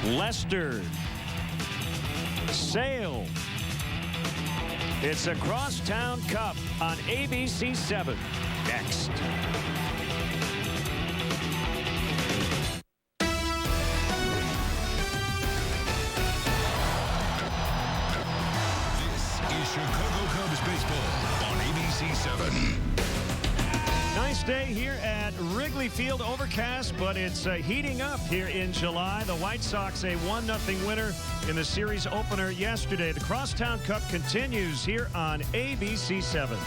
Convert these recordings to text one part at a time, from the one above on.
Lester. Sale. It's a Crosstown Cup on ABC7. Next. Chicago Cubs baseball on ABC7. Nice day here at Wrigley Field. Overcast, but it's heating up here in July. The White Sox a 1-0 winner in the series opener yesterday. The Crosstown Cup continues here on ABC7.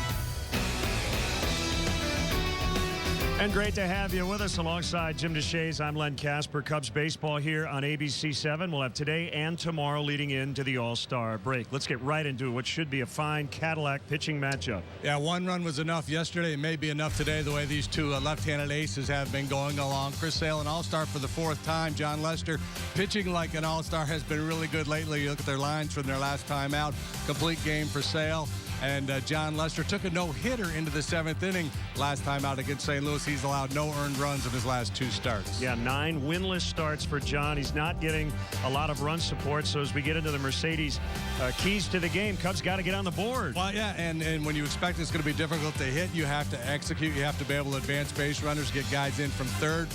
And great to have you with us alongside Jim DeShays. I'm Len Casper. Cubs baseball here on ABC7. We'll have today and tomorrow leading into the All-Star break. Let's get right into what should be a fine Cadillac pitching matchup. Yeah, one run was enough yesterday. It may be enough today the way these two left-handed aces have been going along. Chris Sale, an All-Star for the 4th time. John Lester pitching like an All-Star has been really good lately. You look at their lines from their last time out. Complete game for Sale. And John Lester took a no-hitter into the 7th inning last time out against St. Louis. He's allowed no earned runs in his last 2 starts. Yeah, 9 winless starts for John. He's not getting a lot of run support. So as we get into the Mercedes keys to the game, Cubs got to get on the board. Well, yeah, and when you expect it's going to be difficult to hit, you have to execute. You have to be able to advance base runners, get guys in from third.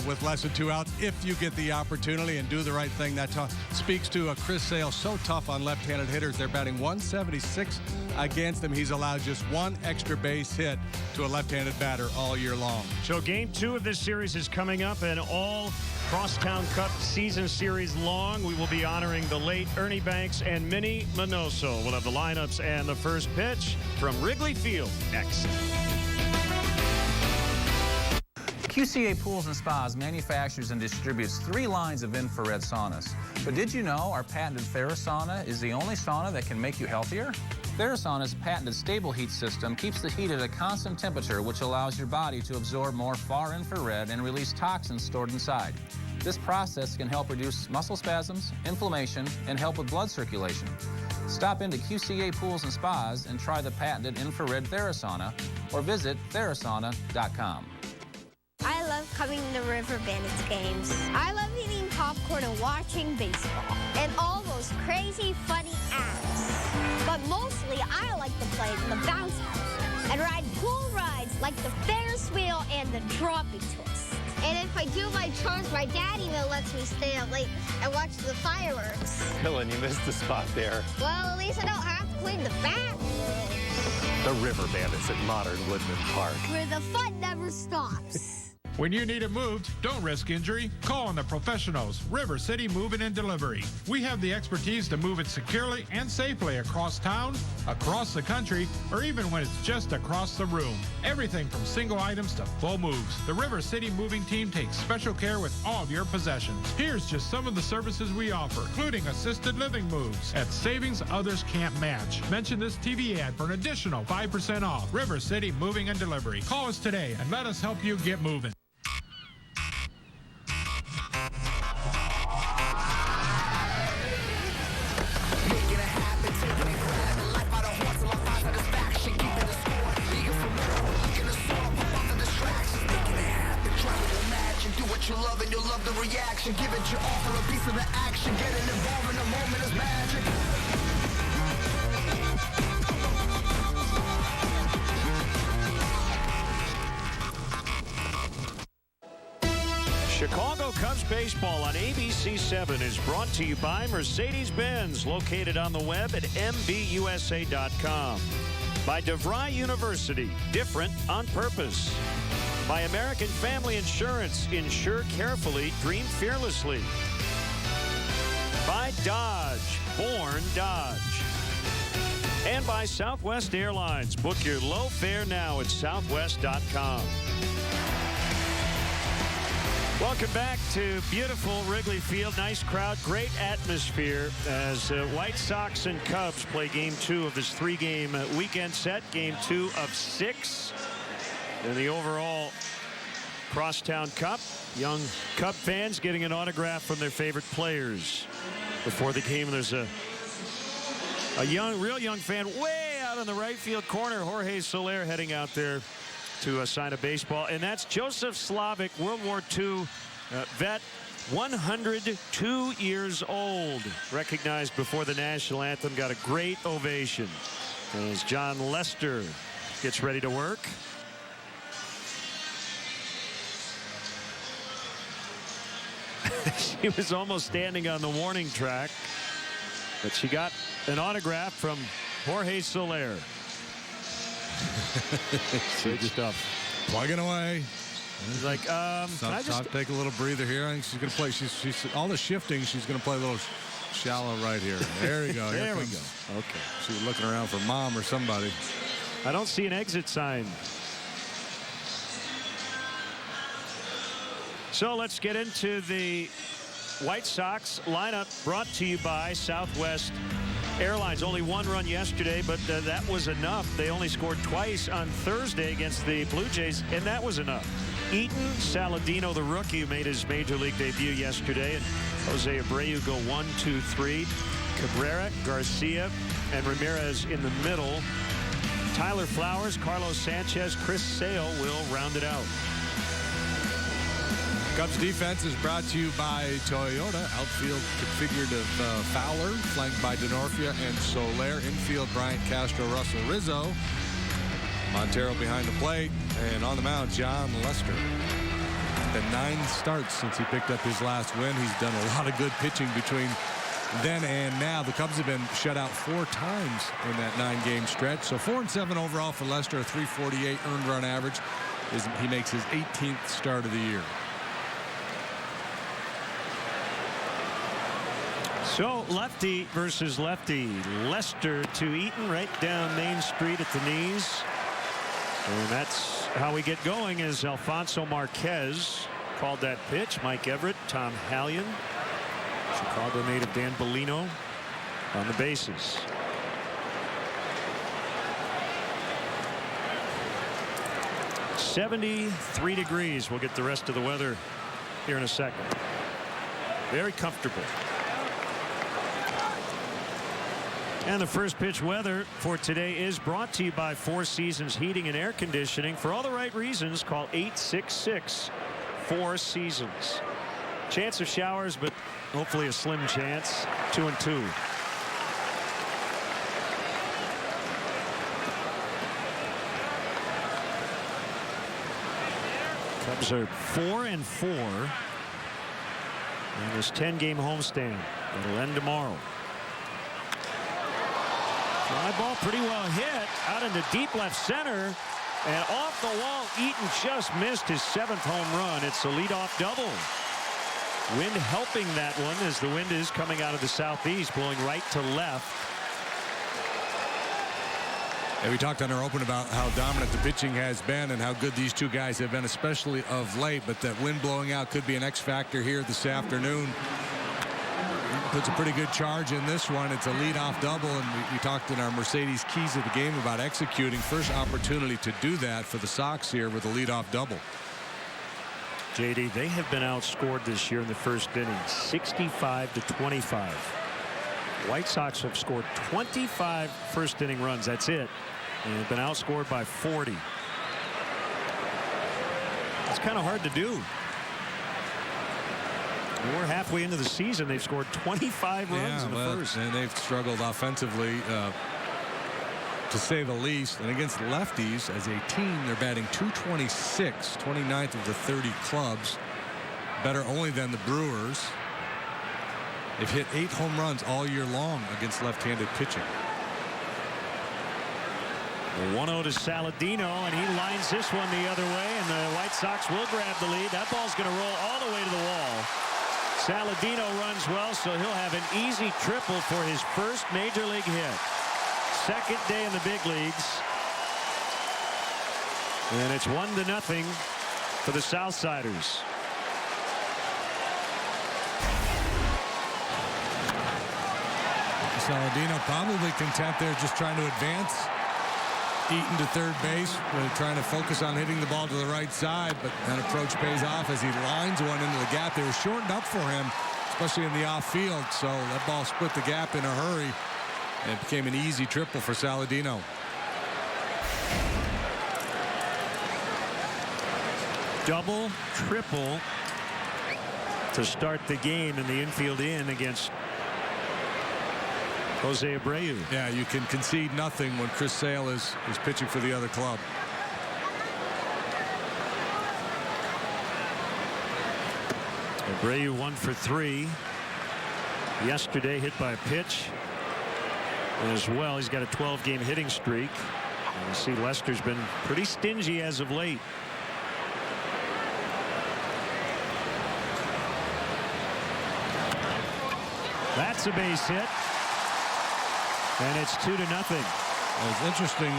With less than 2 outs, if you get the opportunity and do the right thing. That speaks to Chris Sale, so tough on left-handed hitters. They're batting 176 against him. He's allowed just 1 extra base hit to a left-handed batter all year long. So game 2 of this series is coming up, and all Crosstown Cup season series long, we will be honoring the late Ernie Banks and Minnie Minoso. We'll have the lineups and the first pitch from Wrigley Field next. QCA Pools and Spas manufactures and distributes 3 lines of infrared saunas. But did you know our patented Therasauna is the only sauna that can make you healthier? Therasauna's patented stable heat system keeps the heat at a constant temperature, which allows your body to absorb more far infrared and release toxins stored inside. This process can help reduce muscle spasms, inflammation, and help with blood circulation. Stop into QCA Pools and Spas and try the patented infrared Therasauna or visit Therasauna.com. I love coming to River Bandits games. I love eating popcorn and watching baseball. And all those crazy, funny acts. But mostly, I like to play in the bounce house and ride cool rides like the Ferris wheel and the dropping twist. And if I do my chores, my dad even lets me stay up late and watch the fireworks. Dylan, you missed the spot there. Well, at least I don't have to clean the bathroom. The River Bandits at Modern Woodland Park, Where the fun never stops. When you need it moved, don't risk injury. Call on the professionals, River City Moving and Delivery. We have the expertise to move it securely and safely across town, across the country, or even when it's just across the room. Everything from single items to full moves. The River City Moving Team takes special care with all of your possessions. Here's just some of the services we offer, including assisted living moves at savings others can't match. Mention this TV ad for an additional 5% off. River City Moving and Delivery. Call us today and let us help you get moving. You love and you'll love the reaction. Give it your all for a piece of the action. Getting involved in the moment is magic. Chicago Cubs baseball on ABC7 is brought to you by Mercedes-Benz, located on the web at mbusa.com. By DeVry University, different on purpose. By American Family Insurance, insure carefully, dream fearlessly. By Dodge, born Dodge. And by Southwest Airlines, book your low fare now at southwest.com. Welcome back to beautiful Wrigley Field. Nice crowd, great atmosphere as White Sox and Cubs play game 2 of this 3-game weekend set. Game 2 of 6 in the overall Crosstown Cup. Young Cub fans getting an autograph from their favorite players. Before the game, there's a real young fan way out in the right field corner. Jorge Soler heading out there to sign a baseball. And that's Joseph Slavic, World War II vet, 102 years old. Recognized before the national anthem. Got a great ovation as John Lester gets ready to work. She was almost standing on the warning track, but she got an autograph from Jorge Soler. Good stuff. Plugging away. He's like, can I just take a little breather here? I think she's going to play. She's all the shifting. She's going to play a little shallow right here. There we go. There we go. Okay. She was looking around for mom or somebody. I don't see an exit sign. So let's get into the White Sox lineup, brought to you by Southwest Airlines. Only one run yesterday, but that was enough. They only scored twice on Thursday against the Blue Jays, and that was enough. Eaton Saladino, the rookie, made his major league debut yesterday, and Jose Abreu go 1, 2, 3. Cabrera, Garcia, and Ramirez in the middle. Tyler Flowers, Carlos Sanchez, Chris Sale will round it out. Cubs defense is brought to you by Toyota. Outfield configured of Fowler, flanked by Denorfia and Soler. Infield, Bryant Castro, Russell Rizzo. Montero behind the plate. And on the mound, John Lester. Been 9 starts since he picked up his last win. He's done a lot of good pitching between then and now. The Cubs have been shut out 4 times in that 9-game stretch. So 4-7 overall for Lester, a 348 earned run average. He makes his 18th start of the year. So lefty versus lefty. Lester to Eaton right down Main Street at the knees. And that's how we get going, as Alfonso Marquez called that pitch. Mike Everett, Tom Hallion, Chicago native Dan Bellino on the bases. "73 degrees. We'll get the rest of the weather here in a second. Very comfortable. And the first pitch weather for today is brought to you by Four Seasons Heating and Air Conditioning. For all the right reasons, call 866-4 Seasons. Chance of showers, but hopefully a slim chance. 2-2. Cubs are 4-4 in this 10-game homestand. It'll end tomorrow. Fly ball pretty well hit out into deep left center, and off the wall. Eaton just missed his 7th home run. It's a leadoff double. Wind helping that one, as the wind is coming out of the southeast, blowing right to left. And we talked on our open about how dominant the pitching has been and how good these two guys have been, especially of late. But that wind blowing out could be an X factor here this afternoon. Puts a pretty good charge in this one. It's a leadoff double, and we talked in our Mercedes keys of the game about executing. First opportunity to do that for the Sox here with a leadoff double. JD, they have been outscored this year in the first inning, 65-25. White Sox have scored 25 first inning runs. That's it. And have been outscored by 40. It's kind of hard to do. We're halfway into the season. They've scored 25 runs in the first. And they've struggled offensively, to say the least. And against lefties, as a team, they're batting .226, 29th of the 30 clubs. Better only than the Brewers. They've hit 8 home runs all year long against left-handed pitching. The 1-0 to Saladino, and he lines this one the other way, and the White Sox will grab the lead. That ball's going to roll all the way to the wall. Saladino runs well, so he'll have an easy triple for his first major league hit. Second day in the big leagues. And it's 1-0 for the Southsiders. Saladino probably content there, just trying to advance. Eaton to third base, trying to focus on hitting the ball to the right side, but that approach pays off as he lines one into the gap. They were shortened up for him, especially in the off field, so that ball split the gap in a hurry, and it became an easy triple for Saladino. Double, triple. to start the game in the infield against Jose Abreu. Yeah, you can concede nothing when Chris Sale is pitching for the other club. Abreu 1 for 3. Yesterday hit by a pitch. As well, he's got a 12-game hitting streak. And you see Lester's been pretty stingy as of late. That's a base hit. And it's 2-0. It's interesting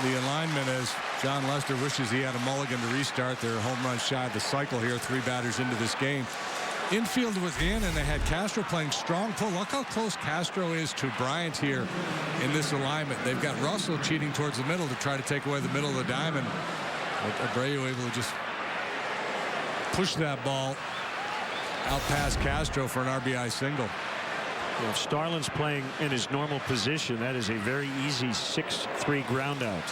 the alignment as John Lester wishes he had a mulligan to restart. They're home run shy of the cycle here, 3 batters into this game. Infield was in, and they had Castro playing strong pull. Look how close Castro is to Bryant here in this alignment. They've got Russell cheating towards the middle to try to take away the middle of the diamond. But Abreu able to just push that ball out past Castro for an RBI single. Well, if Starlin's playing in his normal position, that is a very easy 6-3 ground out.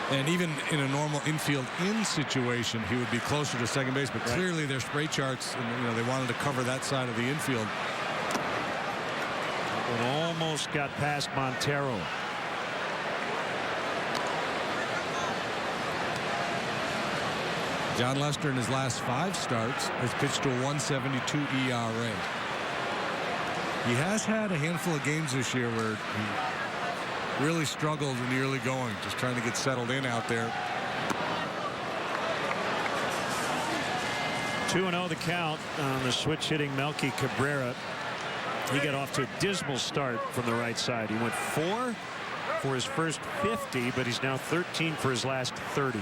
And even in a normal infield situation, he would be closer to second base. But clearly their spray charts, and, they wanted to cover that side of the infield. It almost got past Montero. John Lester in his last 5 starts has pitched to a 1.72 ERA. He has had a handful of games this year where he really struggled in the early going, just trying to get settled in out there. 2-0 the count on the switch hitting Melky Cabrera. He got off to a dismal start from the right side. He went 4 for his first 50, but he's now 13 for his last 30.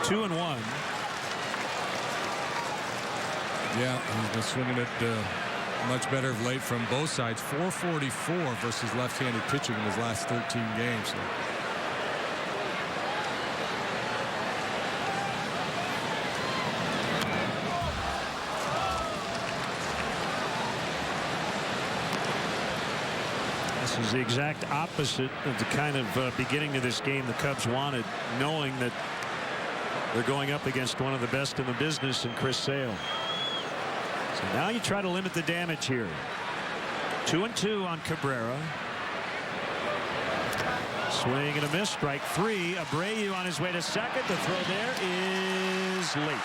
2-1. Yeah, he's been swinging it much better of late from both sides. 444 versus left-handed pitching in his last 13 games. So. This is the exact opposite of the kind of beginning of this game the Cubs wanted, knowing that they're going up against one of the best in the business in Chris Sale. So now you try to limit the damage here. 2-2 on Cabrera. Swing and a miss. Strike 3. Abreu on his way to second. The throw there is late.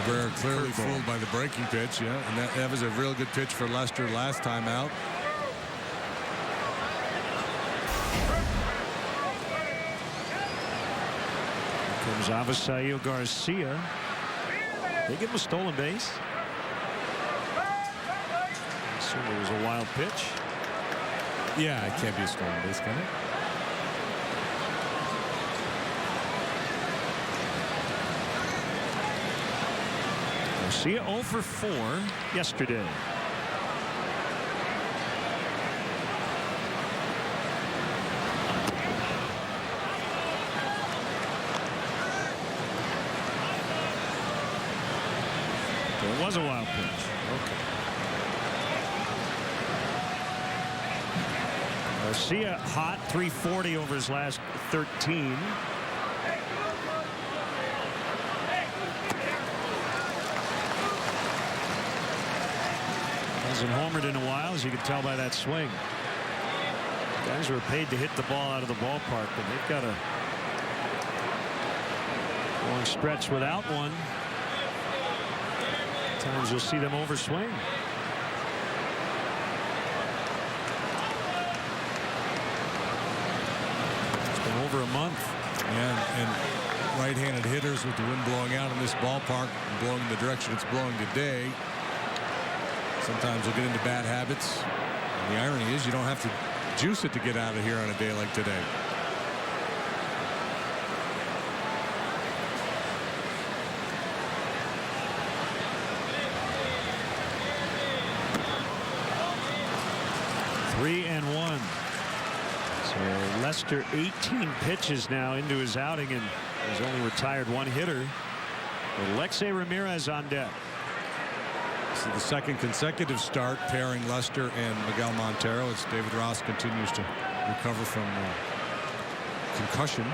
Cabrera clearly fooled by the breaking pitch, and that was a real good pitch for Lester last time out. Here comes Avisaíl Garcia. They give him a stolen base. I assume it was a wild pitch. Yeah, it can't be a stolen base, can it? Garcia 0 for 4 yesterday. It was a wild pitch. Okay. Garcia hot, 340 over his last 13. Hasn't homered in a while, as you can tell by that swing. Guys were paid to hit the ball out of the ballpark, but they've got a long stretch without one. Times you'll see them overswing. It's been over a month. And right-handed hitters with the wind blowing out in this ballpark and blowing in the direction it's blowing today. Sometimes they'll get into bad habits. And the irony is you don't have to juice it to get out of here on a day like today. So Lester 18 pitches now into his outing and has only retired one hitter. Alexei Ramirez on deck. This is the second consecutive start pairing Lester and Miguel Montero as David Ross continues to recover from concussion.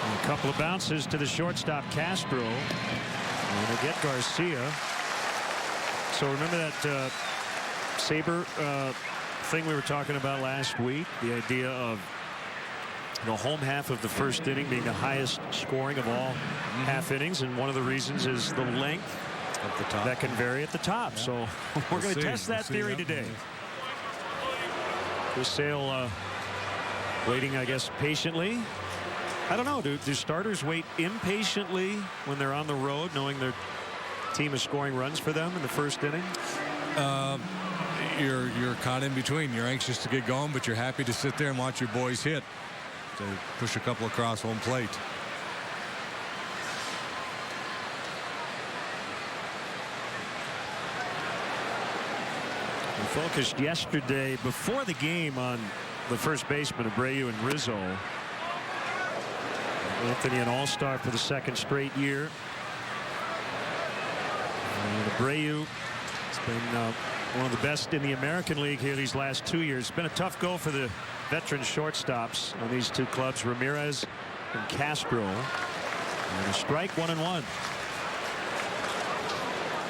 And a couple of bounces to the shortstop Castro. And they get Garcia. So remember that Saber thing we were talking about last week, the idea of the home half of the first inning being the highest scoring of all half innings, and one of the reasons is the length at the top. That can vary at the top. Yeah. So we're going to test that theory today. Chris Sale waiting, I guess, patiently. I don't know. Do starters wait impatiently when they're on the road, knowing their team is scoring runs for them in the first inning? You're caught in between. You're anxious to get going, but you're happy to sit there and watch your boys hit. To push a couple across home plate. We focused yesterday before the game on the first baseman, Abreu and Rizzo. Anthony, an all-star for the second straight year. And Abreu has been one of the best in the American League here these last 2 years. It's been a tough go for the veteran shortstops on these two clubs, Ramirez and Castro. And a strike, 1-1.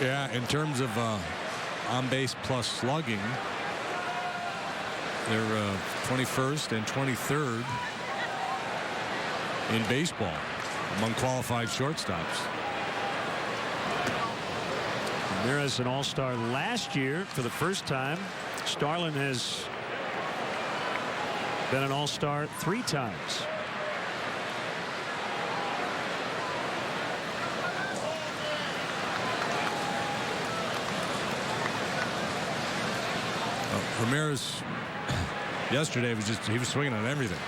Yeah, in terms of on base plus slugging, they're 21st and 23rd in baseball among qualified shortstops. Ramirez an all-star last year for the first time. Starlin has been an all-star 3 times. Ramirez yesterday he was swinging on everything.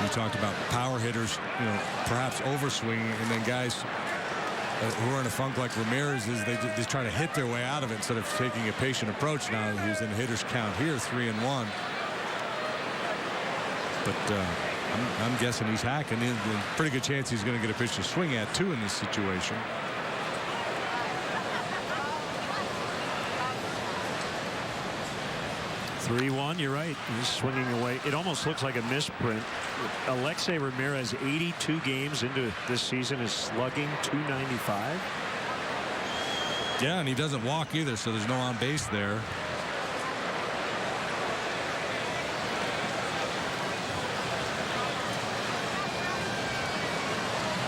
We talked about power hitters, perhaps overswinging, and then guys who are in a funk like Ramirez is they just try to hit their way out of it instead of taking a patient approach. Now he's in the hitter's count here, 3-1. But I'm guessing he's hacking. There's a pretty good chance he's going to get a pitch to swing at too in this situation. You're right. He's swinging away. It almost looks like a misprint. Alexei Ramirez, 82 games into this season, is slugging .295. Yeah, and he doesn't walk either, so there's no on base there.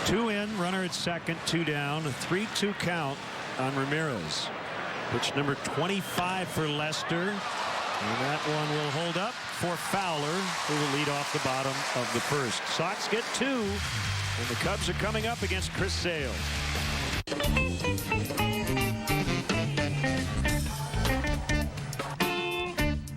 Two in, runner at second, 2 down, a 3-2 count on Ramirez. Pitch number 25 for Lester. And that one will hold up for Fowler, who will lead off the bottom of the first. Sox get 2, and the Cubs are coming up against Chris Sale.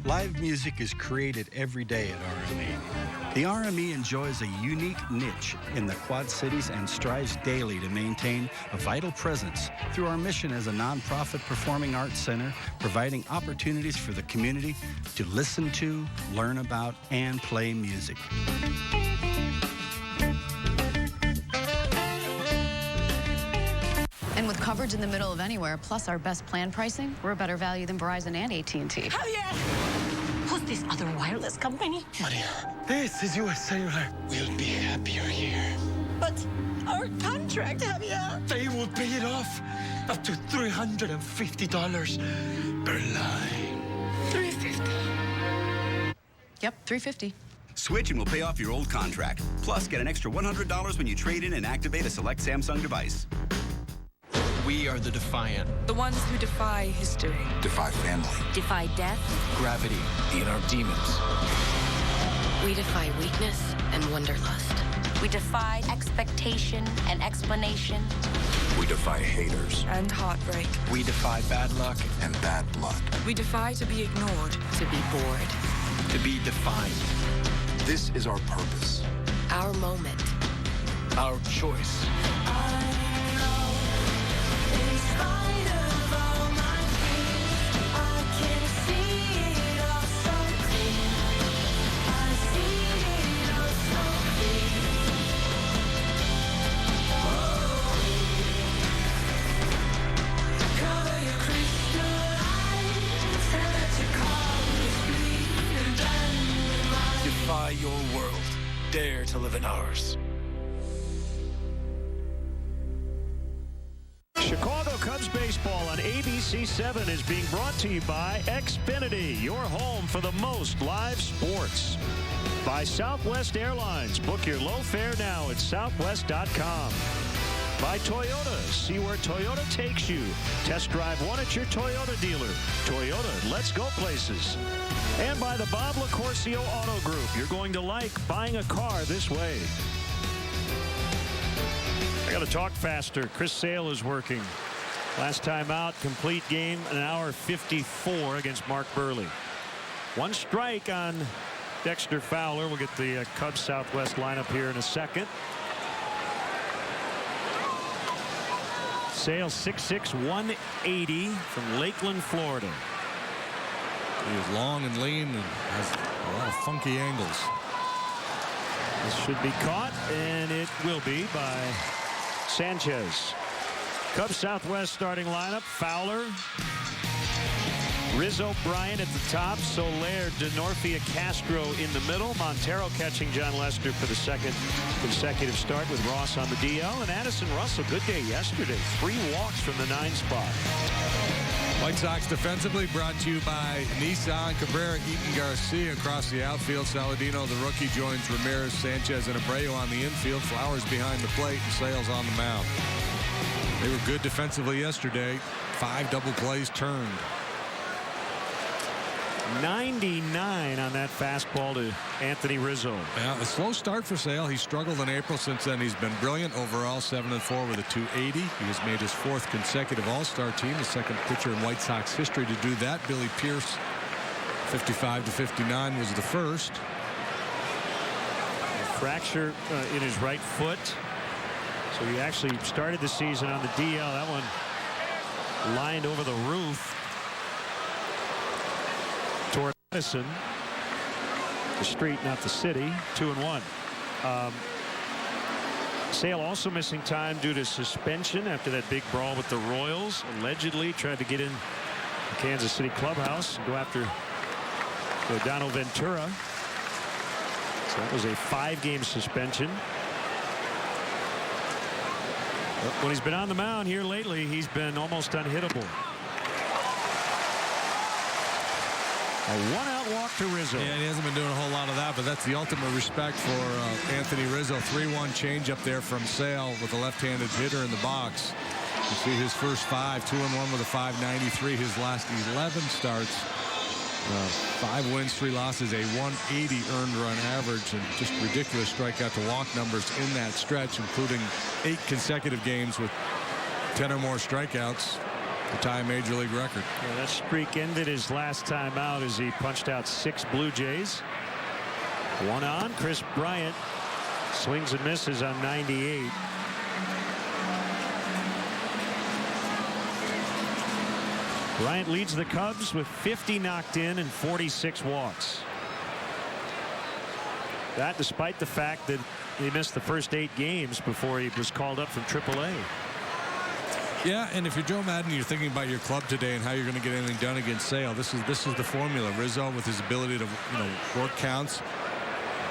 Live music is created every day at RME. The RME enjoys a unique niche in the Quad Cities and strives daily to maintain a vital presence through our mission as a nonprofit performing arts center, providing opportunities for the community to listen to, learn about, and play music. And with coverage in the middle of anywhere, plus our best plan pricing, we're a better value than Verizon and AT&T. Oh, yeah! Who's this other wireless company? Maria, this is US Cellular. We'll be happier here. But our contract, Javier. They will pay it off up to $350 per line. $350. Yep, $350. Switch and we'll pay off your old contract. Plus, get an extra $100 when you trade in and activate a select Samsung device. We are the Defiant. The ones who defy history. Defy family. Defy death. Gravity. The inner demons. We defy weakness and wanderlust. We defy expectation and explanation. We defy haters. And heartbreak. We defy bad luck. And bad blood. We defy to be ignored. To be bored. To be defined. This is our purpose. Our moment. Our choice. In spite of all my fears, I to live in ours. Chicago Cubs baseball on ABC7 is being brought to you by Xfinity, your home for the most live sports. By Southwest Airlines. Book your low fare now at southwest.com. By Toyota. See where Toyota takes you. Test drive one at your Toyota dealer. Toyota, let's go places. And by the Bob LaCourcio Auto Group. You're going to like buying a car this way. I got to talk faster. Chris Sale is working. Last time out, complete game, an hour 54 against Mark Burley. One strike on Dexter Fowler. We'll get the Cubs Southwest lineup here in a second. Sale 6'6", 180 from Lakeland, Florida. He is long and lean and has a lot of funky angles. This should be caught, and it will be by Sanchez. Cubs Southwest starting lineup: Fowler, Rizzo, Bryant at the top, Soler, DeNorfia, Castro in the middle, Montero catching John Lester for the second consecutive start with Ross on the DL, and Addison Russell, good day yesterday, 3 walks from the 9 spot. White Sox defensively brought to you by Nissan. Cabrera, Eaton, Garcia across the outfield. Saladino, the rookie, joins Ramirez, Sanchez, and Abreu on the infield. Flowers behind the plate and Sales on the mound. They were good defensively yesterday. 5 double plays turned. 99 on that fastball to Anthony Rizzo. Yeah, a slow start for Sale. He struggled in April. Since then, he's been brilliant. Overall, 7-4 with a 280. He has made his 4th consecutive All-Star team, the 2nd pitcher in White Sox history to do that. Billy Pierce, 55-59, was the first. A fracture in his right foot. So he actually started the season on the DL. That one lined over the roof toward Madison. The street, not the city. 2-1. Sale also missing time due to suspension after that big brawl with the Royals. Allegedly tried to get in the Kansas City clubhouse and go after Donald Ventura. So that was a 5-game suspension. When he's been on the mound here lately, he's been almost unhittable. A 1-out walk to Rizzo. Yeah, he hasn't been doing a whole lot of that, but that's the ultimate respect for Anthony Rizzo. 3-1 changeup there from Sale with a left-handed hitter in the box. You see his first 5, 2-1 with a 5.93. His last 11 starts, 5 wins, 3 losses, a 180 earned run average, and just ridiculous strikeout to walk numbers in that stretch, including 8 consecutive games with 10 or more strikeouts to tie a major league record. Yeah, that streak ended his last time out as he punched out 6 Blue Jays. 1 on. Chris Bryant swings and misses on 98. Bryant leads the Cubs with 50 knocked in and 46 walks. That despite the fact that he missed the first 8 games before he was called up from AAA. Yeah, and if you're Joe Madden, you're thinking about your club today and how you're going to get anything done against Sale. This is the formula. Rizzo with his ability to work counts,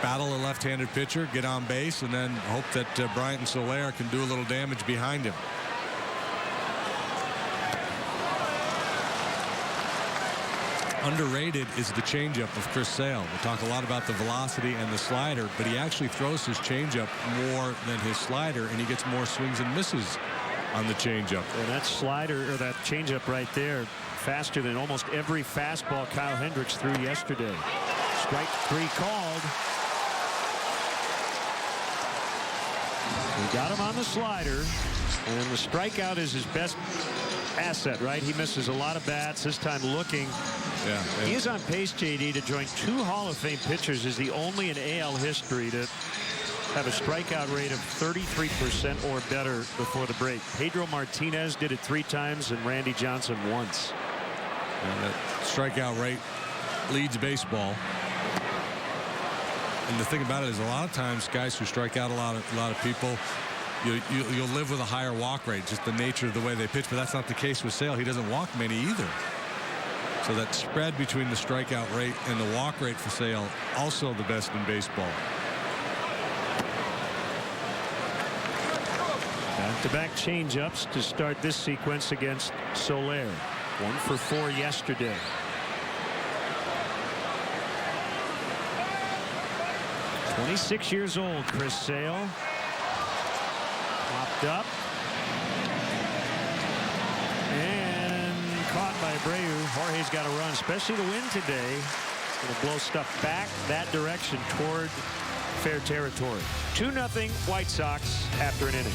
battle a left-handed pitcher, get on base, and then hope that Bryant and Soler can do a little damage behind him. Underrated is the changeup of Chris Sale. We talk a lot about the velocity and the slider, but he actually throws his changeup more than his slider, and he gets more swings and misses on the changeup. And that slider, or that changeup right there, faster than almost every fastball Kyle Hendricks threw yesterday. Strike 3 called. We got him on the slider, and the strikeout is his best asset, right? He misses a lot of bats, this time looking. Yeah. He is on pace, JD, to join 2 Hall of Fame pitchers as the only in AL history to have a strikeout rate of 33% or better before the break. Pedro Martinez did it 3 times and Randy Johnson once. And that strikeout rate leads baseball. And the thing about it is a lot of times guys who strike out a lot of people, you'll live with a higher walk rate, just the nature of the way they pitch, but that's not the case with Sale. He doesn't walk many either. So that spread between the strikeout rate and the walk rate for Sale, also the best in baseball. Back-to-back change-ups to start this sequence against Soler. 1 for 4 yesterday. "26 years old, Chris Sale." Popped up. And caught by Abreu. Jorge's got to run, especially the wind today. Going to blow stuff back that direction toward fair territory. 2-0 White Sox after an inning.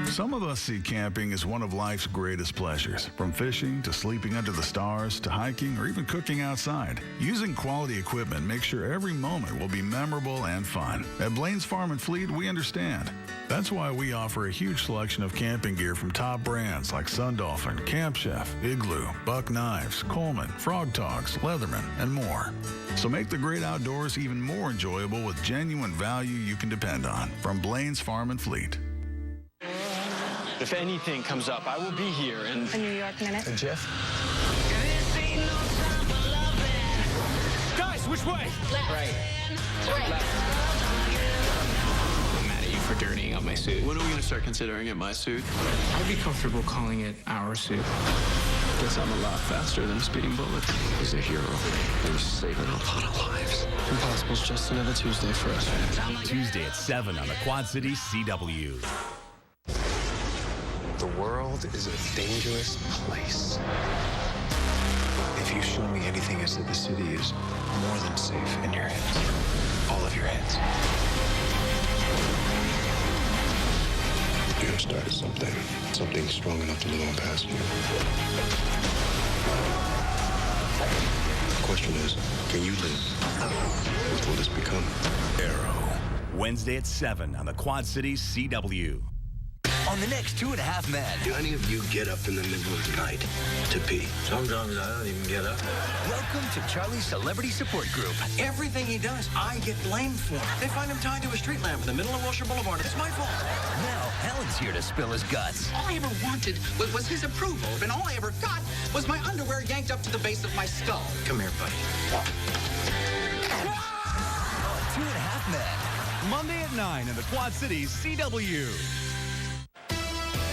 Some of us see camping as one of life's greatest pleasures. From fishing to sleeping under the stars to hiking or even cooking outside. Using quality equipment makes sure every moment will be memorable and fun. At Blaine's Farm and Fleet, we understand. That's why we offer a huge selection of camping gear from top brands like Sun Dolphin, Camp Chef, Igloo, Buck Knives, Coleman, Frog Talks, Leatherman, and more. So make the great outdoors even more enjoyable with genuine value you can depend on. From Blaine's Farm and Fleet. If anything comes up, I will be here. And A New York minute. And Jeff? Guys, which way? Left. Right. Right. I'm mad at you for dirtying up my suit. When are we going to start considering it my suit? I'd be comfortable calling it our suit. Guess I'm a lot faster than a speeding bullet. He's a hero. He's saving a lot of lives. Impossible's just another Tuesday for us. Tuesday at 7 on the Quad Cities CW. The world is a dangerous place. If you show me anything, it's that the city is more than safe in your hands. All of your hands. You have started something strong enough to live on past you. The question is, can you live? What will this become? Arrow. Wednesday at 7 on the Quad Cities CW. On the next 2.5 Men. Do any of you get up in the middle of the night to pee? Sometimes I don't even get up. Welcome to Charlie's Celebrity Support Group. Everything he does, I get blamed for. They find him tied to a street lamp in the middle of Wilshire Boulevard. It's my fault. Now, Helen's here to spill his guts. All I ever wanted was his approval, and all I ever got was my underwear yanked up to the base of my skull. Come here, buddy. On 2.5 Men. Monday at 9 in the Quad Cities CW.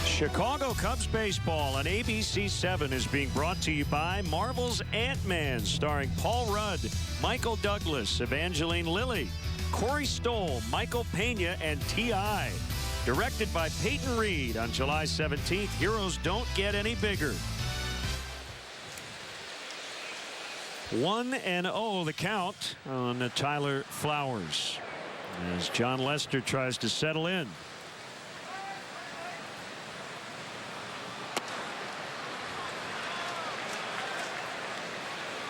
Chicago Cubs baseball on ABC7 is being brought to you by Marvel's Ant-Man, starring Paul Rudd, Michael Douglas, Evangeline Lilly, Corey Stoll, Michael Pena, and T.I. Directed by Peyton Reed on July 17th. Heroes don't get any bigger. 1-0 the count on Tyler Flowers as John Lester tries to settle in.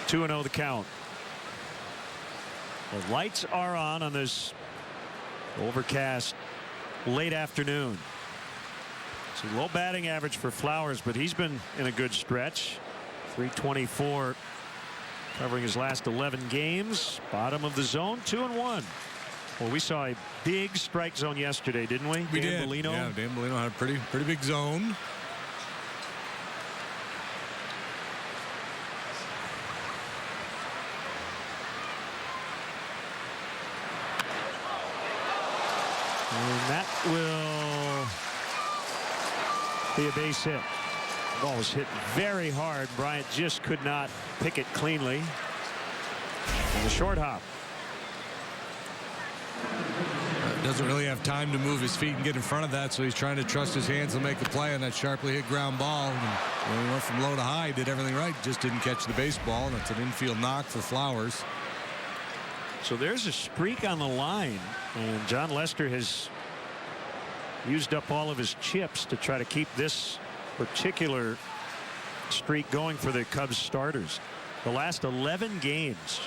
Two 2-0 the count. The lights are on this overcast late afternoon. It's a low batting average for Flowers, but he's been in a good stretch. 324 covering his last 11 games. Bottom of the zone, 2-1. Well, we saw a big strike zone yesterday, didn't we? We Dan did. Bellino? Yeah, Dan Bellino had a pretty big zone. And that will be a base hit. The ball was hit very hard. Bryant just could not pick it cleanly. And the short hop. Doesn't really have time to move his feet and get in front of that, so he's trying to trust his hands to make the play on that sharply hit ground ball. And when he went from low to high, did everything right, just didn't catch the baseball, and it's an infield knock for Flowers. So there's a streak on the line, and John Lester has used up all of his chips to try to keep this particular streak going for the Cubs starters. The last 11 games,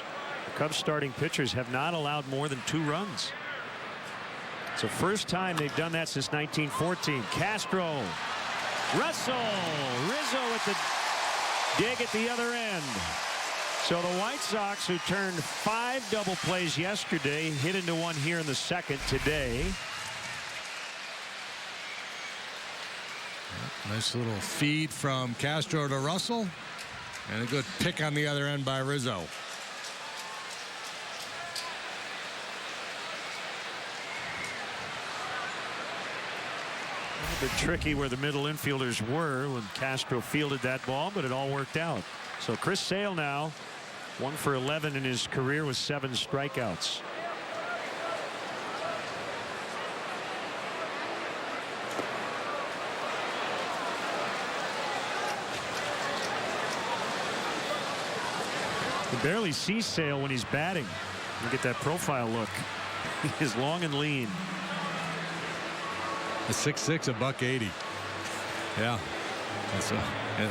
the Cubs starting pitchers have not allowed more than 2 runs. It's the first time they've done that since 1914. Castro, Russell, Rizzo at the dig at the other end. So the White Sox, who turned 5 double plays yesterday, hit into one here in the second today. Nice little feed from Castro to Russell, and a good pick on the other end by Rizzo. bit tricky where the middle infielders were when Castro fielded that ball, but it all worked out. So Chris Sale now 1 for 11 in his career with 7 strikeouts. You barely see Sale when he's batting. You get that profile look. He is long and lean. A 6'6", $180. Yeah. That's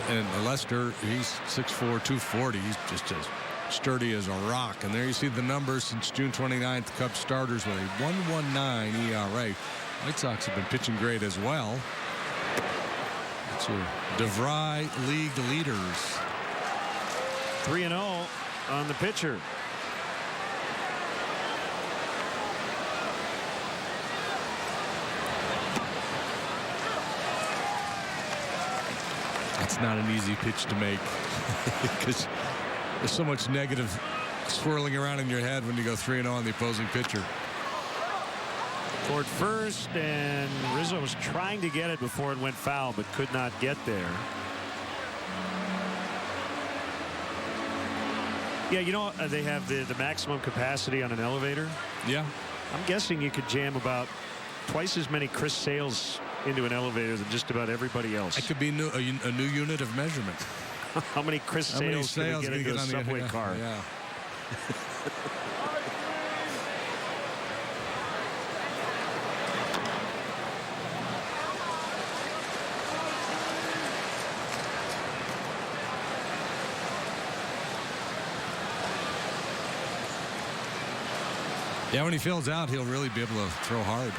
and Lester, he's 6'4", 240. He's just as sturdy as a rock. And there you see the numbers since June 29th. Cubs starters with a 1.19 ERA. White Sox have been pitching great as well. That's your DeVry league leaders. 3-0 on the pitcher. It's not an easy pitch to make because there's so much negative swirling around in your head when you go 3-0 on the opposing pitcher. Toward first, and Rizzo was trying to get it before it went foul, but could not get there. Yeah, you know, they have the maximum capacity on an elevator. Yeah. I'm guessing you could jam about twice as many Chris Sales into an elevator than just about everybody else. It could be a new unit of measurement. How many Chris Sales can we get into a subway car? Yeah. Yeah, when he fills out, he'll really be able to throw hard.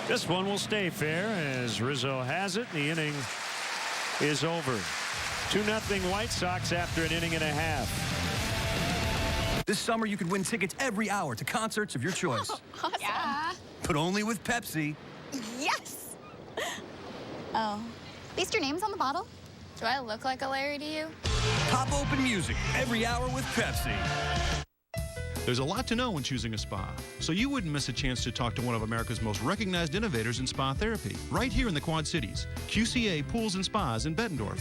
This one will stay fair as Rizzo has it. The inning is over. 2-0 White Sox after an inning and a half. This summer, you could win tickets every hour to concerts of your choice. Awesome. Yeah. But only with Pepsi. Yes. Oh. At least your name's on the bottle. Do I look like a Larry to you? Pop open music every hour with Pepsi. There's a lot to know when choosing a spa, so you wouldn't miss a chance to talk to one of America's most recognized innovators in spa therapy, right here in the Quad Cities, QCA Pools and Spas in Bettendorf.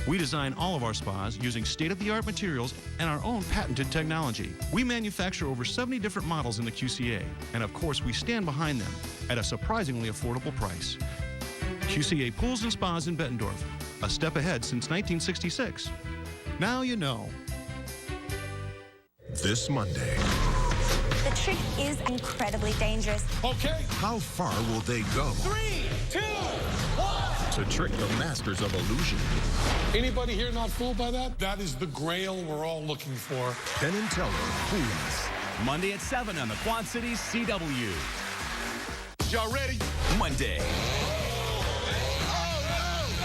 We design all of our spas using state-of-the-art materials and our own patented technology. We manufacture over 70 different models in the QCA, and of course we stand behind them at a surprisingly affordable price. QCA Pools and Spas in Bettendorf, a step ahead since 1966. Now you know. This Monday. The trick is incredibly dangerous. Okay. How far will they go? 3, 2, 1. To trick the masters of illusion. Anybody here not fooled by that? That is the grail we're all looking for. Penn and Teller, please. Monday at 7 on the Quad Cities CW. Y'all ready? Monday.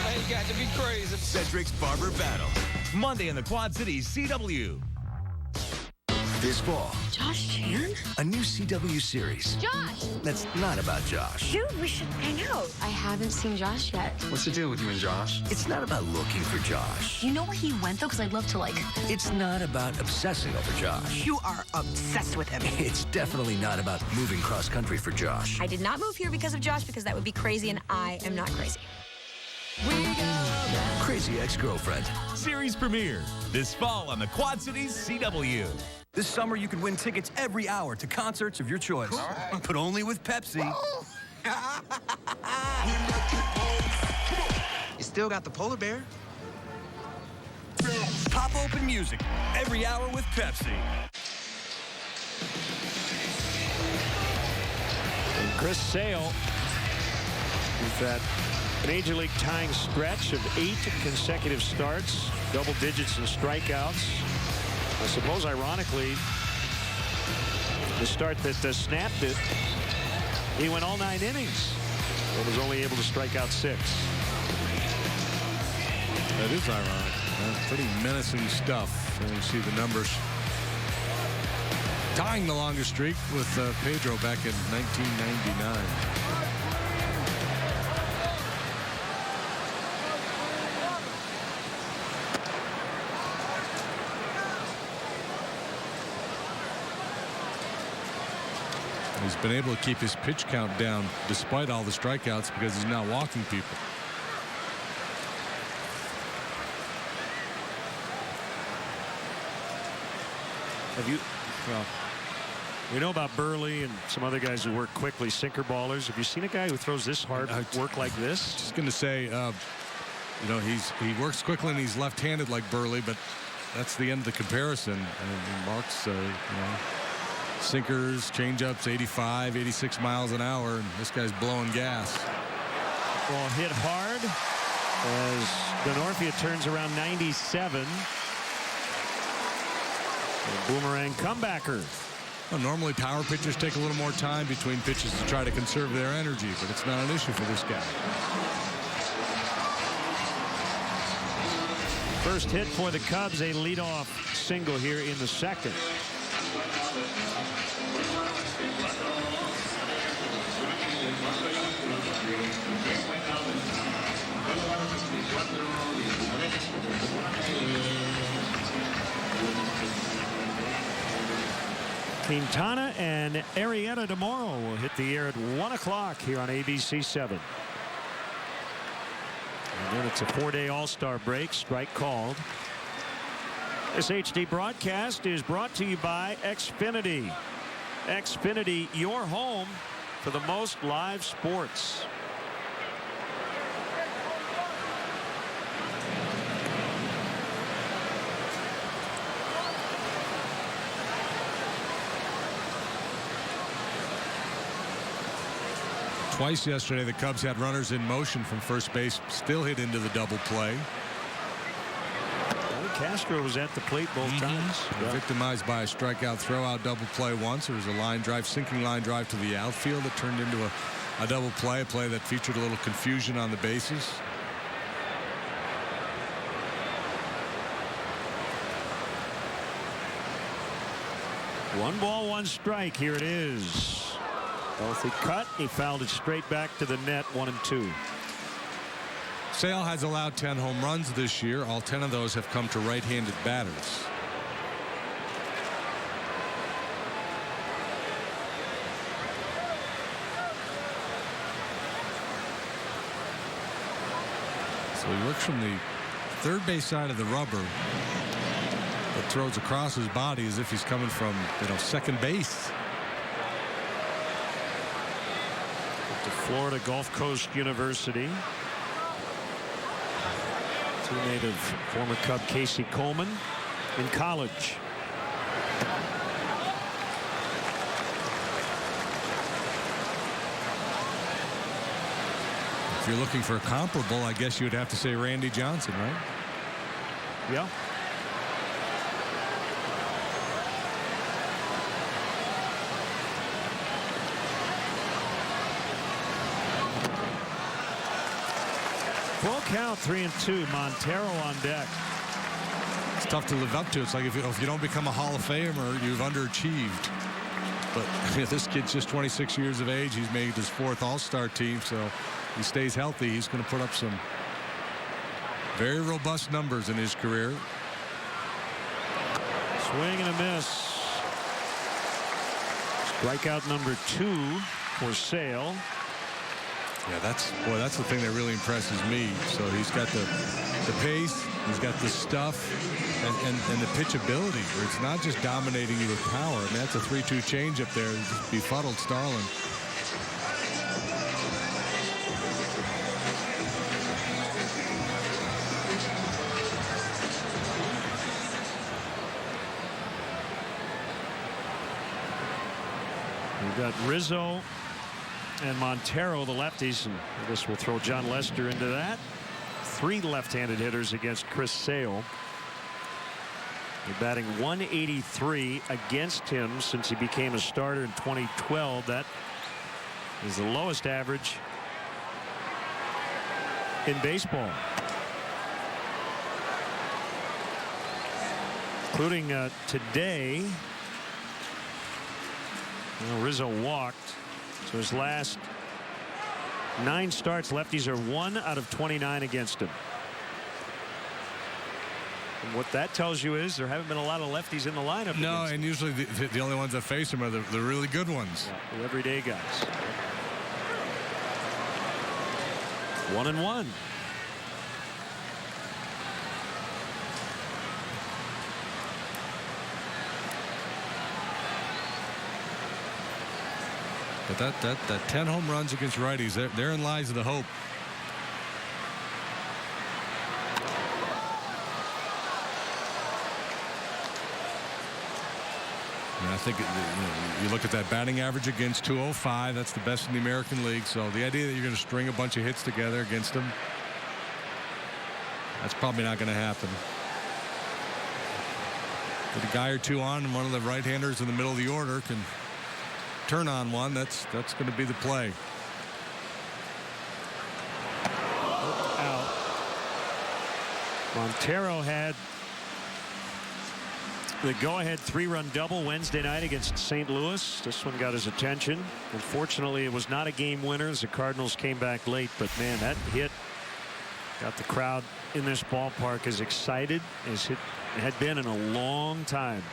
I ain't got to be crazy. Cedric's Barber Battle. Monday on the Quad Cities CW. This fall, Josh Chan? a new CW series. Josh! That's not about Josh. Dude, we should hang out. I haven't seen Josh yet. What's the deal with you and Josh? It's not about looking for Josh. Do you know where he went, though? Because I'd love to, like... It's not about obsessing over Josh. You are obsessed with him. It's definitely not about moving cross-country for Josh. I did not move here because of Josh, because that would be crazy, and I am not crazy. Crazy Ex-Girlfriend. Series premiere this fall on the Quad Cities CW. This summer, you can win tickets every hour to concerts of your choice. Right. But only with Pepsi. You still got the polar bear? Pop open music every hour with Pepsi. And Chris Sale with that Major League tying stretch of 8 consecutive starts, double digits in strikeouts. I suppose, ironically, the start that snapped it, he went all 9 innings and was only able to strike out 6. That is ironic. Pretty menacing stuff. And you see the numbers. Tying the longest streak with Pedro back in 1999. He's been able to keep his pitch count down despite all the strikeouts because he's not walking people. Well, we know about Burley and some other guys who work quickly, sinker ballers. Have you seen a guy who throws this hard work like this? Just going to say, you know, he works quickly and he's left-handed like Burley, but that's the end of the comparison. And Mark's, you know, sinkers, changeups, 85, 86 miles an hour, and this guy's blowing gas. Ball hit hard as Denorfia turns around 97. A boomerang comebacker. Well, normally power pitchers take a little more time between pitches to try to conserve their energy, but it's not an issue for this guy. First hit for the Cubs, a leadoff single here in the second. Quintana and Arrieta tomorrow will hit the air at 1 o'clock here on ABC7. And then it's a 4-day All-Star break. Strike called. This HD broadcast is brought to you by Xfinity. Xfinity, your home for the most live sports. Twice yesterday, the Cubs had runners in motion from first base, still hit into the double play. Well, Castro was at the plate both times. Yeah. Victimized by a strikeout throw-out double play once. There was a line drive, sinking line drive to the outfield that turned into a double play, a play that featured a little confusion on the bases. One ball, one strike. Here it is. Healthy cut. He fouled it straight back to the net. 1-2. Sale has allowed 10 home runs this year. All 10 of those have come to right-handed batters. So he looks from the third base side of the rubber, but throws across his body as if he's coming from, you know, second base. Florida Gulf Coast University. Teammate of former Cub Casey Coleman in college. If you're looking for a comparable, I guess you would have to say Randy Johnson, right? Yeah. Full count, 3-2. Montero on deck. It's tough to live up to. It's like if you don't become a Hall of Famer, you've underachieved. But this kid's just 26 years of age. He's made his 4th All-Star team, so he stays healthy. He's going to put up some very robust numbers in his career. Swing and a miss. Strikeout number 2 for Sale. Yeah, that's the thing that really impresses me. So he's got the pace, he's got the stuff, and the pitchability, where it's not just dominating you with power. I mean, that's a 3-2 change up there. Just befuddled Starlin. We've got Rizzo and Montero, the lefties, and I guess we'll throw John Lester into that. 3 left-handed hitters against Chris Sale. They're batting .183 against him since he became a starter in 2012. That is the lowest average in baseball, including today. Well, Rizzo walked. So his last 9 starts, lefties are 1 out of 29 against him. What that tells you is there haven't been a lot of lefties in the lineup. No, and usually the only ones that face him are the really good ones. Yeah, the everyday guys. 1-1. But that 10 home runs against righties, therein lies the hope. And I think you look at that batting average against 205. That's the best in the American League. So the idea that you're going to string a bunch of hits together against them, that's probably not going to happen. Get a guy or two on, and one of the right-handers in the middle of the order can turn on one. That's going to be the play. Out. Montero had the go-ahead 3-run double Wednesday night against St. Louis. This one got his attention. Unfortunately, it was not a game winner as the Cardinals came back late. But, man, that hit got the crowd in this ballpark as excited as it had been in a long time.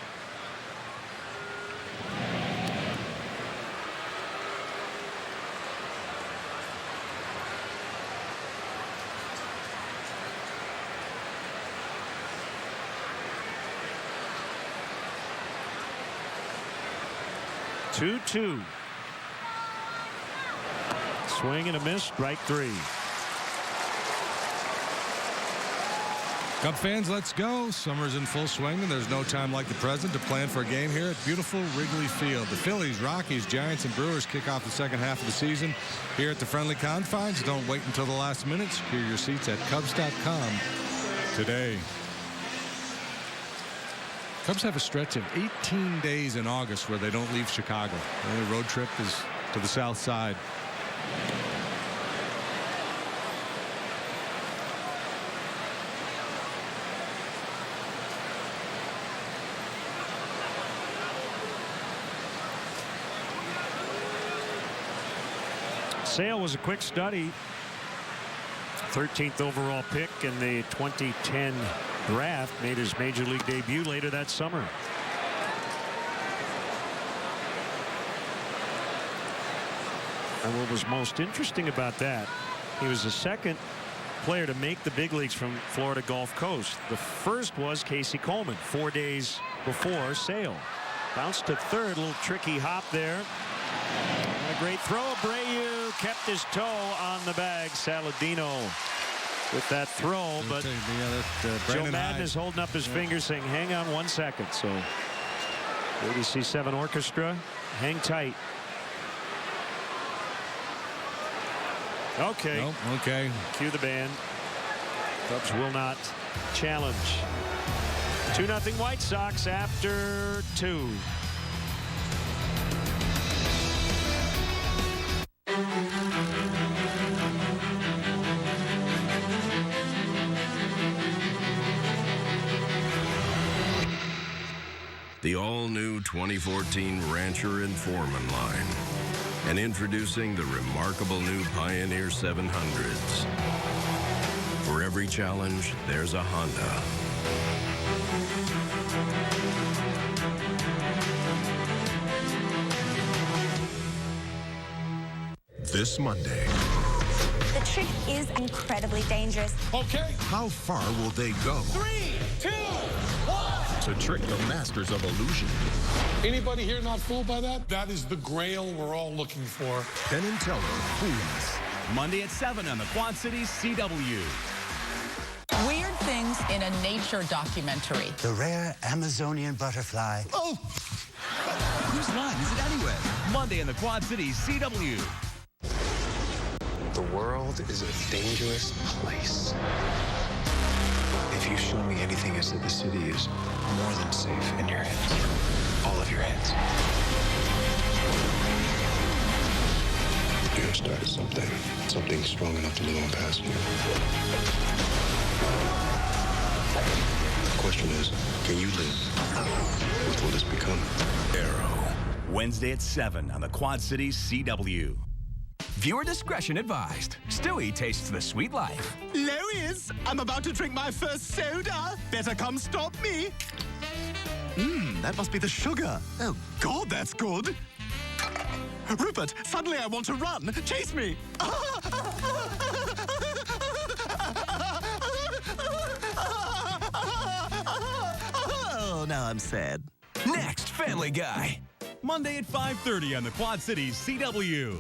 Two. Swing and a miss, strike 3. Cub fans, let's go. Summer's in full swing, and there's no time like the present to plan for a game here at beautiful Wrigley Field. The Phillies, Rockies, Giants, and Brewers kick off the second half of the season here at the friendly confines. Don't wait until the last minute. Secure your seats at Cubs.com today. Cubs have a stretch of 18 days in August where they don't leave Chicago. The only road trip is to the south side. Sale was a quick study. 13th overall pick in the 2010 draft, made his major league debut later that summer. And what was most interesting about that, he was the second player to make the big leagues from Florida Gulf Coast. The first was Casey Coleman 4 days before Sale. Bounced to third, a little tricky hop there. And a great throw. Abreu kept his toe on the bag. Saladino with that throw, but Joe Madden is holding up his fingers saying, hang on 1 second. So ABC7 Orchestra, hang tight. Okay. Nope, okay. Cue the band. Cubs will not challenge. 2-0 White Sox after 2. The all-new 2014 Rancher and Foreman line. And introducing the remarkable new Pioneer 700s. For every challenge, there's a Honda. This Monday. The trick is incredibly dangerous. Okay. How far will they go? 3, 2, 1. To trick the masters of illusion. Anybody here not fooled by that? That is the grail we're all looking for. Penn and Teller, Fools. Monday at 7 on the Quad Cities CW. Weird things in a nature documentary. The rare Amazonian butterfly. Oh! Whose line is it anyway? Monday in the Quad Cities CW. The world is a dangerous place. If you show me anything as that the city is more than safe in your hands. All of your hands. You have started something strong enough to live on past you. The question is, can you live with what has become? Arrow. Wednesday at 7 on the Quad Cities CW. Viewer discretion advised. Stewie tastes the sweet life. Lois, I'm about to drink my first soda. Better come stop me. That must be the sugar. Oh, God, that's good. Rupert, suddenly I want to run. Chase me. Oh, now I'm sad. Next, Family Guy. Monday at 5:30 on the Quad Cities CW.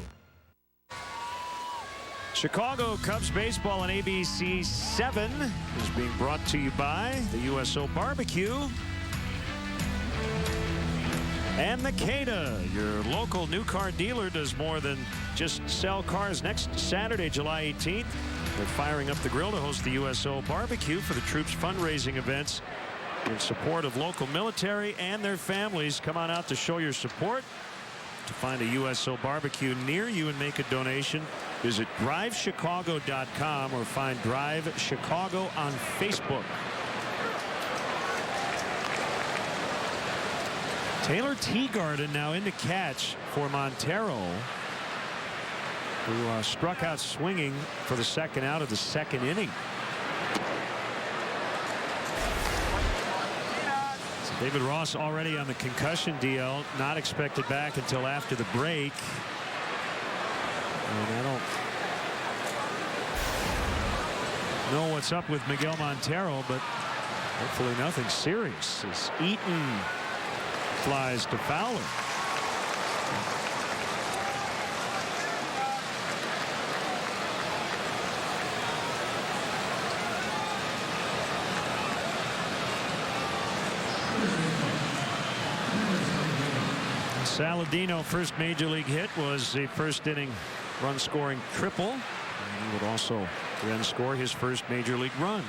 Chicago Cubs baseball on ABC7 is being brought to you by the USO Barbecue and the CADA. Your local new car dealer does more than just sell cars. Next Saturday, July 18th, they're firing up the grill to host the USO Barbecue for the troops' fundraising events in support of local military and their families. Come on out to show your support. To find a USO Barbecue near you and make a donation, visit drivechicago.com or find Drive Chicago on Facebook. Taylor Teagarden now in to catch for Montero, who struck out swinging for the second out of the second inning. David Ross already on the concussion DL, not expected back until after the break. And I don't know what's up with Miguel Montero, but hopefully nothing serious as Eaton flies to Fowler. Saladino, first major league hit was a first inning run scoring triple. And he would also then score his first major league run.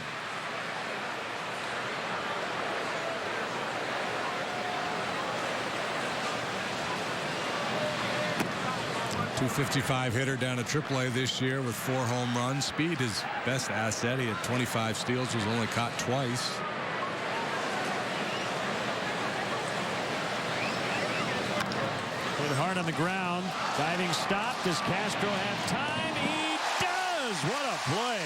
.255 hitter down to AAA this year with 4 home runs. Speed his best asset. He had 25 steals, was only caught twice. Hard on the ground. Diving stop. Does Castro have time? He does. What a play.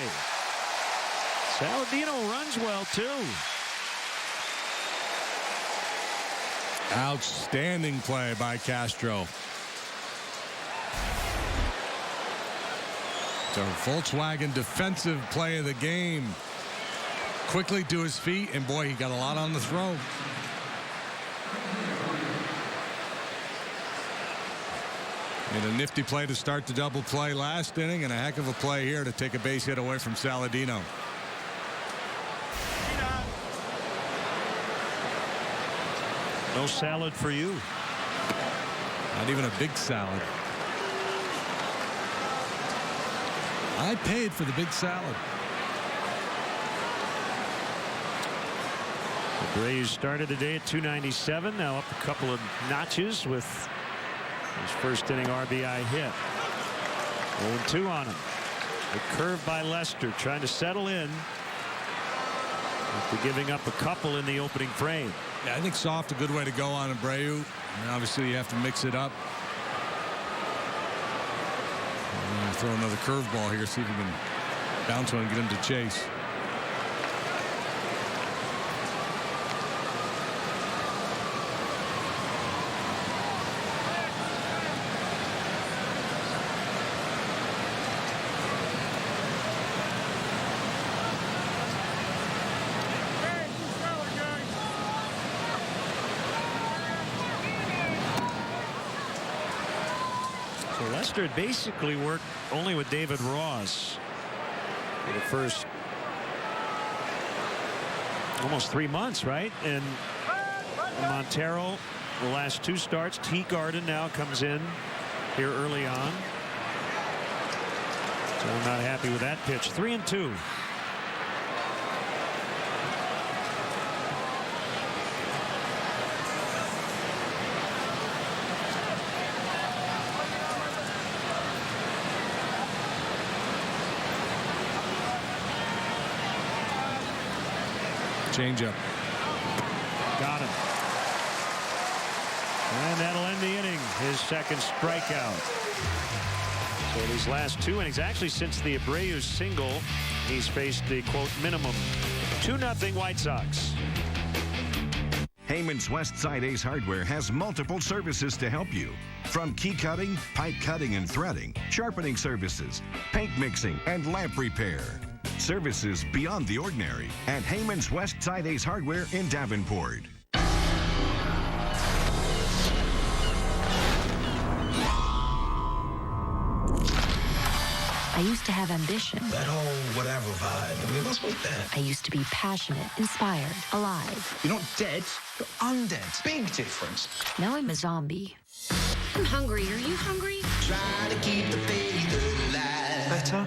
Saladino runs well, too. Outstanding play by Castro. So Volkswagen defensive play of the game. Quickly to his feet, and boy, he got a lot on the throw. And a nifty play to start the double play last inning, and a heck of a play here to take a base hit away from Saladino. No salad for you. Not even a big salad. I paid for the big salad. The Braves started the day at 297, now up a couple of notches with his first inning RBI hit. 0-2 on him. The curve by Lester, trying to settle in after giving up a couple in the opening frame. Yeah, I think soft a good way to go on Abreu. And obviously you have to mix it up. Throw another curveball here, see if we can bounce one and get him to chase. Lester had basically worked only with David Ross for the first almost 3 months, right? And Montero, the last 2 starts. Teagarden now comes in here early on. So I'm not happy with that pitch. 3-2. Changeup. Got him. And that'll end the inning. His second strikeout. So For these last 2 innings, actually since the Abreu single, he's faced the, quote, minimum. 2-0 White Sox. Heyman's Westside Ace Hardware has multiple services to help you. From key cutting, pipe cutting and threading, sharpening services, paint mixing, and lamp repair. Services beyond the ordinary at Heyman's Westside Ace Hardware in Davenport. I used to have ambition. That whole whatever vibe. I mean, what's with that? I used to be passionate, inspired, alive. You're not dead, you're undead. Big difference. Now I'm a zombie. I'm hungry. Are you hungry? Try to keep the faith alive. Better?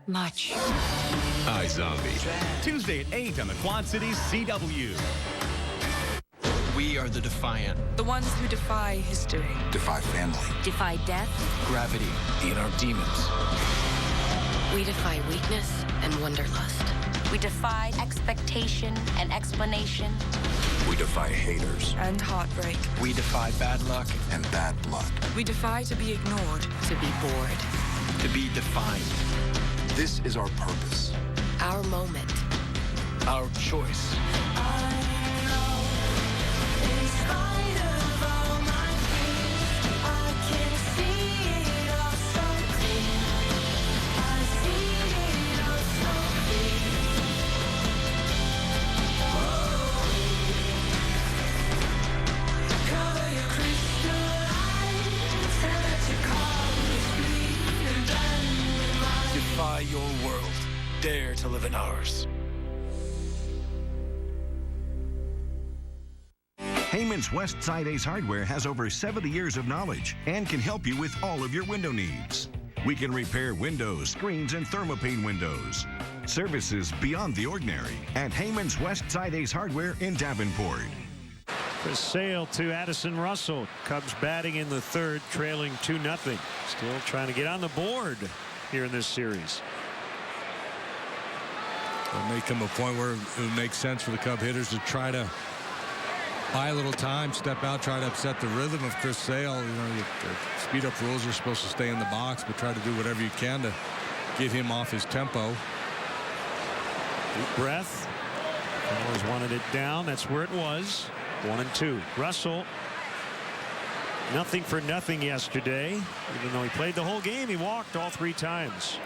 Much. iZombie. Tuesday at 8 on the Quad Cities CW. We are the Defiant. The ones who defy history. Defy family. Defy death. Gravity. The inner demons. We defy weakness and wanderlust. We defy expectation and explanation. We defy haters. And heartbreak. We defy bad luck. And bad blood. We defy to be ignored. To be bored. To be defined. This is our purpose. Our moment. Our choice. Defy your world. Dare to live in ours. Heyman's Westside Ace Hardware has over 70 years of knowledge and can help you with all of your window needs. We can repair windows, screens, and thermopane windows. Services beyond the ordinary at Heyman's Westside Ace Hardware in Davenport. The Sale to Addison Russell. Cubs batting in the 3rd, trailing 2-0. Still trying to get on the board here in this series. It'll make them a point where it would make sense for the Cub hitters to try to buy a little time, step out, try to upset the rhythm of Chris Sale. You know, the speed-up rules are supposed to stay in the box, but try to do whatever you can to get him off his tempo. Deep breath. Always wanted it down. That's where it was. 1-2. Russell, nothing for nothing yesterday. Even though he played the whole game, he walked all 3 times.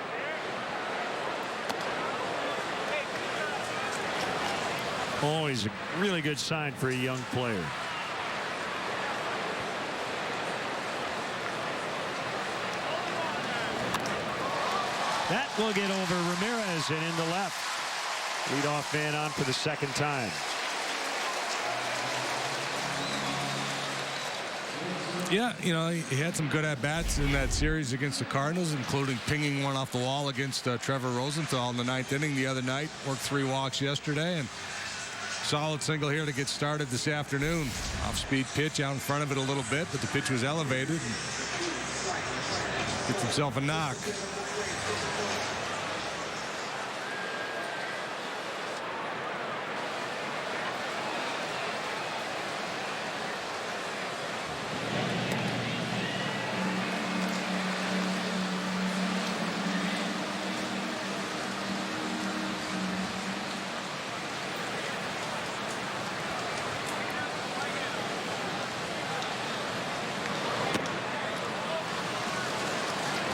Always a really good sign for a young player. That will get over Ramirez and into left. Leadoff man on for the 2nd time. Yeah, you know, he had some good at-bats in that series against the Cardinals, including pinging one off the wall against Trevor Rosenthal in the 9th inning the other night. Worked 3 walks yesterday, and solid single here to get started this afternoon. Off-speed pitch out in front of it a little bit, but the pitch was elevated. And gets himself a knock.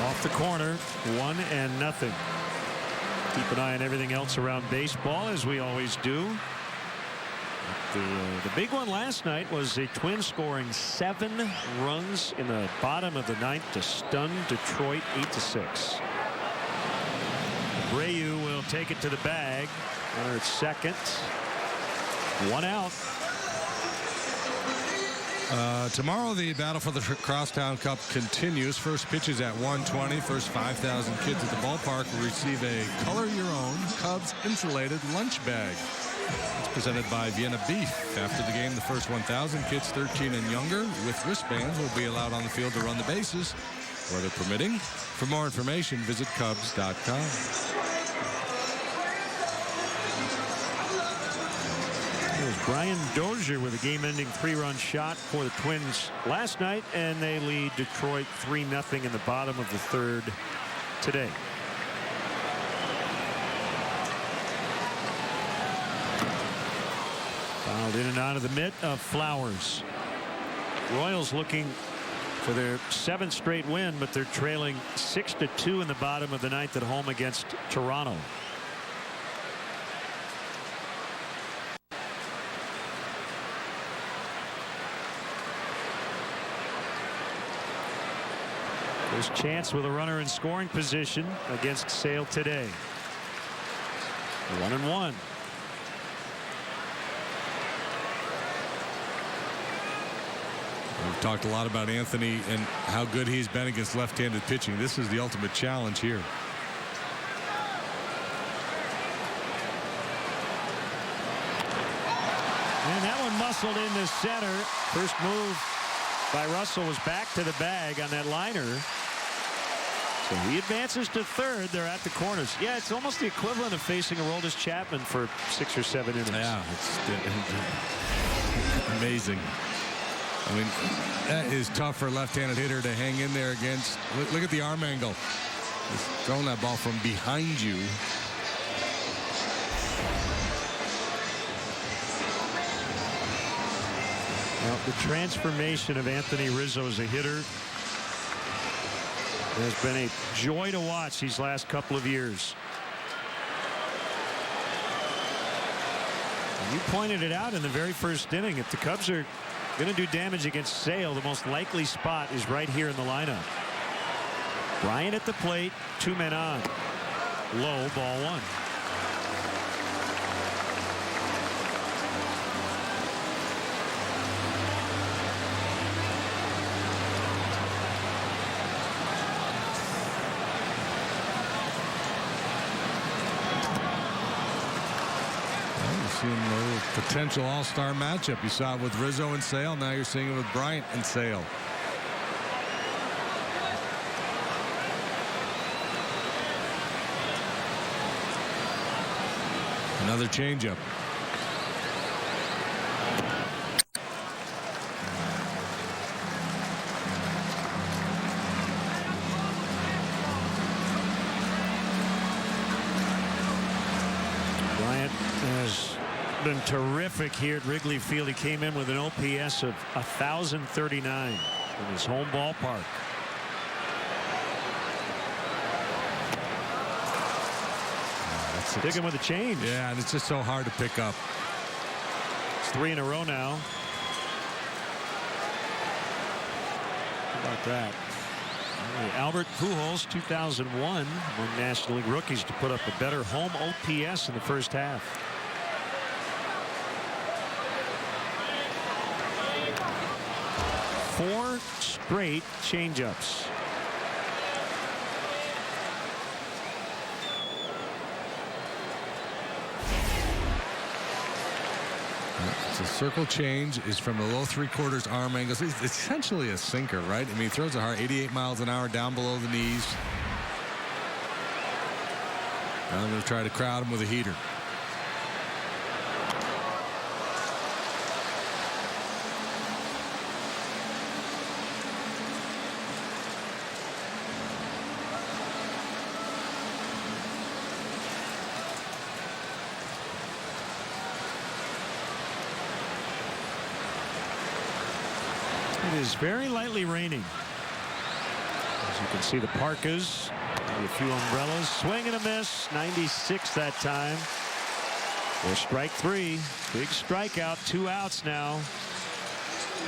Off the corner, 1-0. Keep an eye on everything else around baseball, as we always do. The big one last night was the Twins scoring 7 runs in the bottom of the 9th to stun Detroit 8-6. Abreu will take it to the bag. Runner at 2nd. 1 out. Tomorrow the battle for the Crosstown Cup continues. First pitch is at 1:20. First 5,000 kids at the ballpark will receive a color your own Cubs insulated lunch bag. It's presented by Vienna Beef. After the game, the first 1,000 kids 13 and younger with wristbands will be allowed on the field to run the bases, weather permitting. For more information, visit Cubs.com. Brian Dozier with a game-ending 3-run shot for the Twins last night, and they lead Detroit 3-0 in the bottom of the third today. Fouled in and out of the mitt of Flowers. Royals looking for their 7th straight win, but they're trailing 6-2 in the bottom of the 9th at home against Toronto. There's Chance with a runner in scoring position against Sale today. 1-1. We've talked a lot about Anthony and how good he's been against left-handed pitching. This is the ultimate challenge here. And that one muscled into center. First move by Russell was back to the bag on that liner. So he advances to third. They're at the corners. Yeah, it's almost the equivalent of facing Aroldis Chapman for 6 or 7 innings. Yeah, it's amazing. I mean, that is tough for a left-handed hitter to hang in there against. Look at the arm angle. He's throwing that ball from behind you. Well, the transformation of Anthony Rizzo as a hitter has been a joy to watch these last couple of years. You pointed it out in the very first inning. If the Cubs are going to do damage against Sale, the most likely spot is right here in the lineup. Bryant at the plate, 2 men on. Low, ball 1. Seeing a little potential all-star matchup. You saw it with Rizzo and Sale. Now you're seeing it with Bryant and Sale. Another changeup. Bryant has been terrific here at Wrigley Field. He came in with an OPS of 1,039 in his home ballpark. Sticking with a change. Yeah, and it's just so hard to pick up. It's 3 in a row now. How about that? Albert Pujols, 2001, among National League rookies to put up a better home OPS in the first half. Four straight changeups. The circle change is from a low 3/4 arm angle. It's essentially a sinker, right? I mean, he throws it hard, 88 miles an hour down below the knees. Now I'm going to try to crowd him with a heater. It is very lightly raining. As you can see, the parkas, a few umbrellas, swing and a miss. 96 that time. For strike 3. Big strikeout. 2 outs now.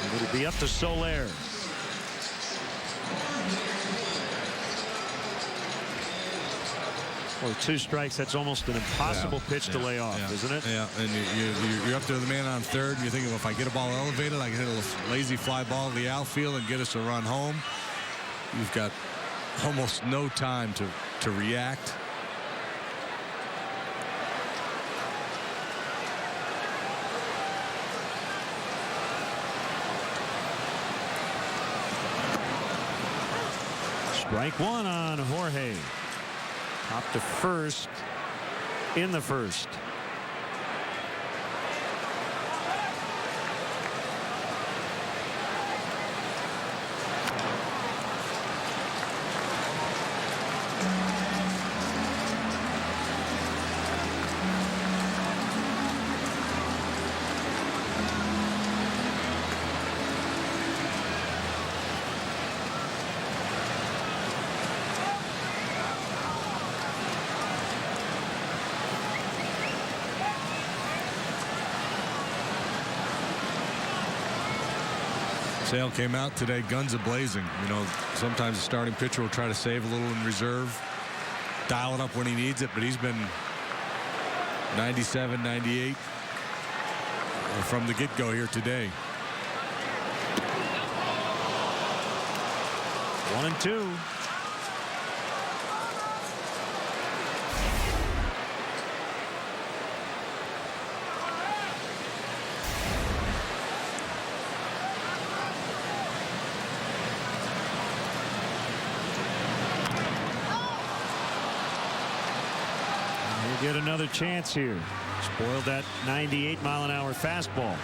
And it'll be up to Soler. Well, 2 strikes, that's almost an impossible pitch to lay off, isn't it? Yeah, and you're up there with the man on third, and you're thinking, well, if I get a ball elevated, I can hit a lazy fly ball to the outfield and get us a run home. You've got almost no time to react. Strike 1 on Jorge. Top to first in the first. Sale came out today, guns a-blazing. You know, sometimes the starting pitcher will try to save a little in reserve, dial it up when he needs it, but he's been 97, 98 from the get-go here today. 1-2. Get another chance here. Spoiled that 98-mile-an-hour fastball.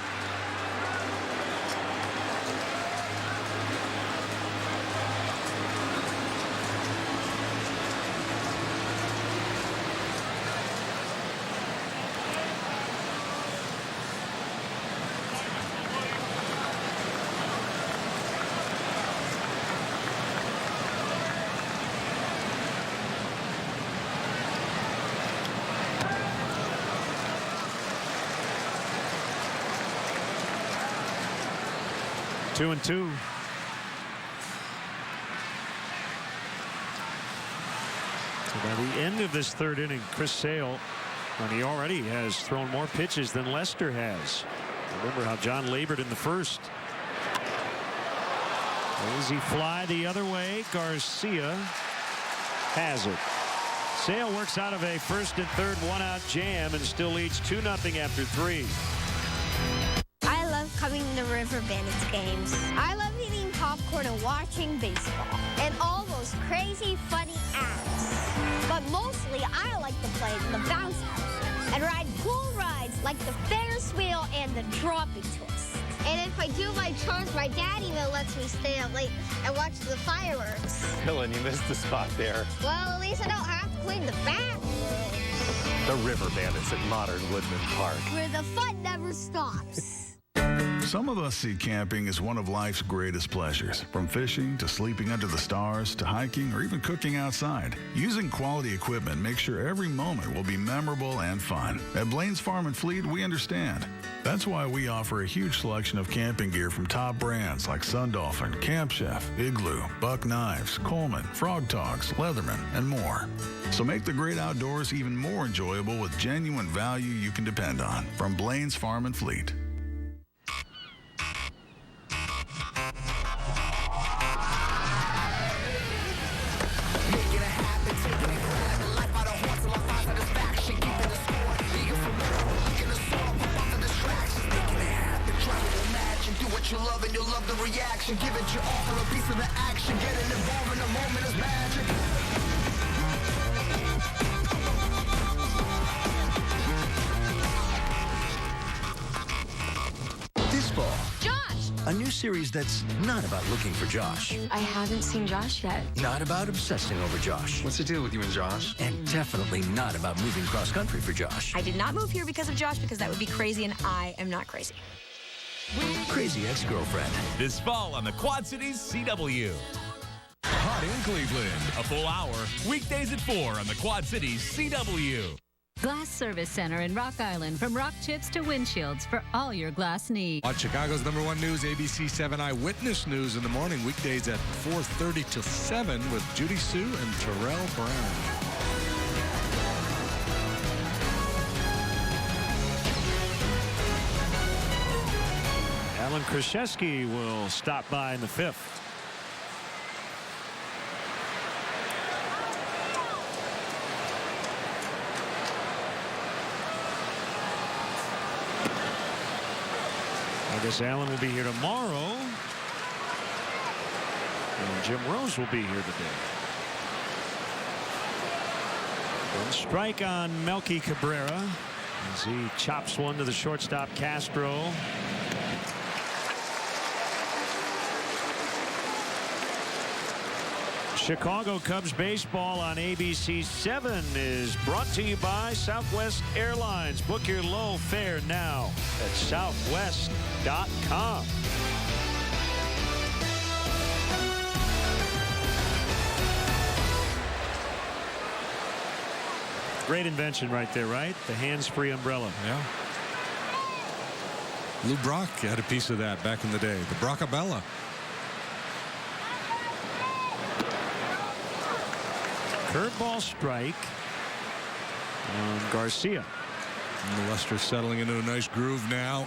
Two and two. So by the end of this third inning, Chris Sale, and he already has thrown more pitches than Lester has. Remember how John labored in the first. Lazy fly the other way. Garcia has it. Sale works out of a first and third one-out jam and still leads 2-0 after 3. Coming to River Bandits games. I love eating popcorn and watching baseball. And all those crazy, funny acts. But mostly, I like to play the bounce house and ride cool rides like the Ferris wheel and the dropping twist. And if I do my chores, my dad even lets me stay up late and watch the fireworks. Dylan, you missed the spot there. Well, at least I don't have to clean the bathroom. The River Bandits at Modern Woodman Park, where the fun never stops. Some of us see camping as one of life's greatest pleasures. From fishing to sleeping under the stars to hiking or even cooking outside. Using quality equipment makes sure every moment will be memorable and fun. At Blaine's Farm and Fleet, we understand. That's why we offer a huge selection of camping gear from top brands like Sundolphin, Camp Chef, Igloo, Buck Knives, Coleman, Frog Togs, Leatherman, and more. So make the great outdoors even more enjoyable with genuine value you can depend on. From Blaine's Farm and Fleet. You love and you'll love the reaction. Give it your all for a piece of the action. Getting involved in a moment is magic. This fall, Josh! a new series that's not about looking for Josh. I haven't seen Josh yet. Not about obsessing over Josh. What's the deal with you and Josh? And definitely not about moving cross-country for Josh. I did not move here because of Josh, because that would be crazy, and I am not crazy. Crazy Ex-Girlfriend. This fall on the Quad Cities CW. Hot in Cleveland. A full hour. Weekdays at 4 on the Quad Cities CW. Glass Service Center in Rock Island. From rock chips to windshields for all your glass needs. On Chicago's #1 news, ABC7 Eyewitness News in the morning. Weekdays at 4:30 to 7 with Judy Sue and Terrell Brown. Alan Krzyzewski will stop by in the 5th. I guess Alan will be here tomorrow. And Jim Rose will be here today. One strike on Melky Cabrera as he chops one to the shortstop Castro. Chicago Cubs baseball on ABC7 is brought to you by Southwest Airlines. Book your low fare now at southwest.com. Great invention right there, right? The hands-free umbrella. Yeah. Lou Brock had a piece of that back in the day. The Brockabella. Curveball strike on Garcia. And Lester settling into a nice groove now.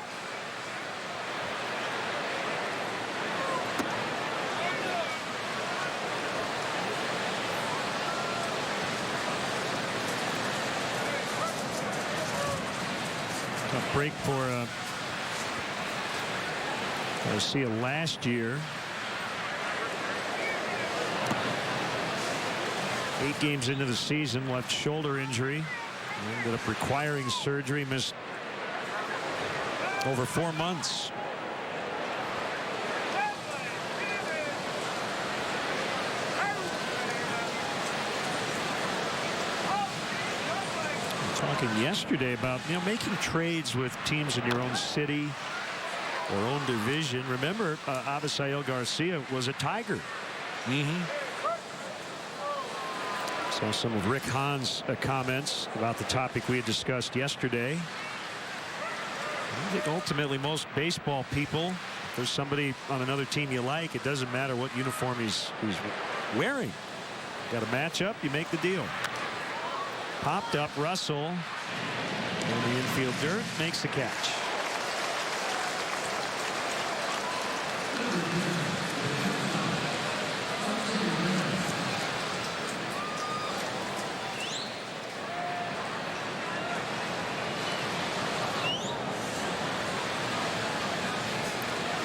Tough break for Garcia last year. 8 games into the season, left shoulder injury. Ended up requiring surgery, missed over 4 months. Talking yesterday about making trades with teams in your own city or own division. Remember, Avisail Garcia was a Tiger. So some of Rick Hahn's comments about the topic we had discussed yesterday. I think ultimately most baseball people, if there's somebody on another team you like, it doesn't matter what uniform he's wearing. Got a matchup, you make the deal. Popped up, Russell in the infield dirt, makes the catch.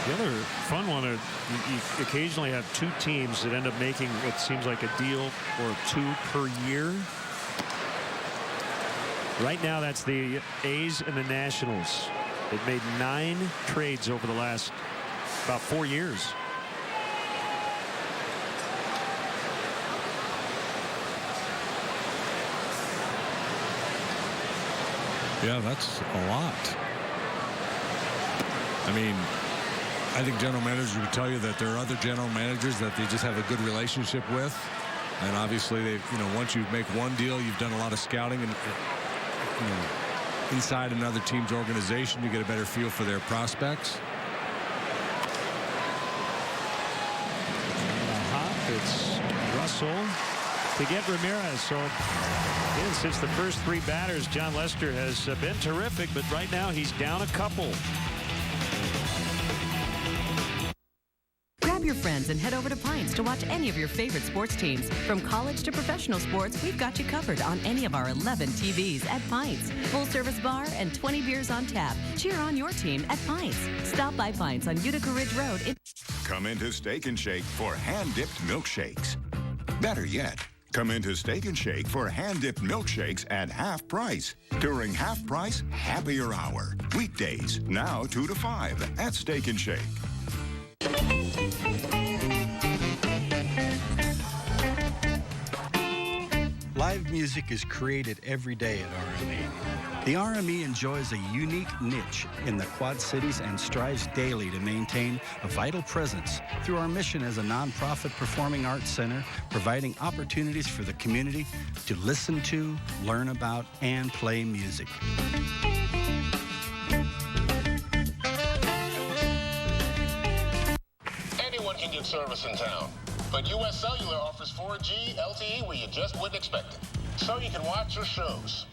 The other fun one, you occasionally have 2 teams that end up making what seems like a deal or 2 per year. Right now, that's the A's and the Nationals. They've made 9 trades over the last about 4 years. Yeah, that's a lot. I mean, I think general managers would tell you that there are other general managers that they just have a good relationship with. And obviously, they, once you make one deal, you've done a lot of scouting and, inside another team's organization, you get a better feel for their prospects. It's Russell to get Ramirez. So again, since the first 3 batters, John Lester has been terrific, but right now he's down a couple. Grab your friends and head over to Pints to watch any of your favorite sports teams. From college to professional sports, we've got you covered on any of our 11 TVs at Pints. Full-service bar and 20 beers on tap. Cheer on your team at Pints. Stop by Pints on Utica Ridge Road. Come into Steak and Shake for hand-dipped milkshakes. Better yet, come into Steak and Shake for hand-dipped milkshakes at half price during Half Price Happier Hour. Weekdays, now 2 to 5 at Steak and Shake. Live music is created every day at RME. The RME enjoys a unique niche in the Quad Cities and strives daily to maintain a vital presence through our mission as a nonprofit performing arts center, providing opportunities for the community to listen to, learn about, and play music. Anyone can get service in town, but US Cellular offers 4G LTE where you just wouldn't expect it. So you can watch your shows.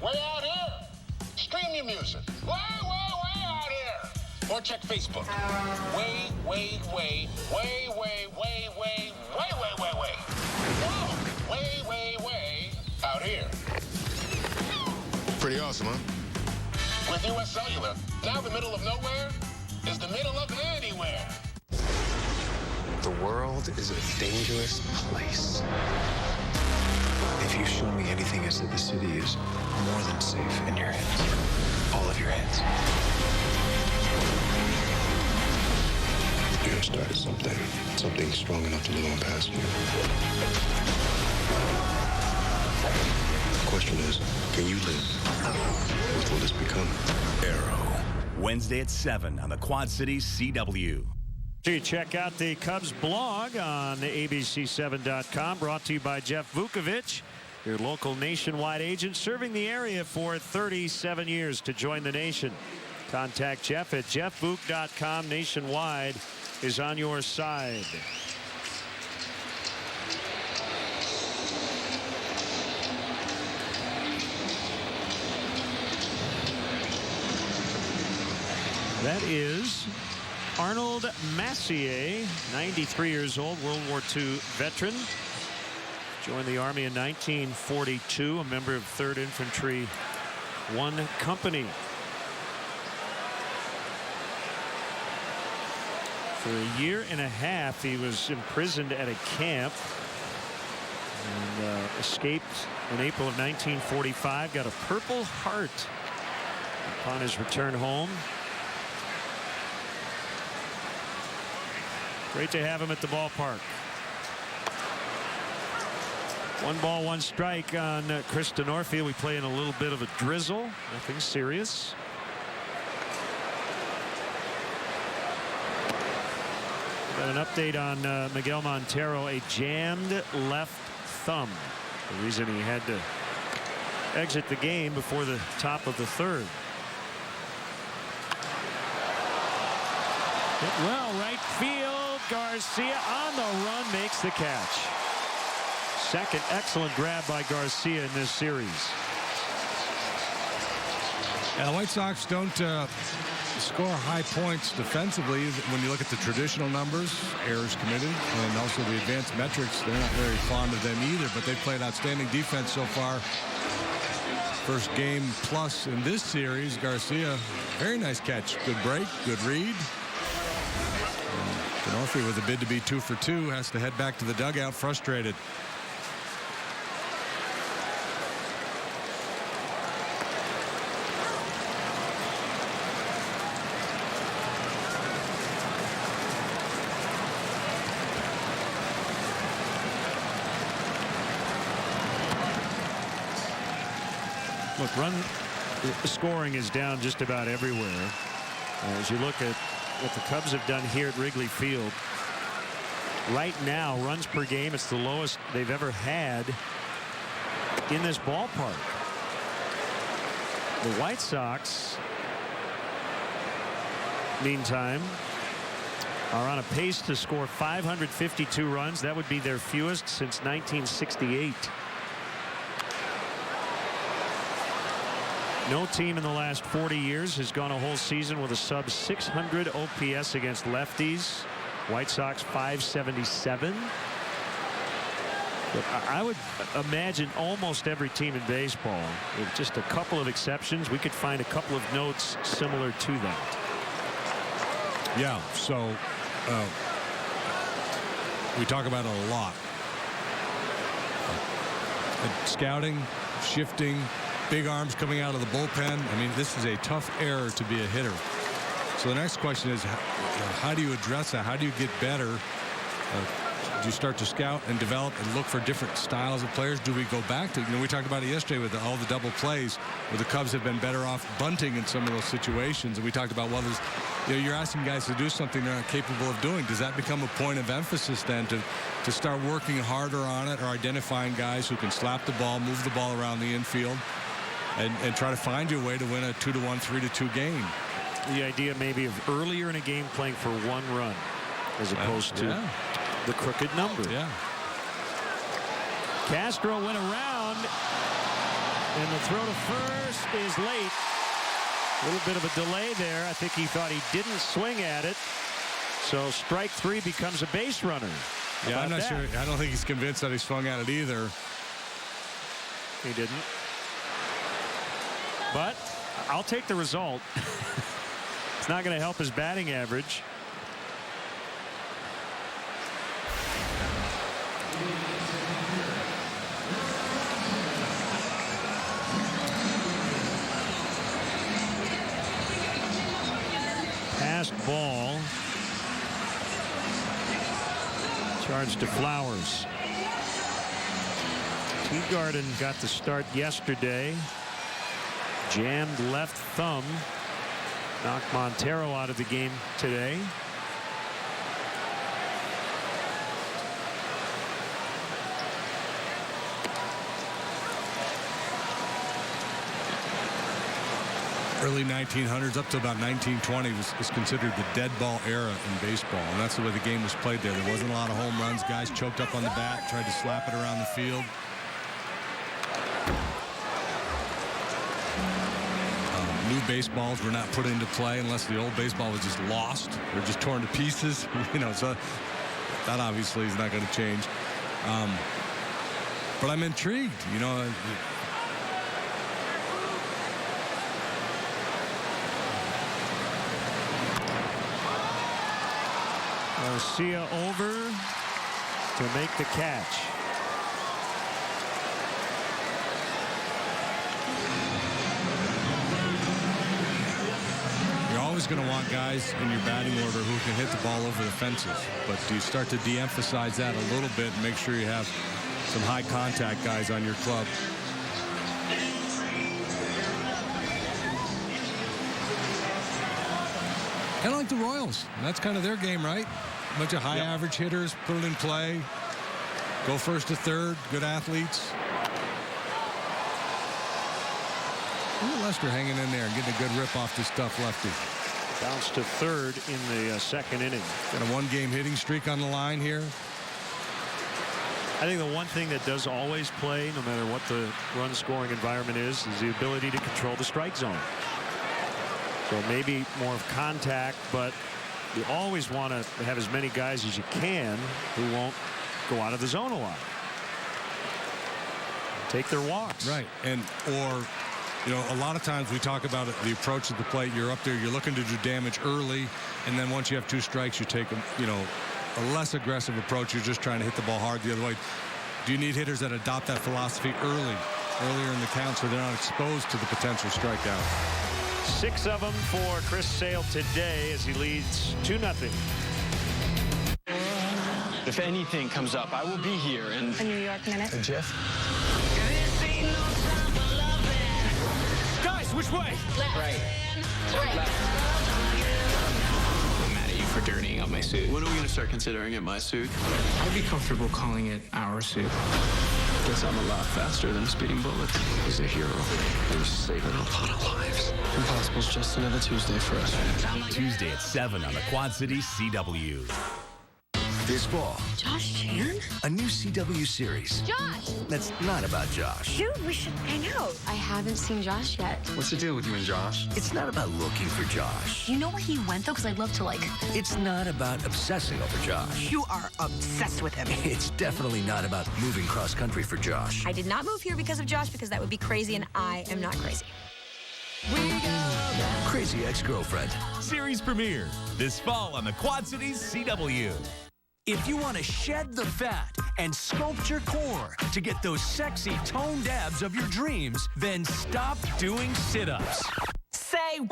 Way out here! Stream your music. Way out here! Or check Facebook. Way out here. Pretty awesome, huh? With US Cellular, now the middle of nowhere is the middle of anywhere. The world is a dangerous place. If you show me anything is that the city is more than safe in your hands. All of your hands. You have started something strong enough to live on past you. The question is, can you live with what has become? Arrow, Wednesday at 7 on the Quad Cities CW. Check out the Cubs blog on ABC7.com, brought to you by Jeff Vukovich, your local nationwide agent serving the area for 37 years. To join the nation, Contact Jeff at jeffbook.com. Nationwide is on your side. That is Arnold Massier, 93 years old, World War II veteran. Joined the Army in 1942, a member of 3rd Infantry 1 Company. For a year and a half, he was imprisoned at a camp and escaped in April of 1945. Got a Purple Heart upon his return home. Great to have him at the ballpark. 1 ball, 1 strike on Chris Denorfia. We play in a little bit of a drizzle. Nothing serious. Got an update on Miguel Montero, a jammed left thumb. The reason he had to exit the game before the top of the 3rd. Hit well, right field. Garcia on the run, makes the catch. Second excellent grab by Garcia in this series. The White Sox don't score high points defensively when you look at the traditional numbers, errors committed, and also the advanced metrics. They're not very fond of them either, but they've played outstanding defense so far. First game plus in this series. Garcia, very nice catch. Good break, good read. Denorfia with a bid to be 2 for 2 has to head back to the dugout frustrated. Look, run scoring is down just about everywhere. As you look at what the Cubs have done here at Wrigley Field, right now, runs per game, it's the lowest they've ever had in this ballpark. The White Sox, meantime, are on a pace to score 552 runs. That would be their fewest since 1968. No team in the last 40 years has gone a whole season with a sub 600 OPS against lefties. White Sox 577. But I would imagine almost every team in baseball, with just a couple of exceptions, we could find a couple of notes similar to that. Yeah, so we talk about it a lot. Scouting, shifting, big arms coming out of the bullpen. I mean, this is a tough era to be a hitter. So the next question is, how do you address that? How do you get better? Do you start to scout and develop and look for different styles of players? Do we go back to, we talked about it yesterday with all the double plays, where the Cubs have been better off bunting in some of those situations. And we talked about, well, you're asking guys to do something they're not capable of doing. Does that become a point of emphasis then to start working harder on it, or identifying guys who can slap the ball, move the ball around the infield, and try to find your way to win a 2-1, 3-2 game? The idea maybe of earlier in a game playing for 1 run as opposed to the crooked number. Yeah. Castro went around, and the throw to first is late. A little bit of a delay there. I think he thought he didn't swing at it. So strike 3 becomes a base runner. Yeah, I'm not sure. I don't think he's convinced that he swung at it either. He didn't. But I'll take the result. It's not going to help his batting average. Passed ball. Charged to Flowers. Teagarden got the start yesterday. Jammed left thumb. Knocked Montero out of the game today. Early 1900s up to about 1920 was considered the dead ball era in baseball, and that's the way the game was played there. There wasn't a lot of home runs. Guys choked up on the bat, tried to slap it around the field. New baseballs were not put into play unless the old baseball was just lost or just torn to pieces. So that obviously is not going to change. But I'm intrigued, Garcia over to make the catch. You're always going to want guys in your batting order who can hit the ball over the fences, but do you start to de-emphasize that a little bit and make sure you have some high contact guys on your club? Kind of like the Royals. That's kind of their game, right? A bunch of high average hitters, put it in play, go first to third, good athletes. Look at Lester hanging in there and getting a good rip off this tough lefty. Bounce to third in the second inning. Got a one-game hitting streak on the line here. I think the one thing that does always play, no matter what the run-scoring environment is the ability to control the strike zone. So maybe more of contact, but you always want to have as many guys as you can who won't go out of the zone a lot. Take their walks. Right. Or a lot of times we talk about the approach at the plate. You're up there, you're looking to do damage early, and then once you have two strikes, you take a less aggressive approach. You're just trying to hit the ball hard the other way. Do you need hitters that adopt that philosophy earlier in the count so they're not exposed to the potential strikeout? 6 of them for Chris Sale today as he leads 2-0. If anything comes up, I will be here. And A New York minute. And Jeff? Guys, which way? Left. Right. Right. I'm mad at you for dirtying up my suit. When are we going to start considering it my suit? I'd be comfortable calling it our suit. Guess I'm a lot faster than speeding bullets. He's a hero. He's saving a lot of lives. Impossible's just another Tuesday for us. Tuesday at 7 on the Quad Cities CW. This fall, Josh Chan? a new CW series. Josh! That's not about Josh. Dude, we should hang out. I haven't seen Josh yet. What's the deal with you and Josh? It's not about looking for Josh. Do you know where he went, though? Because I'd love to, It's not about obsessing over Josh. You are obsessed with him. It's definitely not about moving cross country for Josh. I did not move here because of Josh, because that would be crazy, and I am not crazy. Crazy Ex-Girlfriend. Series premiere this fall on the Quad Cities CW. If you want to shed the fat and sculpt your core to get those sexy toned abs of your dreams, then stop doing sit-ups. Say what?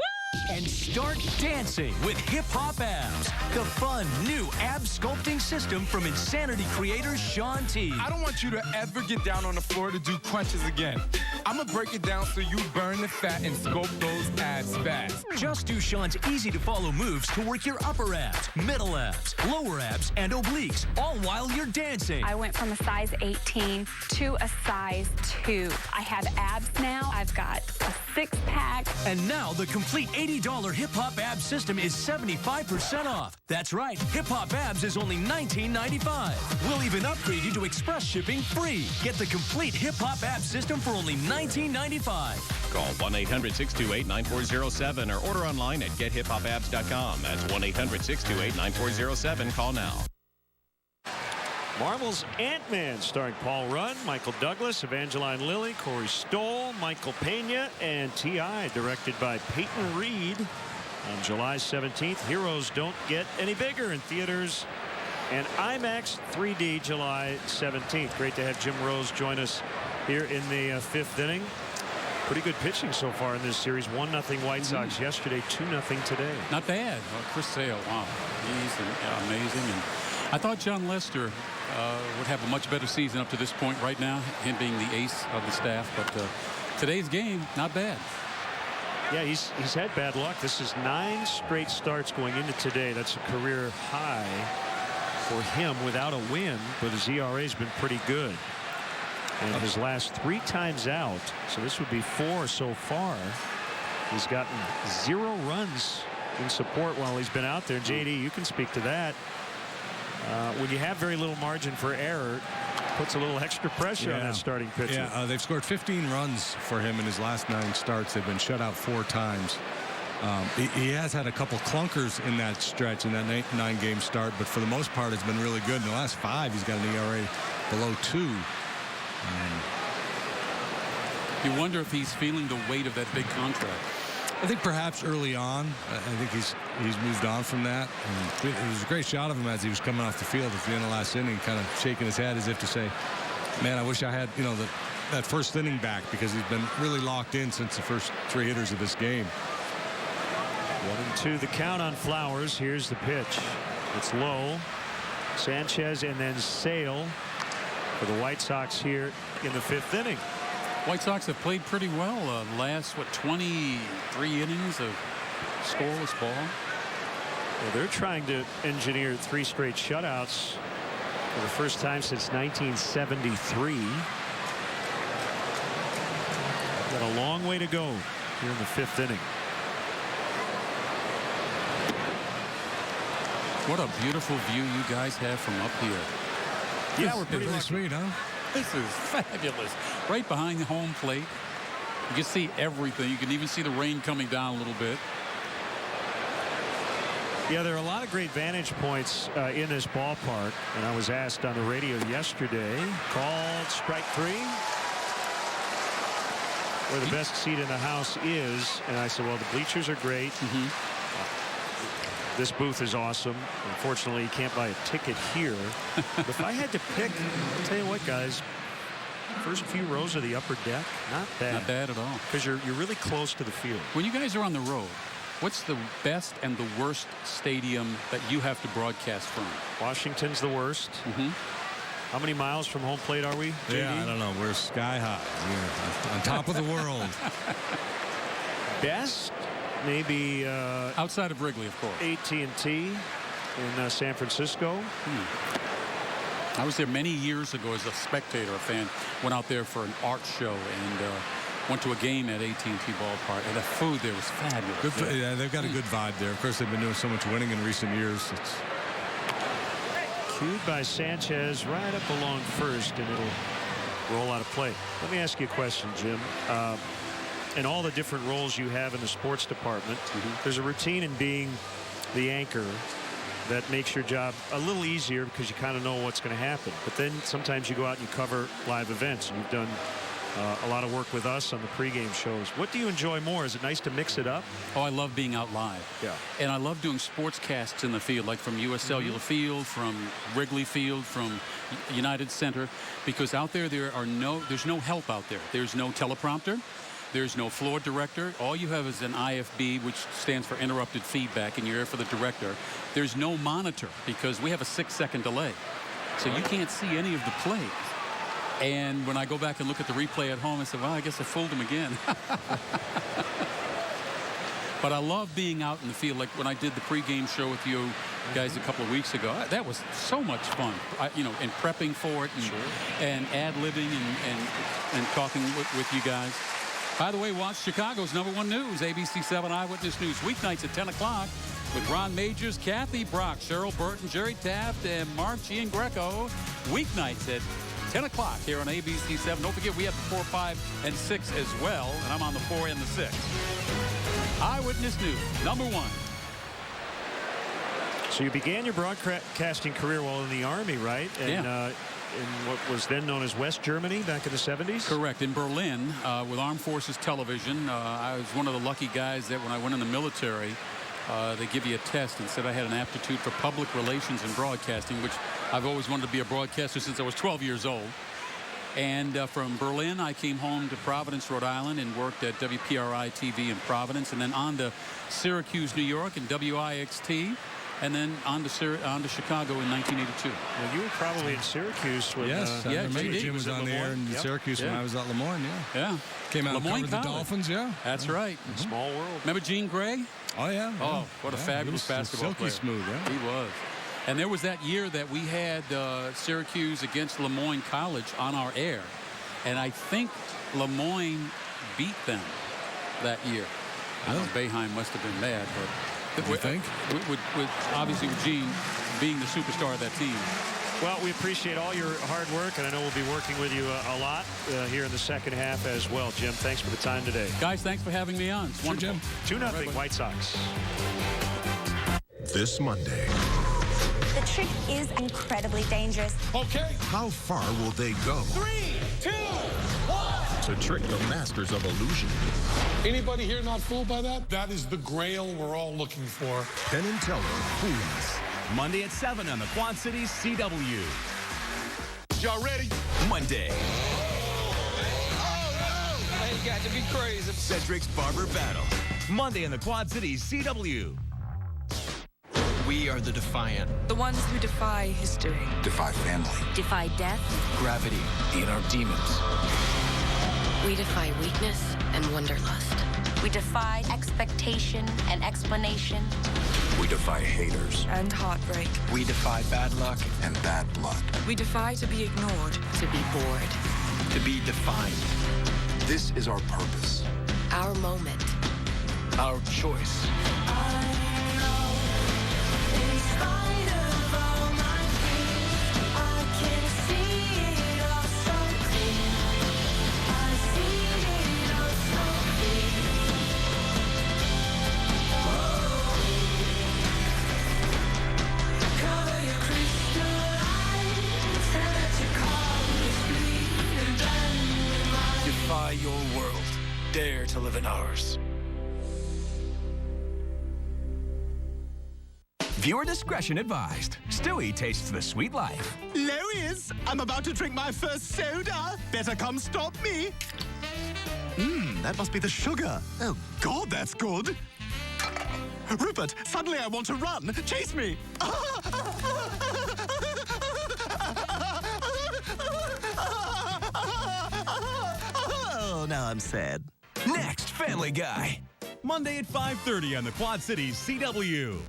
And start dancing with Hip Hop Abs, the fun new ab sculpting system from Insanity creator Sean T. I don't want you to ever get down on the floor to do crunches again. I'm gonna break it down so you burn the fat and sculpt those abs fast. Just do Sean's easy-to-follow moves to work your upper abs, middle abs, lower abs, and obliques, all while you're dancing. I went from a size 18 to a size 2. I have abs now. I've got a six-pack. And now the complete $80 Hip Hop Abs system is 75% off. That's right, Hip Hop Abs is only $19.95. We'll even upgrade you to express shipping free. Get the complete Hip Hop Abs system for only $19.95. Call 1-800-628-9407 or order online at gethiphopabs.com. That's 1-800-628-9407. Call now. Marvel's Ant-Man, starring Paul Rudd, Michael Douglas, Evangeline Lilly, Corey Stoll, Michael Pena, and T.I., directed by Peyton Reed. On July 17th, Heroes Don't Get Any Bigger in theaters and IMAX 3D July 17th. Great to have Jim Rose join us here in the fifth inning. Pretty good pitching so far in this series. 1-0 White Sox yesterday, 2-0 today. Not bad. Chris Sale, wow. He's amazing. And I thought John Lester would have a much better season up to this point right now, him being the ace of the staff. But today's game, not bad. Yeah, he's had bad luck. This is 9 straight starts going into today. That's a career high for him without a win, but his ERA has been pretty good. And his last 3 times out, so this would be 4 so far, He's gotten 0 runs in support while he's been out there. JD, you can speak to that. When you have very little margin for error, puts a little extra pressure on that starting pitcher. Yeah, they've scored 15 runs for him in his last 9 starts. They've been shut out 4 times. He has had a couple clunkers in that stretch in that 9-game start, but for the most part, it's been really good. In the last 5, he's got an ERA below 2. You wonder if he's feeling the weight of that big contract. I think perhaps early on, I think he's moved on from that. And it was a great shot of him as he was coming off the field at the end of last inning, kind of shaking his head as if to say, man, I wish I had, that first inning back, because he's been really locked in since the first 3 hitters of this game. 1-2 the count on Flowers. Here's the pitch. It's low. Sanchez and then Sale for the White Sox here in the 5th inning. White Sox have played pretty well. Last 23 innings of scoreless ball. Well, they're trying to engineer 3 straight shutouts for the first time since 1973. Got a long way to go here in the 5th inning. What a beautiful view you guys have from up here. Yeah, we're pretty sweet, huh? This is fabulous. Right behind the home plate. You can see everything. You can even see the rain coming down a little bit. Yeah, there are a lot of great vantage points in this ballpark. And I was asked on the radio yesterday, called strike 3, where the best seat in the house is. And I said, well, the bleachers are great. This booth is awesome. Unfortunately, you can't buy a ticket here. But if I had to pick, I'll tell you what, guys, first few rows of the upper deck, not bad. Not bad at all. Because you're really close to the field. When you guys are on the road, what's the best and the worst stadium that you have to broadcast from? Washington's the worst. How many miles from home plate are we, JD? Yeah, I don't know. We're sky high. We're on top of the world. Best? Maybe outside of Wrigley, of course. AT&T in San Francisco. I was there many years ago as a spectator, a fan. Went out there for an art show and went to a game at AT&T Ballpark. And the food there was fabulous. Good, yeah, they've got a good vibe there. Of course, they've been doing so much winning in recent years. Cued by Sanchez right up along first, and it'll roll out of play. Let me ask you a question, Jim. In all the different roles you have in the sports department, there's a routine in being the anchor that makes your job a little easier because you kind of know what's going to happen. But then sometimes you go out and you cover live events, and you've done a lot of work with us on the pregame shows. What do you enjoy more? Is it nice to mix it up? Oh, I love being out live. Yeah. And I love doing sportscasts in the field, like from US Cellular Field, from Wrigley Field, from United Center, because out there there's no help out there. There's no teleprompter. There's no floor director. All you have is an IFB, which stands for interrupted feedback, and you're here for the director. There's no monitor because we have a 6-second delay. So you can't see any of the plays. And when I go back and look at the replay at home, I say, well, I guess I fooled him again. But I love being out in the field. Like when I did the pregame show with you guys a couple of weeks ago, that was so much fun. And prepping for it and ad-libbing and talking with you guys. By the way, watch Chicago's #1 news, ABC7 Eyewitness News, weeknights at 10 o'clock with Ron Majors, Kathy Brock, Cheryl Burton, Jerry Taft, and Mark Giangreco. Weeknights at 10 o'clock here on ABC7. Don't forget, we have the 4, 5, and 6 as well, and I'm on the 4 and the 6. Eyewitness News, #1. So you began your broadcasting career while in the Army, right? And, in what was then known as West Germany back in the 70s? Correct. In Berlin with Armed Forces Television. I was one of the lucky guys that when I went in the military, they give you a test and said I had an aptitude for public relations and broadcasting, which I've always wanted to be a broadcaster since I was 12 years old. And from Berlin, I came home to Providence, Rhode Island, and worked at WPRI TV in Providence, and then on to Syracuse, New York, and WIXT. And then on to Chicago in 1982. Well, you were probably in Syracuse when Jim was on the air in Syracuse when I was at Lemoyne. Yeah. Came out and covered the Dolphins. That's right. Small world. Remember Gene Gray? Oh yeah. Oh, what a fabulous basketball player. Silky smooth. Yeah. He was. And there was that year that we had Syracuse against Lemoyne College on our air, and I think Lemoyne beat them that year. I know Boeheim must have been mad, but you think? With obviously with Gene being the superstar of that team. Well, we appreciate all your hard work, and I know we'll be working with you a lot here in the second half as well. Jim, thanks for the time today. Guys, thanks for having me on. It's wonderful. Jim. 2-0 White Sox. This Monday. The trick is incredibly dangerous. Okay. How far will they go? 3, 2, 1. To trick the masters of illusion. Anybody here not fooled by that? That is the grail we're all looking for. Penn and Teller, please. Monday at 7 on the Quad Cities CW. Y'all ready? Monday. I ain't got to be crazy. Cedric's Barber Battle. Monday on the Quad Cities CW. We are the defiant. The ones who defy history. Defy family. Defy death. Gravity. And our demons. We defy weakness and wanderlust. We defy expectation and explanation. We defy haters. And heartbreak. We defy bad luck and bad blood. We defy to be ignored. To be bored. To be defined. This is our purpose. Our moment. Our choice. Defy your world. Dare to live in ours. Viewer discretion advised. Stewie tastes the sweet life. Lois, I'm about to drink my first soda. Better come stop me. That must be the sugar. Oh, God, that's good. Rupert, suddenly I want to run. Chase me. Oh, now I'm sad. Next, Family Guy. Monday at 5:30 on the Quad Cities CW.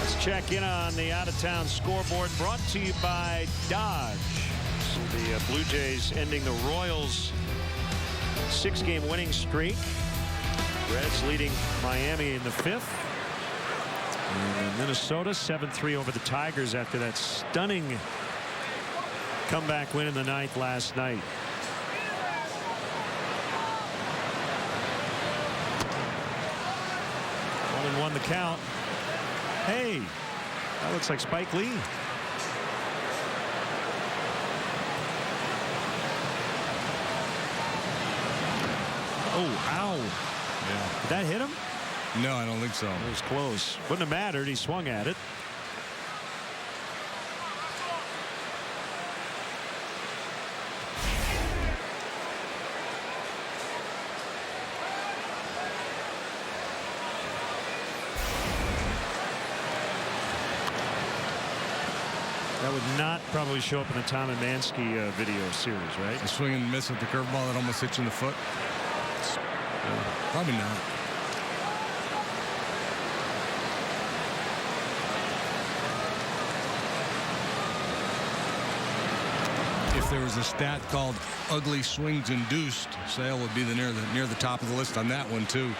Let's check in on the out-of-town scoreboard, brought to you by Dodge. So the Blue Jays ending the Royals' 6-game winning streak. Reds leading Miami in the 5th. And Minnesota 7-3 over the Tigers after that stunning comeback win in the 9th last night. One the count. Hey, that looks like Spike Lee. Oh, ow. Yeah. Did that hit him? No, I don't think so. It was close. Wouldn't have mattered. He swung at it. That would not probably show up in the Tom and Mansky video series, right? A swing and miss at the curveball that almost hits you in the foot. Probably not. If there was a stat called ugly swings induced, Sale would be near the top of the list on that one too.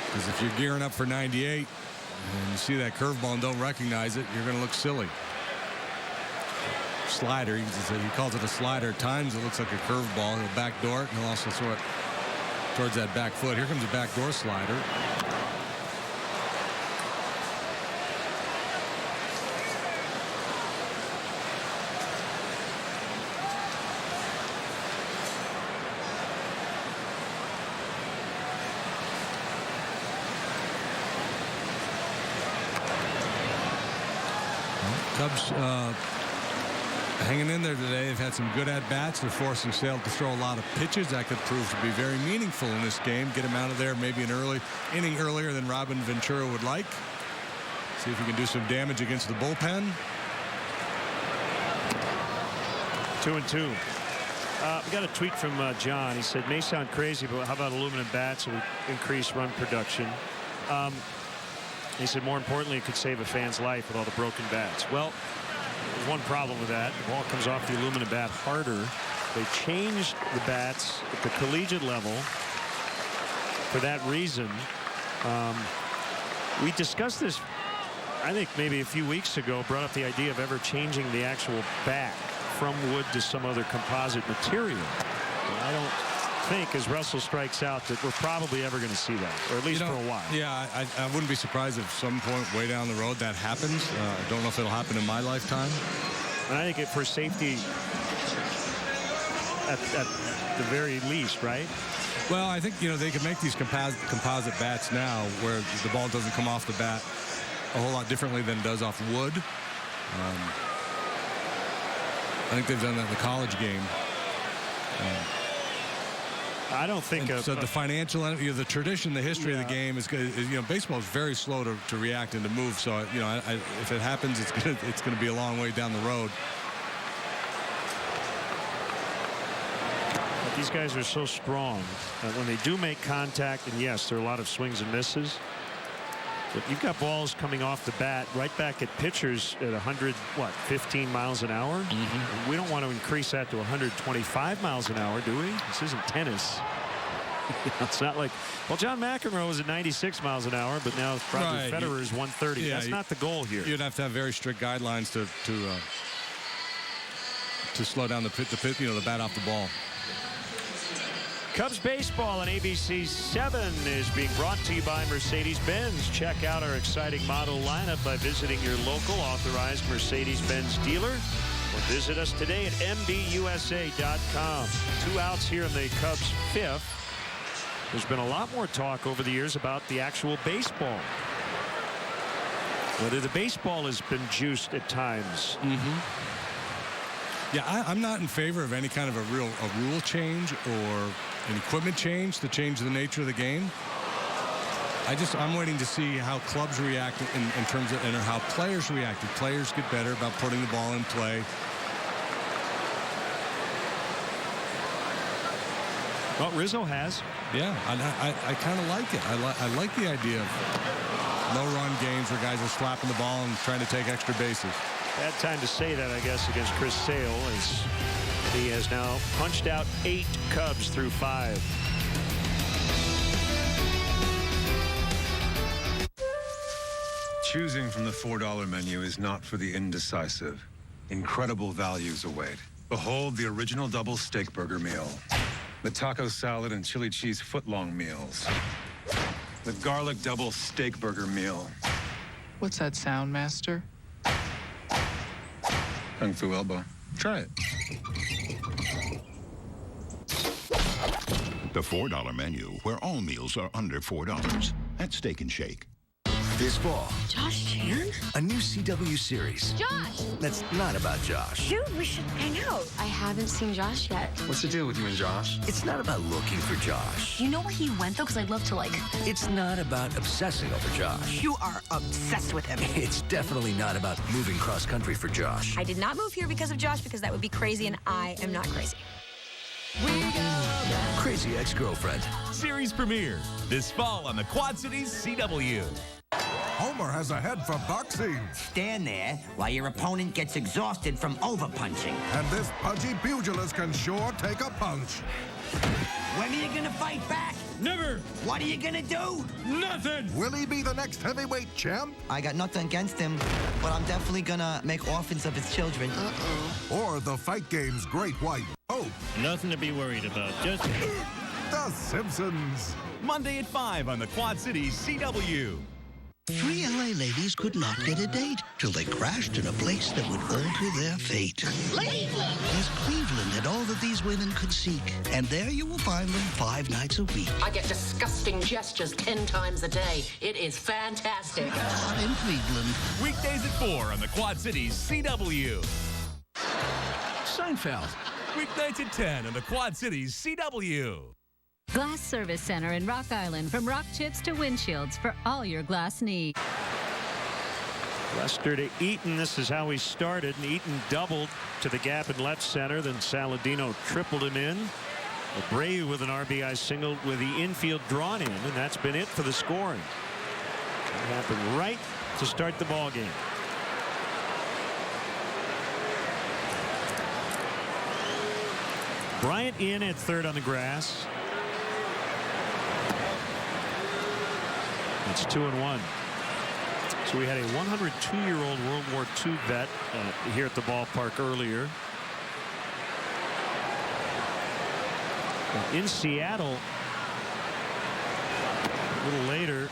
Because if you're gearing up for 98 and you see that curveball and don't recognize it, you're going to look silly. Slider, he calls it a slider. At times it looks like a curveball. He'll backdoor it, and he'll also throw it towards that back foot. Here comes a backdoor slider. Cubs hanging in there today. They've had some good at-bats. They're forcing Sale to throw a lot of pitches. That could prove to be very meaningful in this game. Get him out of there maybe an inning earlier than Robin Ventura would like. See if he can do some damage against the bullpen. 2-2. We got a tweet from John. He said, may sound crazy, but how about aluminum bats so we increase run production? He said, more importantly, it could save a fan's life with all the broken bats. Well, there's one problem with that. The ball comes off the aluminum bat harder. They changed the bats at the collegiate level for that reason. We discussed this, I think, maybe a few weeks ago, brought up the idea of ever changing the actual bat from wood to some other composite material. And I don't think, as Russell strikes out, that we're probably ever going to see that, or at least for a while. Yeah, I wouldn't be surprised if some point way down the road that happens. I don't know if it'll happen in my lifetime. And I think for safety, at the very least, right? Well, I think, they can make these composite bats now where the ball doesn't come off the bat a whole lot differently than it does off wood. I think they've done that in the college game. I don't think so. The financial, the tradition, the history of the game is baseball is very slow to react and to move. So if it happens, it's gonna be a long way down the road. But these guys are so strong that when they do make contact, and yes, there are a lot of swings and misses, but you've got balls coming off the bat right back at pitchers at 15 miles an hour. We don't want to increase that to 125 miles an hour, do we? This isn't tennis. It's not like, well, John McEnroe was at 96 miles an hour, but now Roger Federer is 130. That's not the goal here. You'd have to have very strict guidelines to slow down the bat off the ball. Cubs baseball on ABC7 is being brought to you by Mercedes-Benz. Check out our exciting model lineup by visiting your local authorized Mercedes-Benz dealer, or visit us today at MBUSA.com. 2 outs here in the Cubs' 5th. There's been a lot more talk over the years about the actual baseball. Whether the baseball has been juiced at times. Yeah, I'm not in favor of any kind of a rule change or an equipment change to change the nature of the game. I'm waiting to see how clubs react in terms of, and how players react. If players get better about putting the ball in play. Well, Rizzo has. Yeah, I kind of like it. I like the idea of no-run games where guys are slapping the ball and trying to take extra bases. Bad time to say that, I guess, against Chris Sale, as he has now punched out 8 Cubs through 5. Choosing from the $4 menu is not for the indecisive. Incredible values await. Behold the original double steak burger meal, the taco salad and chili cheese footlong meals, the garlic double steak burger meal. What's that sound, Master? Kung Fu elbow. Try it. The $4 menu, where all meals are under $4 at Steak and Shake. This fall, Josh Chan? a new CW series. Josh! That's not about Josh. Dude, we should hang out. I haven't seen Josh yet. What's the deal with you and Josh? It's not about looking for Josh. You know where he went, though? Because I'd love to, It's not about obsessing over Josh. You are obsessed with him. It's definitely not about moving cross-country for Josh. I did not move here because of Josh, because that would be crazy, and I am not crazy. Crazy Ex-Girlfriend. Series premiere this fall on the Quad Cities CW. Homer has a head for boxing. Stand there while your opponent gets exhausted from overpunching. And this pudgy pugilist can sure take a punch. When are you gonna fight back? Never. What are you gonna do? Nothing. Will he be the next heavyweight champ? I got nothing against him, but I'm definitely gonna make orphans of his children. Or the fight game's great white hope. Nothing to be worried about. Just The Simpsons. Monday at 5 on the Quad Cities CW. 3 LA ladies could not get a date till they crashed in a place that would alter their fate. Cleveland! Yes, Cleveland had all that these women could seek. And there you will find them 5 nights a week. I get disgusting gestures 10 times a day. It is fantastic. In Cleveland. Weekdays at 4 on the Quad Cities CW. Seinfeld. Weeknights at 10 on the Quad Cities CW. Glass Service Center in Rock Island. From rock chips to windshields for all your glass needs. Lester to Eaton. This is how he started. And Eaton doubled to the gap in left center. Then Saladino tripled him in. Abreu with an RBI single with the infield drawn in. And that's been it for the scoring. That happened right to start the ball game. Bryant in at third on the grass. It's 2-1. So we had a 102-year-old World War II vet here at the ballpark earlier. In Seattle a little later,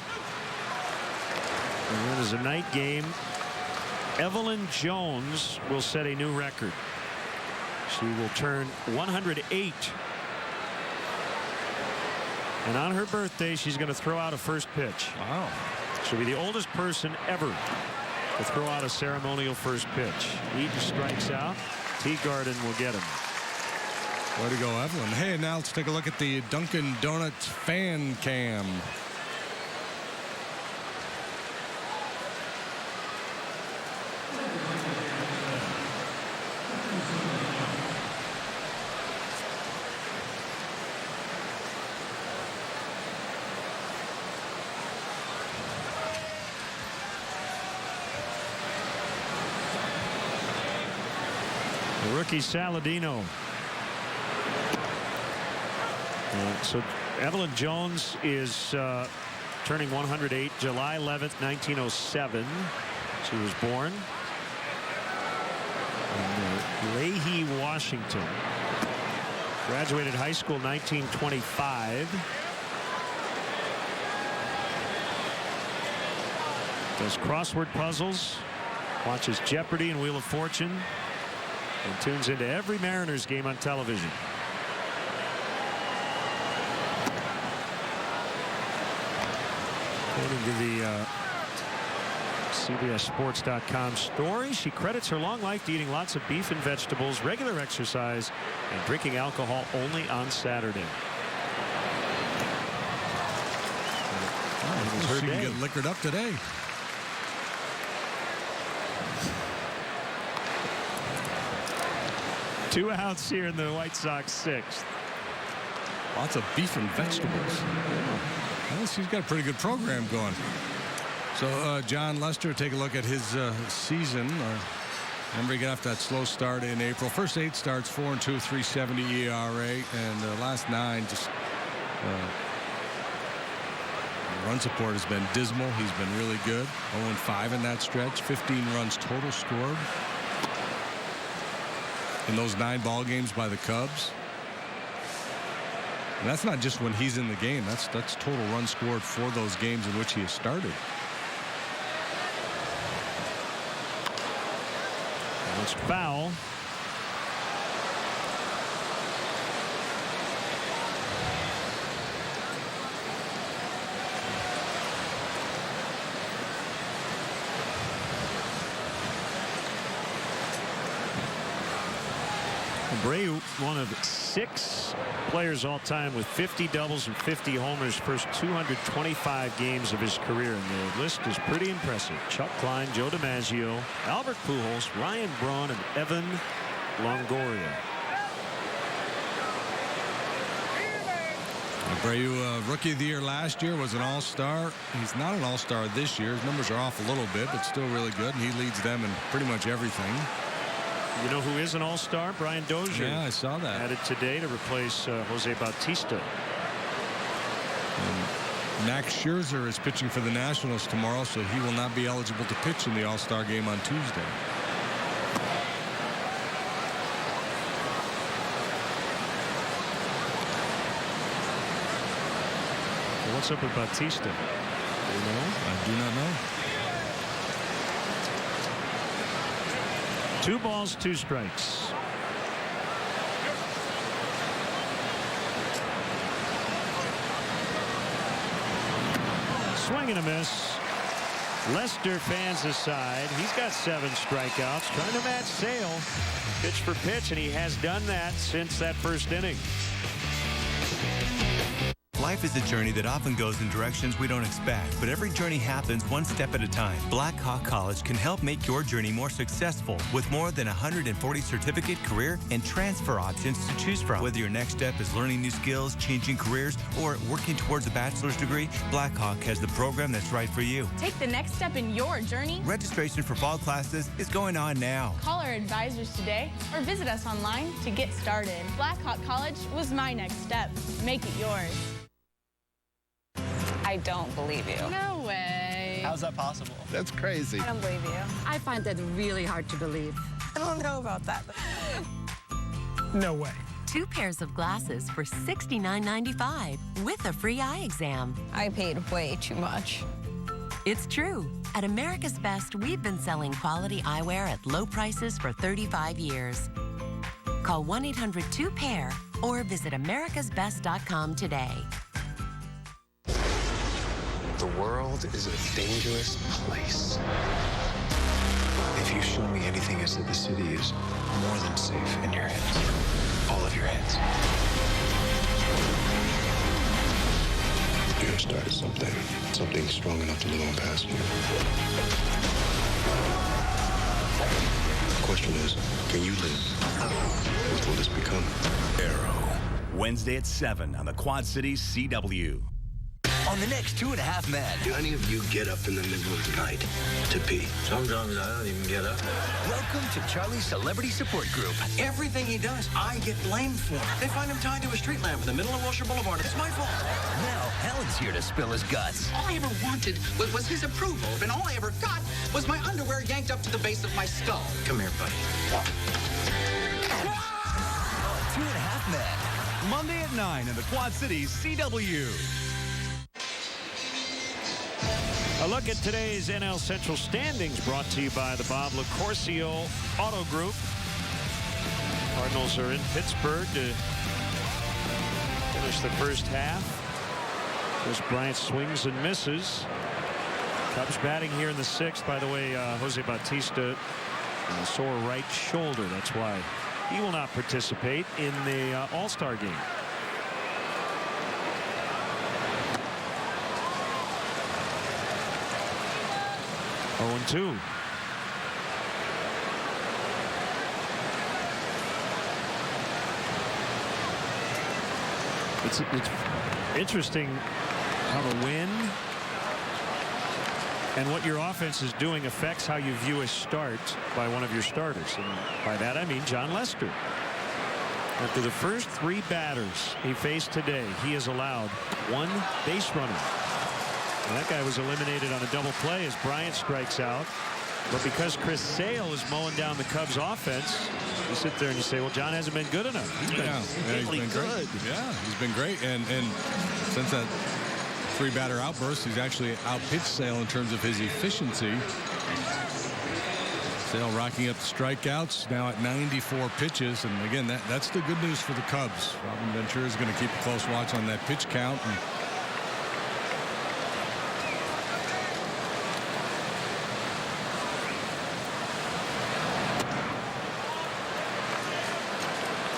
and then as a night game, Evelyn Jones will set a new record. She will turn 108. And on her birthday, she's going to throw out a first pitch. Wow. She'll be the oldest person ever to throw out a ceremonial first pitch. Eaton strikes out. Teagarden will get him. Way to go, Evelyn. Hey, now let's take a look at the Dunkin' Donuts fan cam. The rookie Saladino. So Evelyn Jones is turning 108 July 11th, 1907. She was born in Leahy, Washington. Graduated high school 1925. Does crossword puzzles, watches Jeopardy and Wheel of Fortune, and tunes into every Mariners game on television. According to the CBSSports.com story, she credits her long life to eating lots of beef and vegetables, regular exercise, and drinking alcohol only on Saturday. It was her She day. can get liquored up today. Two outs here in the White Sox sixth. Lots of beef and vegetables. Well, she's got a pretty good program going. So John Lester, take a look at his season. Remember, he got off that slow start in April. First 8 starts, 4-2, 3.70 ERA, and the last 9 just run support has been dismal. He's been really good. 0-5 in that stretch. 15 runs total scored in those 9 ball games by the Cubs. And that's not just when he's in the game. That's total runs scored for those games in which he has started. And it's foul. Abreu, one of 6 players all time with 50 doubles and 50 homers first 225 games of his career, and the list is pretty impressive. Chuck Klein, Joe DiMaggio, Albert Pujols, Ryan Braun, and Evan Longoria. Abreu, rookie of the year last year, was an all-star. He's not an all-star this year. His numbers are off a little bit, but still really good, and he leads them in pretty much everything. You know who is an all-star? Brian Dozier. Yeah, I saw that. Added today to replace Jose Bautista. And Max Scherzer is pitching for the Nationals tomorrow, so he will not be eligible to pitch in the All-Star game on Tuesday. Well, what's up with Bautista? Do you know? I do not know. 2 balls, 2 strikes. Swing and a miss. Lester fans aside. He's got 7 strikeouts. Trying to match Sale pitch for pitch, and he has done that since that first inning. Life Life is a journey that often goes in directions we don't expect, but every journey happens one step at a time. Black Hawk College can help make your journey more successful with more than 140 certificate, career, and transfer options to choose from. Whether your next step is learning new skills, changing careers, or working towards a bachelor's degree, Black Hawk has the program that's right for you. Take the next step in your journey. Registration for fall classes is going on now. Call our advisors today or visit us online to get started. Black Hawk College was my next step. Make it yours. I don't believe you. No way. How's that possible? That's crazy. I don't believe you. I find that really hard to believe. I don't know about that. No way. 2 pairs of glasses for $69.95 with a free eye exam. I paid way too much. It's true. At America's Best, we've been selling quality eyewear at low prices for 35 years. Call 1-800-2-PAIR or visit americasbest.com today. The world is a dangerous place. If you show me anything as to the city is more than safe in your hands. All of your hands. You have started something strong enough to live on past you. The question is, can you live? What will this become? Arrow. Wednesday at 7 on the Quad Cities CW. On the next 2.5 Men. Do any of you get up in the middle of the night to pee? Sometimes I don't even get up. Welcome to Charlie's Celebrity Support Group. Everything he does, I get blamed for. They find him tied to a street lamp in the middle of Wilshire Boulevard. It's my fault. Now, Helen's here to spill his guts. All I ever wanted was his approval, and all I ever got was my underwear yanked up to the base of my skull. Come here, buddy. On 2.5 Men. Monday at 9 on the Quad Cities CW. A look at today's NL Central standings brought to you by the Bob LaCourcio Auto Group. Cardinals are in Pittsburgh to finish the first half. Chris Bryant swings and misses. Cubs batting here in the 6th. By the way, Jose Bautista, a sore right shoulder. That's why he will not participate in the All-Star game. Oh, 2. It's interesting how the wind and what your offense is doing affects how you view a start by one of your starters. And by that, I mean John Lester. After the first 3 batters he faced today, he has allowed 1 base runner. And that guy was eliminated on a double play as Bryant strikes out. But because Chris Sale is mowing down the Cubs offense, you sit there and you say, well, John hasn't been good enough. He's been good. Yeah, he's been great. And since that 3-batter outburst, he's actually outpitched Sale in terms of his efficiency. Sale rocking up the strikeouts, now at 94 pitches. And again, that's the good news for the Cubs. Robin Ventura is going to keep a close watch on that pitch count. And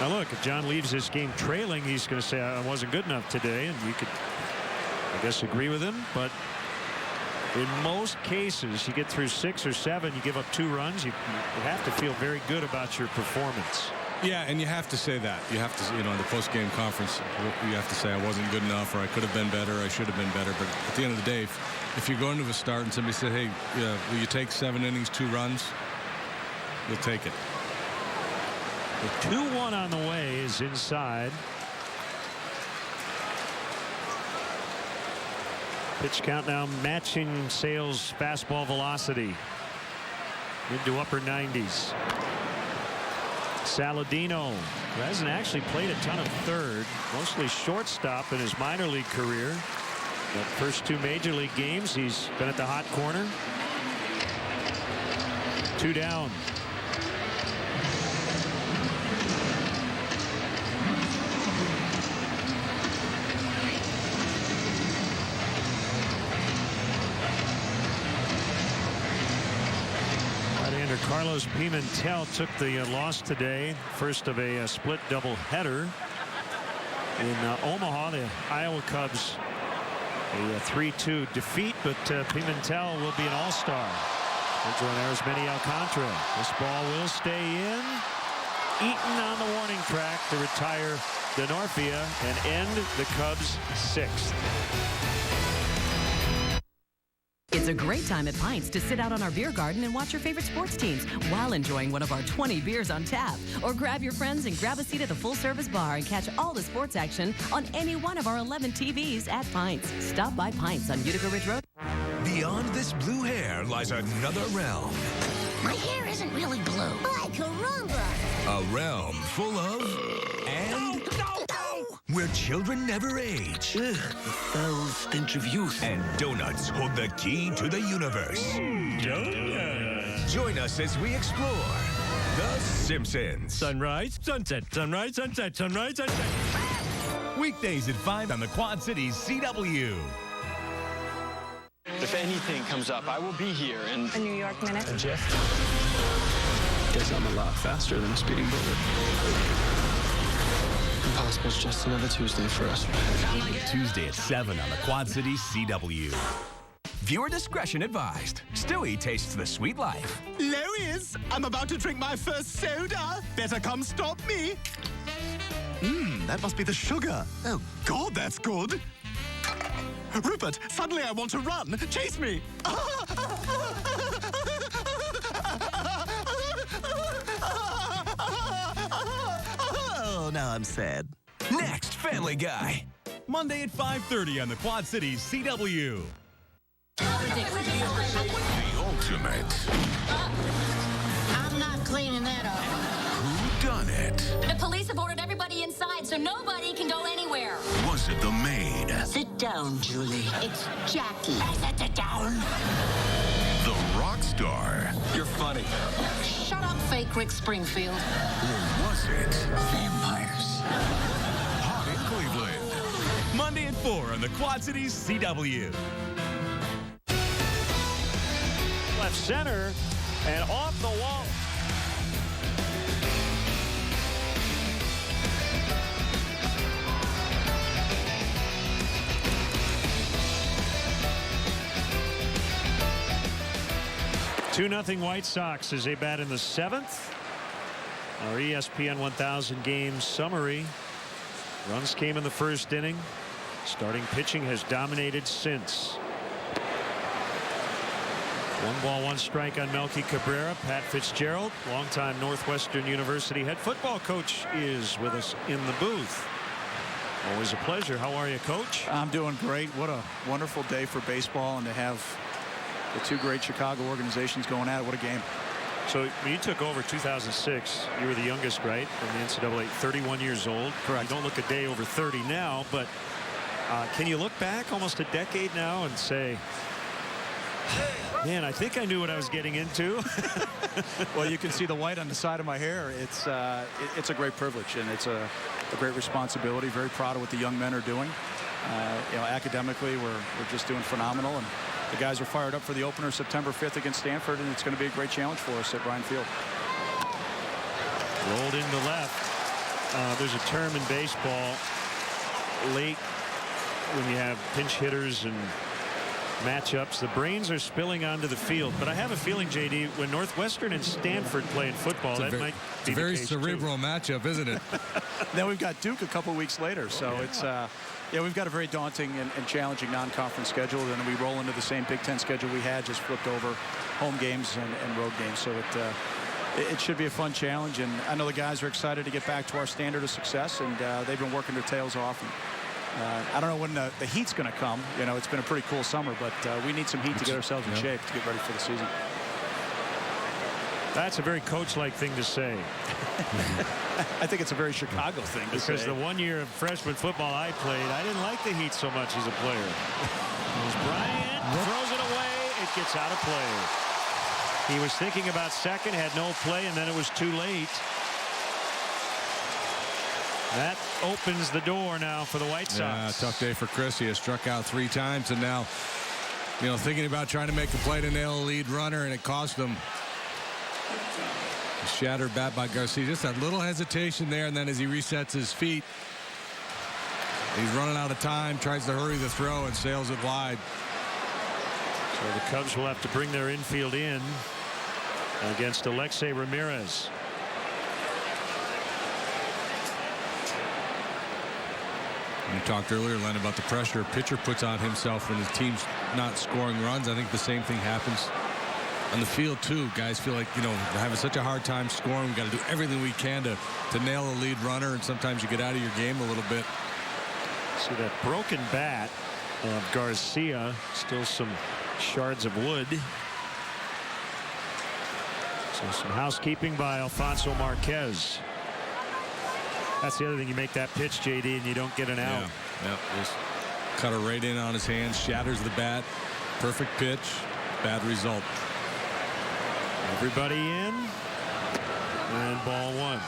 now look, if John leaves this game trailing, he's going to say I wasn't good enough today, and you could, I guess, agree with him. But in most cases, you get through 6 or 7, you give up 2 runs, you have to feel very good about your performance. yeah, and you have to say that. You have to, in the post-game conference, you have to say I wasn't good enough, or I could have been better, I should have been better. But at the end of the day, if you go into a start and somebody said, hey, will you take 7 innings, 2 runs, you'll take it. The 2-1 on the way is inside. Pitch count now matching Sale's fastball velocity. Mid to upper 90s. Saladino, who hasn't actually played a ton of third, mostly shortstop in his minor league career. The first 2 major league games, he's been at the hot corner. 2 down. Carlos Pimentel took the loss today, first of a split doubleheader. in Omaha. The Iowa Cubs a 3-2 defeat, but Pimentel will be an all-star. There's many Alcantara. This ball will stay in. Eaton on the warning track to retire Denorfia and end the Cubs' 6th. It's a great time at Pints to sit out on our beer garden and watch your favorite sports teams while enjoying one of our 20 beers on tap. Or grab your friends and grab a seat at the full-service bar and catch all the sports action on any one of our 11 TVs at Pints. Stop by Pints on Utica Ridge Road. Beyond this blue hair lies another realm. My hair isn't really blue. By caramba! A realm full of and where children never age. Ugh, the foul stench of youth. And donuts hold the key to the universe. Donuts. Join us as we explore The Simpsons. Sunrise, sunset, sunrise, sunset, sunrise, sunset. Weekdays at 5 on the Quad Cities CW. If anything comes up, I will be here. And A New York Minute. And Jeff? Guess I'm a lot faster than a speeding bullet. Impossible's just another Tuesday for us. Tuesday at 7 on the Quad Cities CW. Viewer discretion advised. Stewie tastes the sweet life. Lois, I'm about to drink my first soda. Better come stop me. That must be the sugar. Oh, God, that's good. Rupert, suddenly I want to run. Chase me. Oh, now I'm sad. Next, Family Guy. Monday at 5:30 on the Quad Cities CW. The ultimate. I'm not cleaning that up. Whodunit? The police have ordered everybody inside, so nobody can go anywhere. Was it the maid? Sit down, Julie. It's Jackie. Sit down. The rock star? You're funny. Shut up, fake Rick Springfield. Or was it Vampires. Hot in Cleveland? Monday at 4 on the Quad Cities CW. Left center and off the wall. Two 2-0 White Sox as they bat in the 7th. Our ESPN 1000 game summary. Runs came in the first inning. Starting pitching has dominated since. 1-1 strike on Melky Cabrera. Pat Fitzgerald, longtime Northwestern University head football coach, is with us in the booth. Always a pleasure. How are you, Coach? I'm doing great. What a wonderful day for baseball, and to have the two great Chicago organizations going at it. What a game. So when you took over 2006, you were the youngest, right, from the NCAA, 31 years old. Correct. You don't look a day over 30 now, but can you look back almost a decade now and say, man, I think I knew what I was getting into? Well, you can see the white on the side of my hair. It's a great privilege, and it's a great responsibility. Very proud of what the young men are doing. Academically, we're just doing phenomenal, and the guys are fired up for the opener September 5th against Stanford, and it's going to be a great challenge for us at Bryant Field. Rolled into left. There's a term in baseball, late, when you have pinch hitters and matchups, the brains are spilling onto the field. But I have a feeling, JD, when Northwestern and Stanford play in football, that might be a very cerebral too. matchup, isn't it? Then we've got Duke a couple weeks later, so it's we've got a very daunting and challenging non-conference schedule. Then we roll into the same Big Ten schedule we had, just flipped over home games and road games. So it should be a fun challenge, and I know the guys are excited to get back to our standard of success, and they've been working their tails off. And, I don't know when the heat's going to come. You know, it's been a pretty cool summer, but we need some heat to get ourselves in shape to get ready for the season. That's a very coach-like thing to say. I think it's a very Chicago thing to say. Because the 1 year of freshman football I played, I didn't like the heat so much as a player. As Bryant throws it away, it gets out of play. He was thinking about second, had no play, and then it was too late. That opens the door now for the White Sox. Yeah, tough day for Chris. He has struck out 3 times, and now, thinking about trying to make a play to nail a lead runner, and it cost him. Shattered bat by Garcia. Just that little hesitation there, and then as he resets his feet, He's running out of time, tries to hurry the throw, and sails it wide. So the Cubs will have to bring their infield in against Alexei Ramirez. You talked earlier, Len, about the pressure a pitcher puts on himself when his team's not scoring runs. I think the same thing happens on the field, too. Guys feel like, you know, they're having such a hard time scoring. We've got to do everything we can to nail a lead runner, and sometimes you get out of your game a little bit. See that broken bat of Garcia. Still some shards of wood. So some housekeeping by Alfonso Marquez. That's the other thing. You make that pitch, JD, and you don't get an out. Yeah, just cut her right in on his hands, shatters the bat. Perfect pitch. Bad result. Everybody in. And ball one.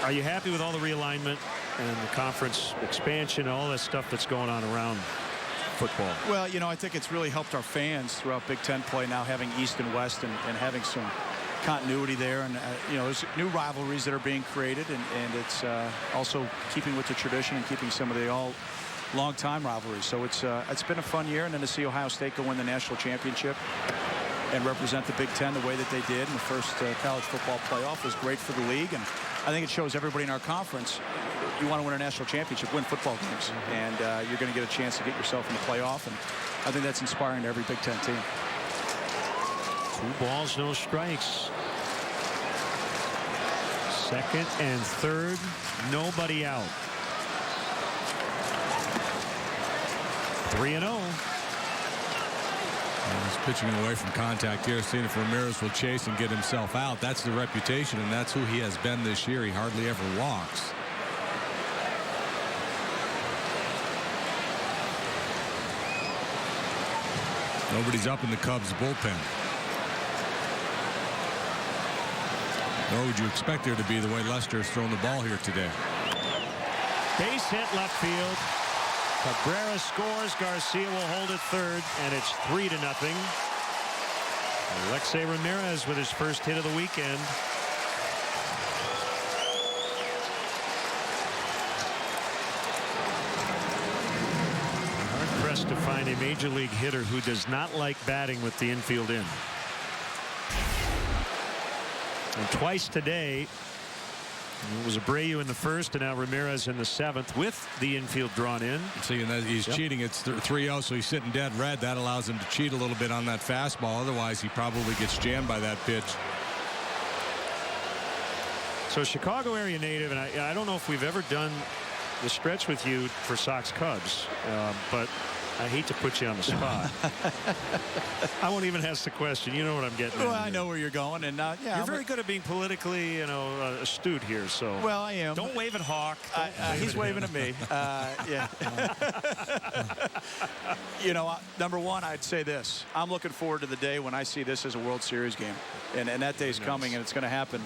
Are you happy with all the realignment and the conference expansion, all that stuff that's going on around football? Well, you know, I think it's really helped our fans throughout Big Ten play now, having East and West and having some continuity there, and you know, there's new rivalries that are being created, and it's also keeping with the tradition and keeping some of the long-time rivalries. So it's been a fun year, and then to see Ohio State go win the national championship and represent the Big Ten the way that they did in the first college football playoff was great for the league, and I think it shows everybody in our conference, you want to win a national championship, win football games, and you're going to get a chance to get yourself in the playoff, and I think that's inspiring to every Big Ten team. 2 balls, no strikes. Second and third, nobody out. 3-0. He's pitching away from contact here, seeing if Ramirez will chase and get himself out. That's the reputation, and that's who he has been this year. He hardly ever walks. Nobody's up in the Cubs bullpen. Nor would you expect there to be the way Lester has thrown the ball here today. Base hit left field. Cabrera scores. Garcia will hold it third, and it's 3-0. Alexei Ramirez with his first hit of the weekend. Hard pressed to find a major league hitter who does not like batting with the infield in. And twice today, it was Abreu in the first, and now Ramirez in the 7th with the infield drawn in. See, and he's cheating. It's 3-0, so he's sitting dead red. That allows him to cheat a little bit on that fastball. Otherwise, he probably gets jammed by that pitch. So Chicago area native, and I don't know if we've ever done the stretch with you for Sox Cubs, but I hate to put you on the spot. I won't even ask the question. You know what I'm getting at. Well, I know where you're going, and yeah, you're very good at being politically, you know, astute here. So well, I am. Don't wave at Hawk. He's waving at me. Yeah. You know, number one, I'd say this: I'm looking forward to the day when I see this as a World Series game, and that day's coming, and it's going to happen.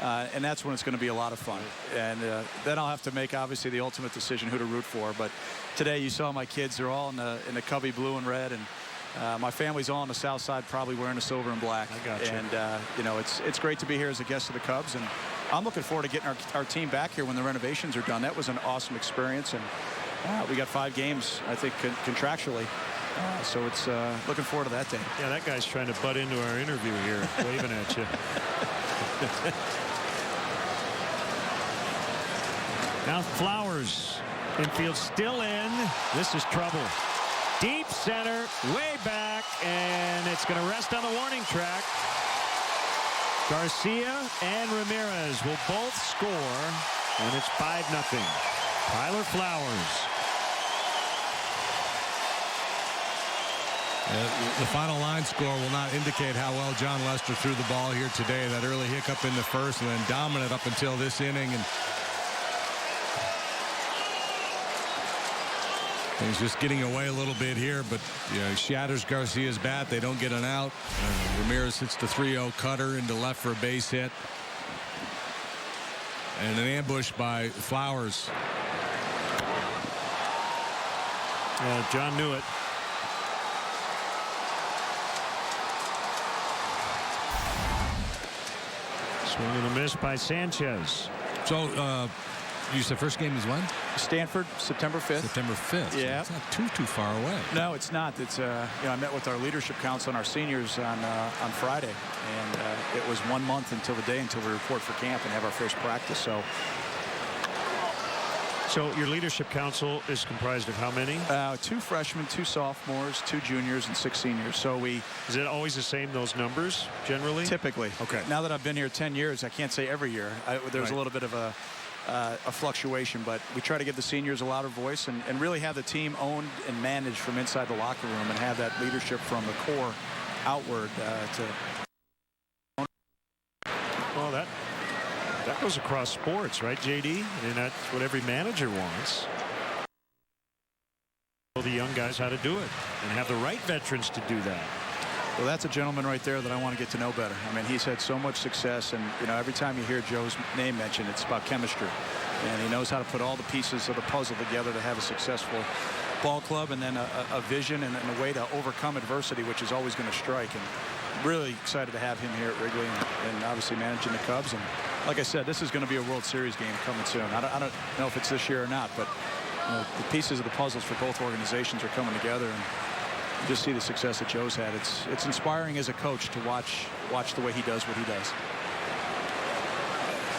And that's when it's going to be a lot of fun. And then I'll have to make, obviously, the ultimate decision who to root for. But today you saw my kids. They're all in the Cubby blue and red. And my family's all on the south side, probably wearing the silver and black. I got you. And, you know, it's great to be here as a guest of the Cubs. And I'm looking forward to getting our team back here when the renovations are done. That was an awesome experience. And we got 5 games, I think, contractually. So it's looking forward to that day. Yeah, that guy's trying to butt into our interview here, waving at you. Now Flowers, infield still in. This is trouble. Deep center, way back, and it's going to rest on the warning track. Garcia and Ramirez will both score, and it's 5-0. Tyler Flowers. The final line score will not indicate how well John Lester threw the ball here today. That early hiccup in the first, and then dominant up until this inning. And he's just getting away a little bit here, but you know, he shatters Garcia's bat. They don't get an out. Ramirez hits the 3-0 cutter into left for a base hit. And an ambush by Flowers. John knew it. Swing and a miss by Sanchez. So You said first game is when? Stanford, September 5th. September 5th. Yeah. So it's not too far away. No, it's not. It's I met with our leadership council and our seniors on Friday, and it was 1 month until we report for camp and have our first practice. So your leadership council is comprised of how many? 2 freshmen, 2 sophomores, 2 juniors, and 6 seniors. So is it always the same, those numbers, generally? Typically. Okay. Now that I've been here 10 years, I can't say every year. There's a little bit of a fluctuation, but we try to give the seniors a louder voice and really have the team owned and managed from inside the locker room and have that leadership from the core outward Well, that goes across sports, right, JD? And that's what every manager wants. Show the young guys how to do it and have the right veterans to do that. Well, that's a gentleman right there that I want to get to know better. I mean, he's had so much success, and every time you hear Joe's name mentioned, it's about chemistry, and he knows how to put all the pieces of the puzzle together to have a successful ball club, and then a vision and a way to overcome adversity, which is always going to strike. And really excited to have him here at Wrigley and obviously managing the Cubs. And like I said, this is going to be a World Series game coming soon. I don't know if it's this year or not, but the pieces of the puzzles for both organizations are coming together, and just see the success that Joe's had. It's inspiring as a coach to watch the way he does what he does.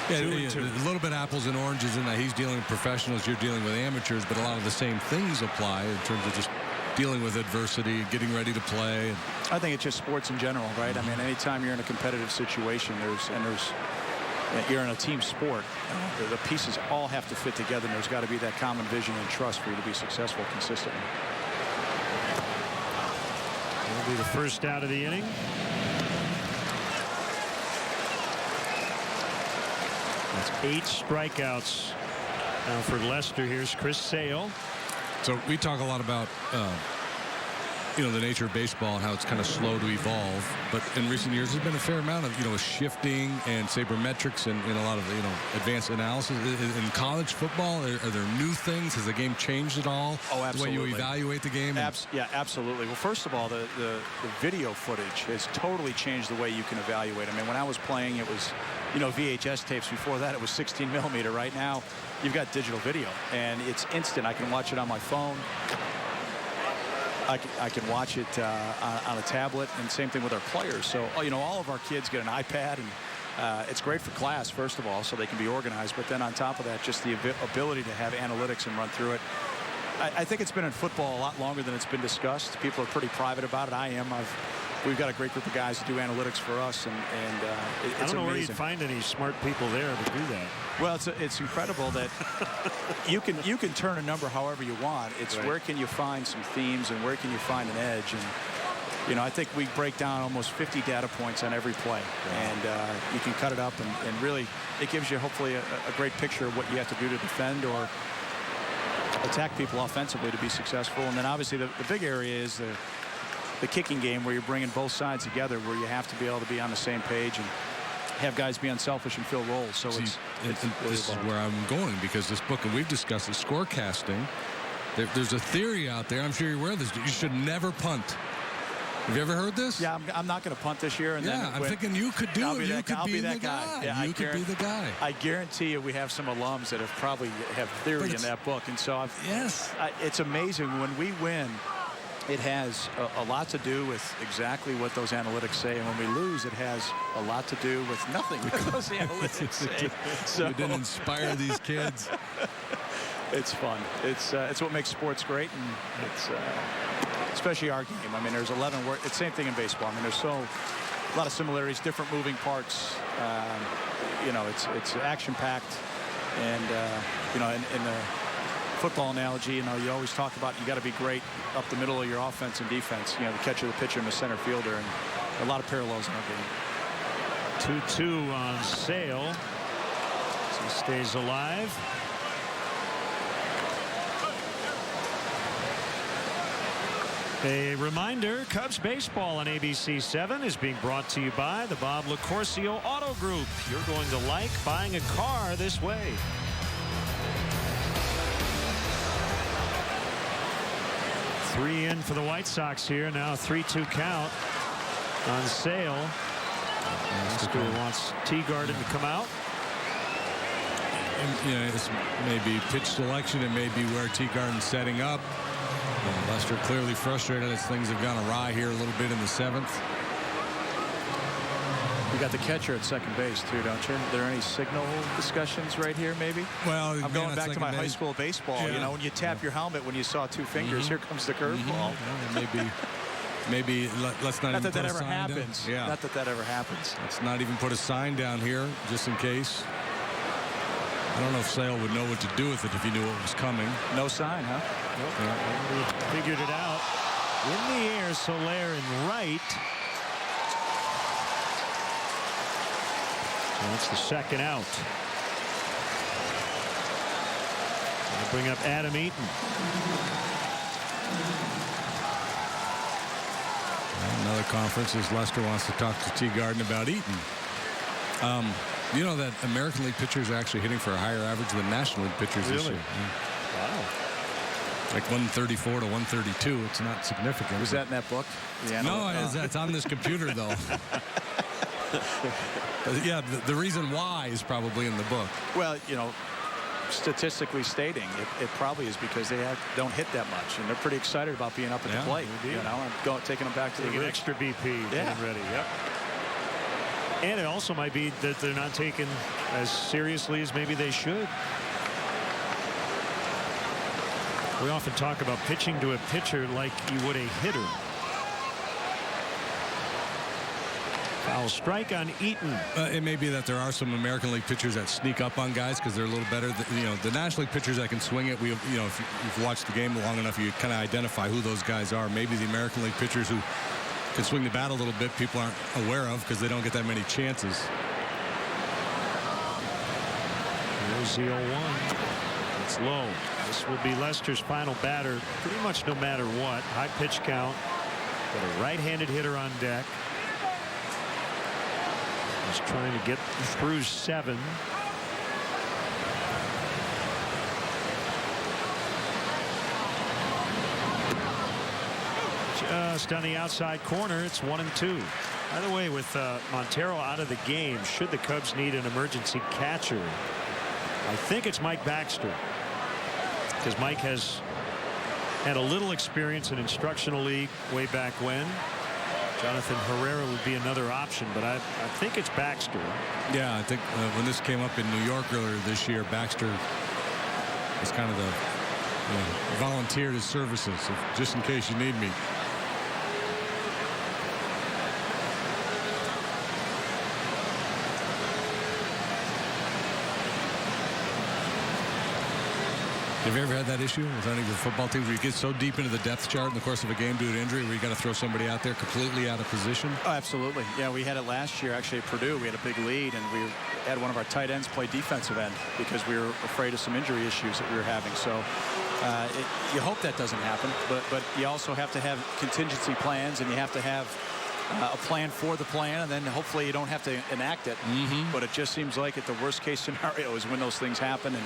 Yeah, a little bit apples and oranges in that he's dealing with professionals, you're dealing with amateurs, but a lot of the same things apply in terms of just dealing with adversity, getting ready to play. I think it's just sports in general, right? I mean, anytime you're in a competitive situation, you're in a team sport, the pieces all have to fit together, and there's got to be that common vision and trust for you to be successful consistently. That'll be the first out of the inning. That's 8 strikeouts now for Lester. Here's Chris Sale. So we talk a lot about the nature of baseball and how it's kind of slow to evolve, but in recent years there's been a fair amount of shifting and sabermetrics and a lot of advanced analysis in college football. Are there new things? Has the game changed at all? Oh, absolutely. The way you evaluate the game? Yeah, absolutely. Well, first of all, the video footage has totally changed the way you can evaluate. I mean, when I was playing, it was VHS tapes. Before that, it was 16 millimeter. Right now, you've got digital video, and it's instant. I can watch it on my phone. I can watch it on a tablet, and same thing with our players. So, all of our kids get an iPad, and it's great for class, first of all, so they can be organized. But then on top of that, just the ability to have analytics and run through it. I think it's been in football a lot longer than it's been discussed. People are pretty private about it. I am. We've got a great group of guys that do analytics for us, and it's I don't know amazing. where you'd find any smart people there to do that. Well, it's incredible that you can turn a number however you want. It's right. Where can you find some themes and where can you find an edge? And I think we break down almost 50 data points on every play, and you can cut it up and really it gives you hopefully a great picture of what you have to do to defend or attack people offensively to be successful. And then obviously the big area is the kicking game, where you're bringing both sides together, where you have to be able to be on the same page and have guys be unselfish and fill roles. So this is where I'm going, because this book, and we've discussed the scorecasting. There's a theory out there. I'm sure you're aware of this. You should never punt. Have you ever heard this? Yeah, I'm not going to punt this year. And yeah, I'm thinking you could do it. You could be the guy. Yeah, you could be the guy. I guarantee you we have some alums that have theory in that book. And so it's amazing when we win. It has a lot to do with exactly what those analytics say, and when we lose, it has a lot to do with nothing what those analytics say. So you didn't inspire these kids. It's fun. It's what makes sports great, and it's especially our game. I mean, there's 11 words. It's the same thing in baseball. I mean, there's a lot of similarities, different moving parts. It's action-packed, and in the football analogy, you always talk about you got to be great up the middle of your offense and defense. The catcher, the pitcher, and the center fielder, and a lot of parallels in our game. 2-2 on Sale. So he stays alive. A reminder, Cubs baseball on ABC7 is being brought to you by the Bob LaCourcio Auto Group. You're going to like buying a car this way. 3 in for the White Sox here. Now a 3-2 count on Sale. Lester wants Teagarden to come out. It's maybe pitch selection. It may be where Teagarden's setting up. Lester clearly frustrated as things have gone awry here a little bit in the 7th. You got the catcher at second base, too, don't you? Are there any signal discussions right here, maybe? Well, I'm going back to my high school baseball. Yeah. When you tap your helmet when you saw 2 fingers, here comes the curveball. Maybe let's not even that put ever a sign happens. down. Yeah. Not that ever happens. Let's not even put a sign down here, just in case. I don't know if Sale would know what to do with it if he knew what was coming. No sign, huh? Nope. Yeah. Figured it out. In the air, Soler in right. So that's the second out. I'll bring up Adam Eaton. Another conference as Lester wants to talk to Teagarden about Eaton. You know that American League pitchers are actually hitting for a higher average than National League pitchers this year. Yeah. Wow. Like 134 to 132. It's not significant. Was that in that book? No, it's on this computer, though. But yeah, the reason why is probably in the book. Well, statistically stating, it probably is because they don't hit that much, and they're pretty excited about being up at the plate. And taking them back to the extra BP, getting ready. Yep. And it also might be that they're not taken as seriously as maybe they should. We often talk about pitching to a pitcher like you would a hitter. Foul strike on Eaton. It may be that there are some American League pitchers that sneak up on guys because they're a little better. The National League pitchers that can swing it. If you've watched the game long enough, you kind of identify who those guys are. Maybe the American League pitchers who can swing the bat a little bit, people aren't aware of because they don't get that many chances. Here's the 0-1. It's low. This will be Lester's final batter pretty much no matter what. High pitch count. Got a right-handed hitter on deck. He's trying to get through 7. Just on the outside corner, it's 1-2. By the way, with Montero out of the game, should the Cubs need an emergency catcher, I think it's Mike Baxter, because Mike has had a little experience in instructional league way back when. Jonathan Herrera would be another option, but I think it's Baxter. Yeah, I think when this came up in New York earlier this year, Baxter was kind of volunteered his services, just in case you need me. Have you ever had that issue with any of your football teams where you get so deep into the depth chart in the course of a game due to injury where you got to throw somebody out there completely out of position? Oh, absolutely. Yeah, we had it last year actually at Purdue. We had a big lead, and we had one of our tight ends play defensive end because we were afraid of some injury issues that we were having. So you hope that doesn't happen, but you also have to have contingency plans, and you have to have a plan for the plan, and then hopefully you don't have to enact it. But it just seems like the worst case scenario is when those things happen. And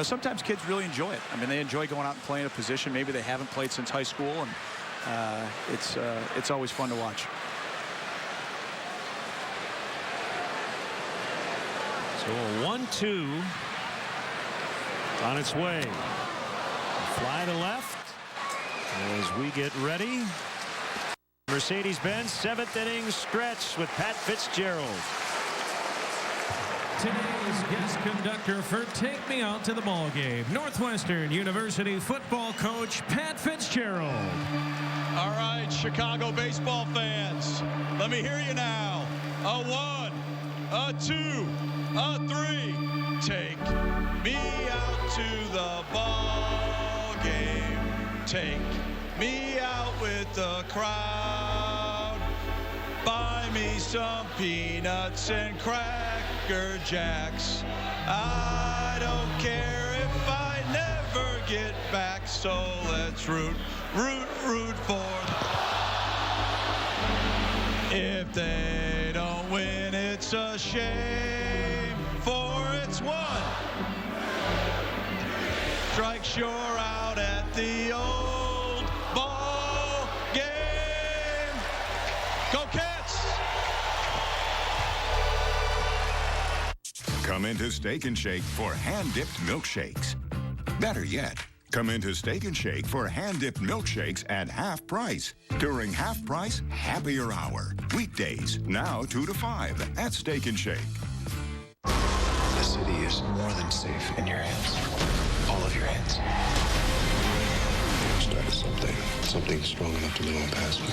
sometimes kids really enjoy it. I mean, they enjoy going out and playing a position maybe they haven't played since high school, and it's always fun to watch. So a 1-2 on its way. Fly to left as we get ready. Mercedes-Benz 7th inning stretch with Pat Fitzgerald. Today's guest conductor for Take Me Out to the Ball Game, Northwestern University football coach Pat Fitzgerald. All right, Chicago baseball fans, let me hear you now. A 1, a 2, a 3. Take me out to the ball game. Take me out with the crowd. Buy me some peanuts and Cracker Jacks. I don't care if I never get back, so let's root for them. If they don't win, it's a shame, for it's 1 strike sure out at the old ball game. Go Cats! Come into Steak and Shake for hand-dipped milkshakes. Better yet, come into Steak and Shake for hand-dipped milkshakes at half price during half price happier hour. Weekdays, now 2 to 5 at Steak and Shake. The city is more than safe in your hands. All of your hands. You started something strong enough to live on past me.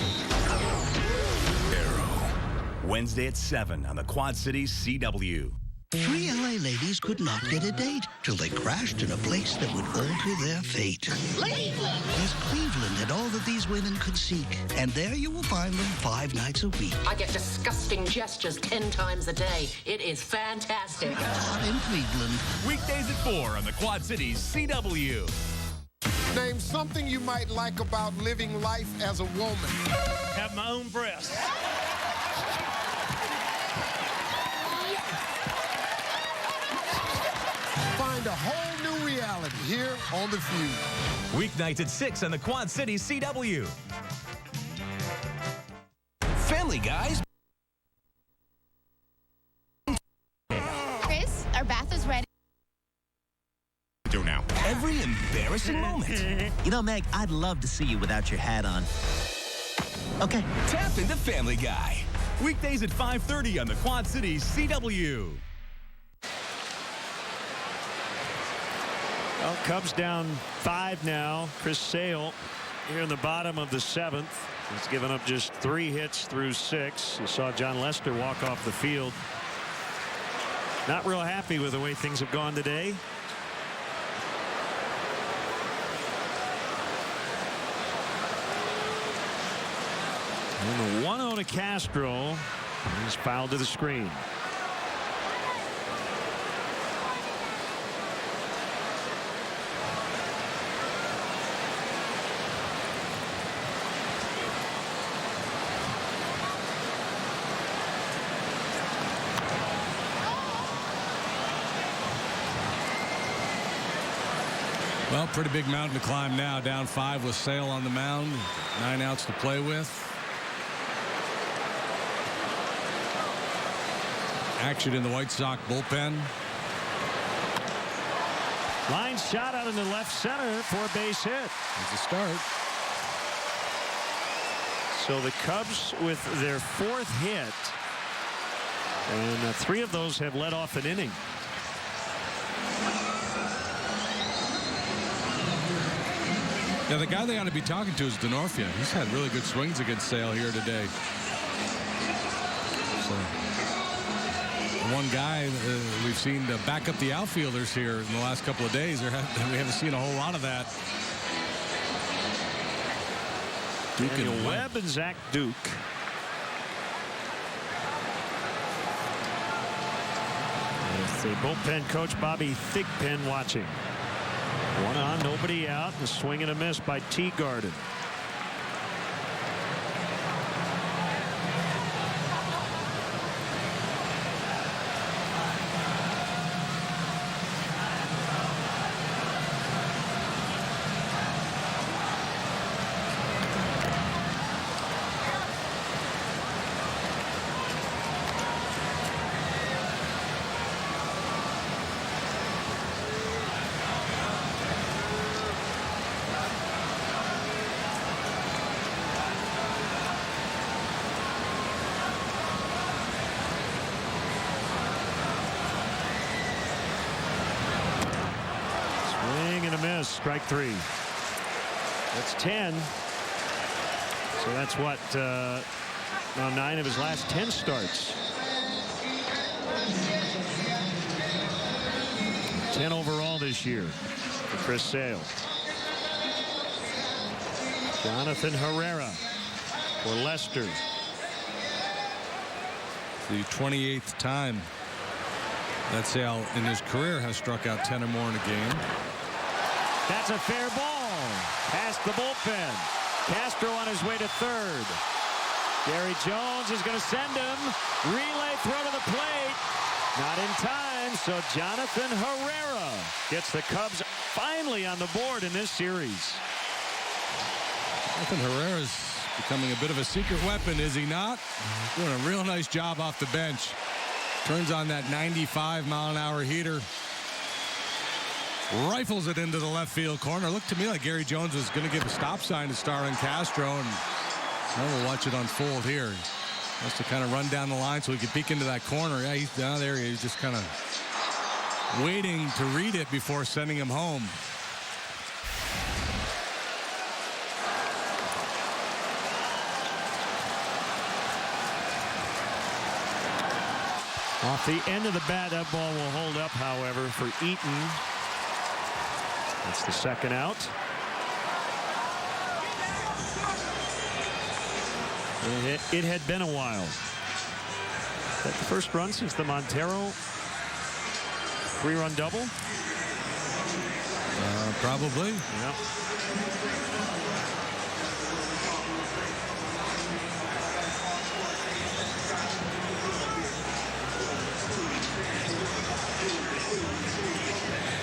Arrow. Wednesday at 7 on the Quad Cities CW. 3 LA ladies could not get a date till they crashed in a place that would alter their fate. Cleveland! Yes, Cleveland had all that these women could seek, and there you will find them 5 nights a week. I get disgusting gestures 10 times a day. It is fantastic. Not in Cleveland. Weekdays at 4 on the Quad Cities CW. Name something you might like about living life as a woman. Have my own breasts. Find a whole new reality here on The Feud. Weeknights at 6 on the Quad Cities CW. Family Guys. Chris, our bath is ready. Do now. Every embarrassing moment. You know, Meg, I'd love to see you without your hat on. Okay. Tap into Family Guy. Weekdays at 5:30 on the Quad Cities CW. Well, Cubs down 5 now. Chris Sale here in the bottom of the 7th. He's given up just 3 hits through 6. You saw John Lester walk off the field. Not real happy with the way things have gone today. And the 1-0 to Castro. He's fouled to the screen. Well, pretty big mountain to climb now. Down 5 with Sale on the mound. 9 outs to play with. Action in the White Sox bullpen. Line shot out into left center for a base hit. It's a start. So the Cubs with their 4th hit. And 3 of those have led off an inning. Yeah, the guy they ought to be talking to is Denorfia. He's had really good swings against Sale here today. So, one guy we've seen to back up the outfielders here in the last couple of days. We haven't seen a whole lot of that. Duke and Webb and Zach Duke. It's the bullpen coach Bobby Thigpen watching. 1 on, nobody out. A swing and a miss by Teagarden. Strike 3. That's 10. So that's what 9 of his last 10 starts. 10 overall this year for Chris Sale. Jonathan Herrera for Lester. The 28th time that Sale in his career has struck out 10 or more in a game. That's a fair ball. Past the bullpen. Castro on his way to 3rd. Gary Jones is going to send him. Relay throw to the plate. Not in time, so Jonathan Herrera gets the Cubs finally on the board in this series. Jonathan Herrera's becoming a bit of a secret weapon, is he not? Doing a real nice job off the bench. Turns on that 95-mile-an-hour heater. Rifles it into the left field corner. Looked to me like Gary Jones was going to give a stop sign to Starlin Castro, and now we'll watch it unfold here. He has to kind of run down the line so he can peek into that corner. Yeah, he's down there. He's just kind of waiting to read it before sending him home. Off the end of the bat, that ball will hold up, however, for Eaton. That's the second out. It had been a while. Is that the first run since the Montero 3-run double? Probably. Yeah.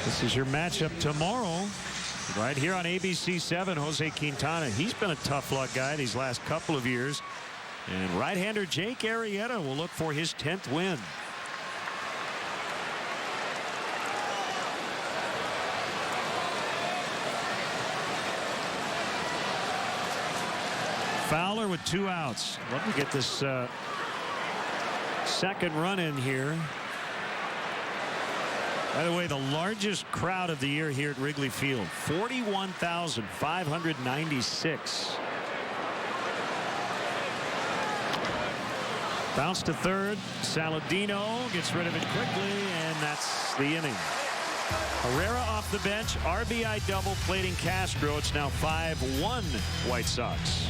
This is your matchup tomorrow, right here on ABC7. Jose Quintana. He's been a tough luck guy these last couple of years. And right-hander Jake Arrieta will look for his 10th win. Fowler with 2 outs. Let me get this second run in here. By the way, the largest crowd of the year here at Wrigley Field, 41,596. Bounce to third. Saladino gets rid of it quickly, and that's the inning. Herrera off the bench. RBI double plating Castro. It's now 5-1 White Sox.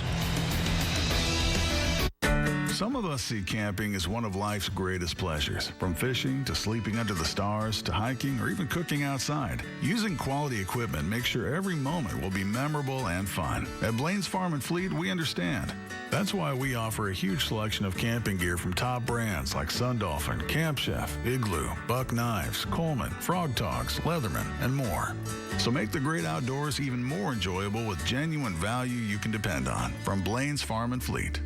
Some of us see camping as one of life's greatest pleasures. From fishing to sleeping under the stars to hiking or even cooking outside. Using quality equipment makes sure every moment will be memorable and fun. At Blaine's Farm and Fleet, we understand. That's why we offer a huge selection of camping gear from top brands like Sun Dolphin, Camp Chef, Igloo, Buck Knives, Coleman, Frog Togs, Leatherman, and more. So make the great outdoors even more enjoyable with genuine value you can depend on from Blaine's Farm and Fleet.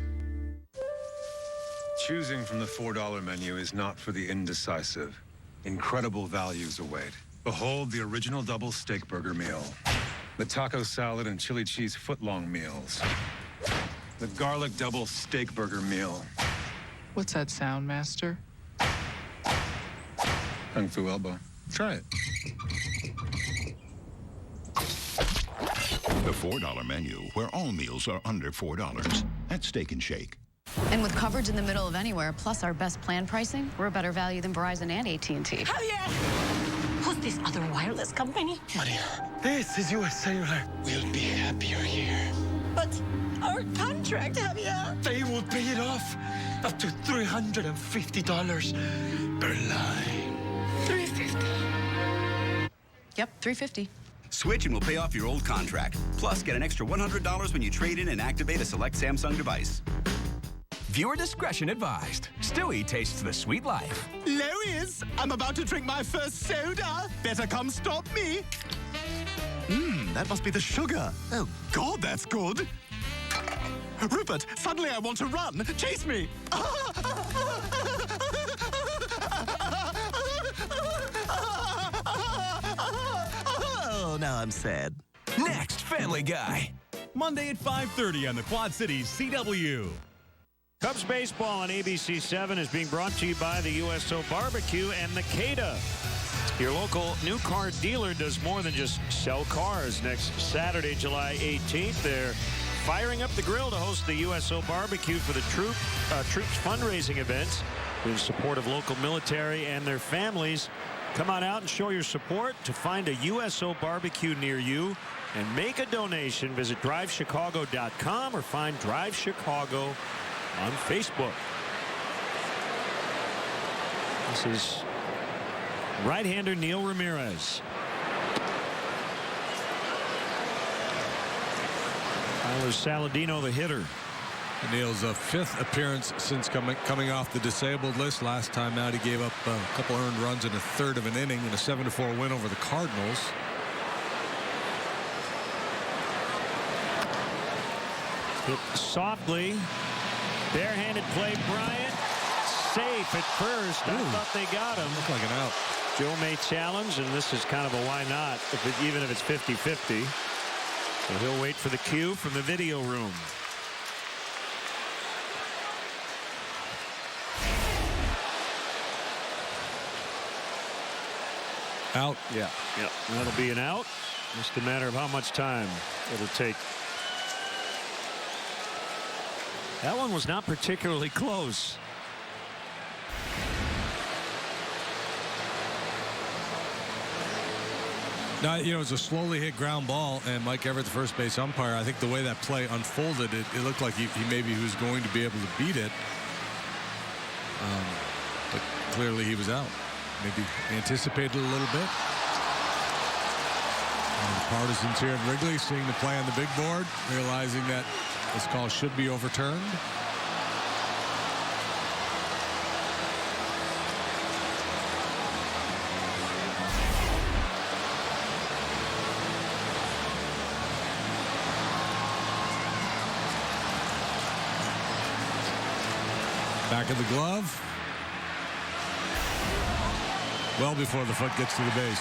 Choosing from the $4 menu is not for the indecisive. Incredible values await. Behold the original double steak burger meal. The taco salad and chili cheese footlong meals. The garlic double steak burger meal. What's that sound, Master? Kung Fu elbow. Try it. The $4 menu, where all meals are under $4 at Steak and Shake. And with coverage in the middle of anywhere, plus our best plan pricing, we're a better value than Verizon and AT&T. Javier! Who's this other wireless company? Maria, this is US Cellular. We'll be happier here. But our contract, Javier! They will pay it off up to $350 per line. $350. Yep, $350. Switch and we'll pay off your old contract. Plus, get an extra $100 when you trade in and activate a select Samsung device. Viewer discretion advised. Stewie tastes the sweet life. Lois, I'm about to drink my first soda. Better come stop me. That must be the sugar. Oh, God, that's good. Rupert, suddenly I want to run. Chase me. Oh, now I'm sad. Next, Family Guy. Monday at 5:30 on the Quad Cities CW. Cubs baseball on ABC7 is being brought to you by the USO Barbecue and Makeda. Your local new car dealer does more than just sell cars. Next Saturday, July 18th, they're firing up the grill to host the USO Barbecue for the troops fundraising events in support of local military and their families. Come on out and show your support. To find a USO Barbecue near you and make a donation, visit drivechicago.com or find Drive Chicago on Facebook. This is right-hander Neil Ramirez. Tyler Saladino, the hitter. Neil's 5th appearance since coming off the disabled list. Last time out, he gave up a couple earned runs in a third of an inning in a 7-4 win over the Cardinals. Hit softly. Barehanded play, Bryant. safe at first. I thought they got him. Looked like an out. Joe may challenge, and this is kind of a why not, even if it's 50-50. So he'll wait for the cue from the video room. Out. Yeah. That'll be an out. Just a matter of how much time it'll take. That one was not particularly close. Now, you know, it's a slowly hit ground ball, and Mike Everett, the first base umpire, I think the way that play unfolded, it looked like he maybe was going to be able to beat it. But clearly he was out. Maybe anticipated a little bit. And the partisans here at Wrigley seeing the play on the big board, realizing that this call should be overturned. Back of the glove. Well before the foot gets to the base.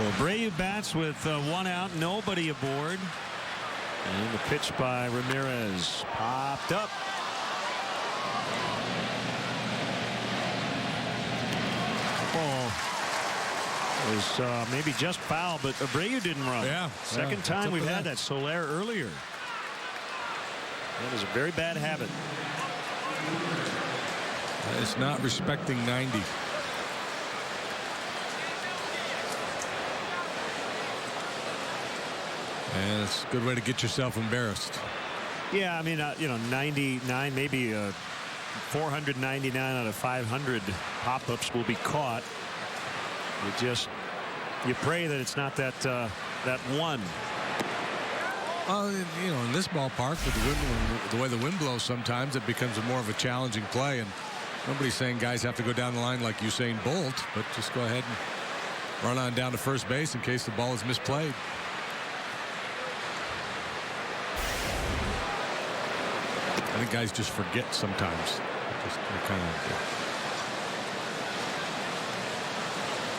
Abreu bats with one out, nobody aboard. And the pitch by Ramirez popped up. Ball was maybe just foul, but Abreu didn't run. Yeah. Second time we've had that. Soler earlier. That is a very bad habit. It's not respecting 90. And it's a good way to get yourself embarrassed. Yeah, I mean, you know, 99, maybe 499 out of 500 pop-ups will be caught. You pray that it's not that one. You know, in this ballpark, with the way the wind blows, sometimes it becomes more of a challenging play. And nobody's saying guys have to go down the line like Usain Bolt, but just go ahead and run on down to first base in case the ball is misplayed. I think guys just forget sometimes.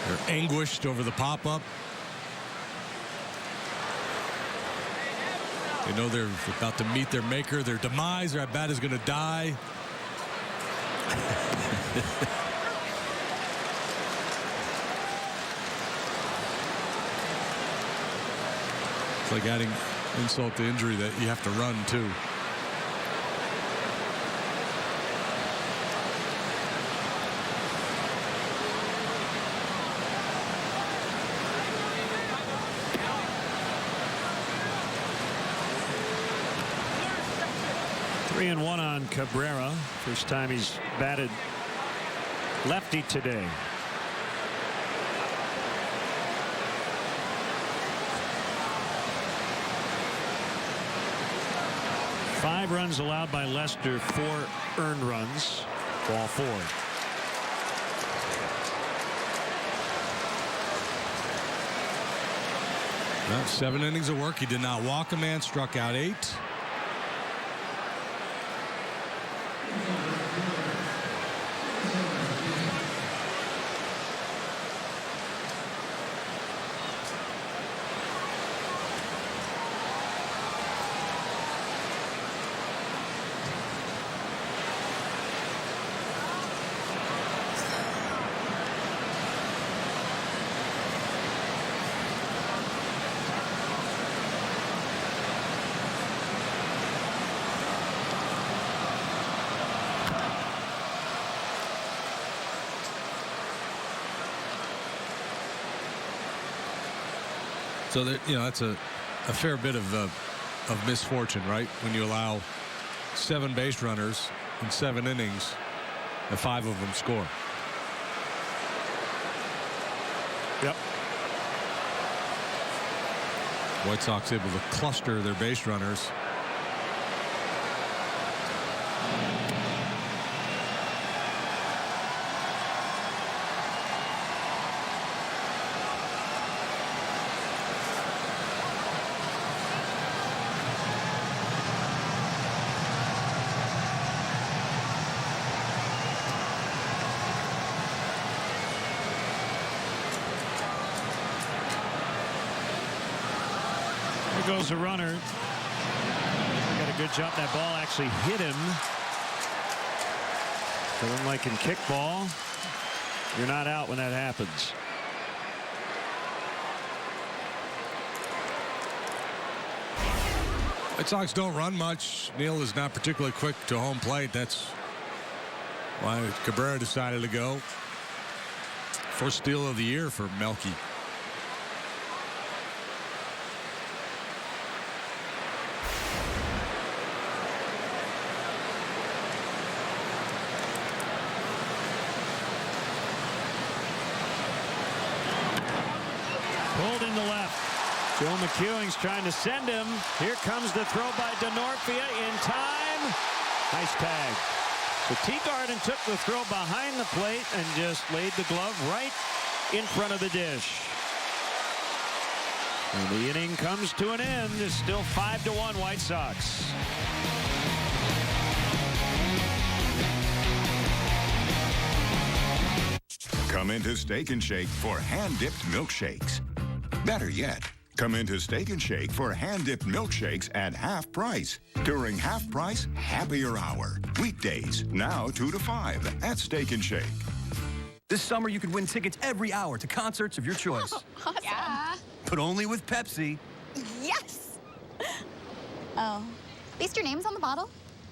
They're anguished over the pop-up. They know they're about to meet their maker, their demise. Their at-bat is going to die. It's like adding insult to injury that you have to run, too. And 1 on Cabrera. First time he's batted lefty today. Five runs allowed by Lester, 4 earned runs. Ball 4. Well, 7 innings of work. He did not walk a man, struck out 8. So that, you know, that's a fair bit of misfortune, right? When you allow 7 base runners in 7 innings and 5 of them score. Yep. White Sox able to cluster their base runners. There goes a runner. Got a good jump. That ball actually hit him. So unlike in kickball, you're not out when that happens. White Sox don't run much. Neal is not particularly quick to home plate. That's why Cabrera decided to go. First steal of the year for Melky. Pulled into left. Joe McEwing's trying to send him. Here comes the throw by Denorfia in time. Nice tag. So Teagarden took the throw behind the plate and just laid the glove right in front of the dish. And the inning comes to an end. It's still 5-1 White Sox. Come into Steak and Shake for hand-dipped milkshakes. Better yet, come into Steak and Shake for hand-dipped milkshakes at half price during half price happier hour. Weekdays, now 2 to 5 at Steak and Shake. This summer, you could win tickets every hour to concerts of your choice. Awesome. Yeah. But only with Pepsi. Yes. Oh. At least your name's on the bottle.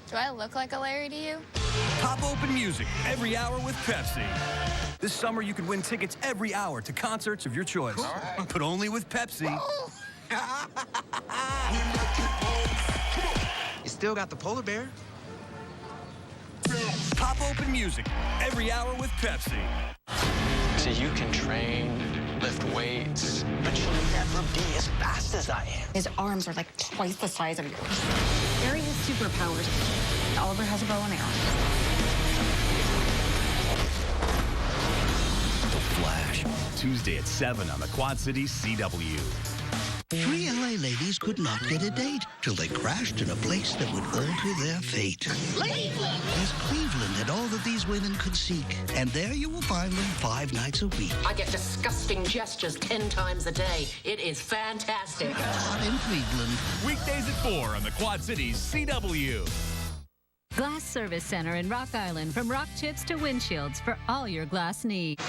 Do I look like a Larry to you? Pop open music every hour with Pepsi. This summer, you could win tickets every hour to concerts of your choice. Right. But only with Pepsi. You still got the polar bear? Pop open music every hour with Pepsi. So you can train, lift weights, but you'll never be as fast as I am. His arms are like twice the size of yours. Barry has superpowers. Oliver has a bow and arrow. Flash, Tuesday at 7 on the Quad Cities CW. 3 LA ladies could not get a date till they crashed in a place that would alter their fate. Cleveland! Yes, Cleveland had all that these women could seek, and there you will find them 5 nights a week. I get disgusting gestures 10 times a day. It is fantastic. Not in Cleveland. Weekdays at 4 on the Quad Cities CW. Glass Service Center in Rock Island. From rock chips to windshields for all your glass needs.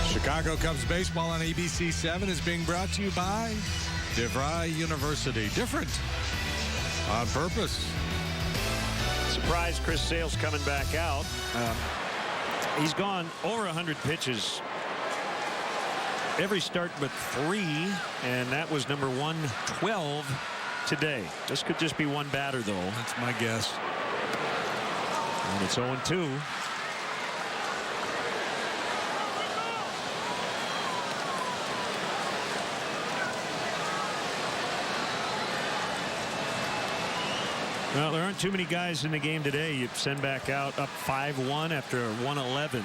Chicago Cubs baseball on ABC7 is being brought to you by DeVry University. Different on purpose. Surprised Chris Sale's coming back out. He's gone over 100 pitches. Every start but 3, and that was number 112 today. This could just be one batter, though. That's my guess. And it's 0-2. Well, there aren't too many guys in the game today. You send back out up 5-1 after a 111,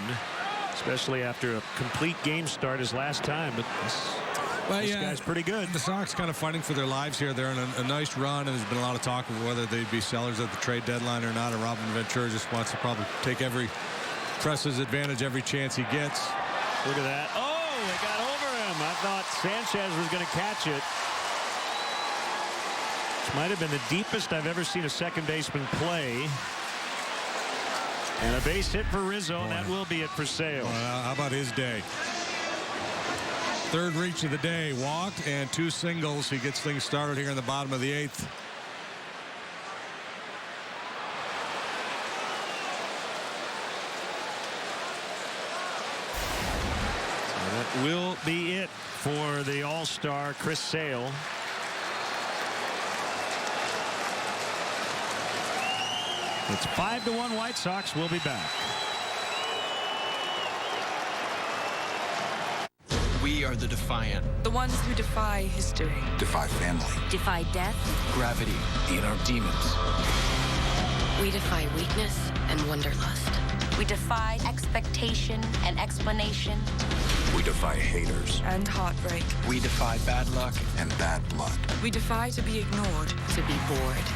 especially after a complete game start as last time. But this guy's pretty good. The Sox kind of fighting for their lives here. They're in a nice run, and there's been a lot of talk of whether they'd be sellers at the trade deadline or not. And Robin Ventura just wants to probably press his advantage every chance he gets. Look at that. Oh, it got over him. I thought Sanchez was going to catch it. Might have been the deepest I've ever seen a second baseman play. And a base hit for Rizzo, and that will be it for Sale. Well, how about his day? Third reach of the day, walked and 2 singles. He gets things started here in the bottom of the 8th. So that will be it for the All-Star Chris Sale. It's 5-1 White Sox. We'll be back. We are the Defiant. The ones who defy history. Defy family. Defy death. Gravity. The inner demons. We defy weakness and wanderlust. We defy expectation and explanation. We defy haters. And heartbreak. We defy bad luck and bad blood. We defy to be ignored. To be bored.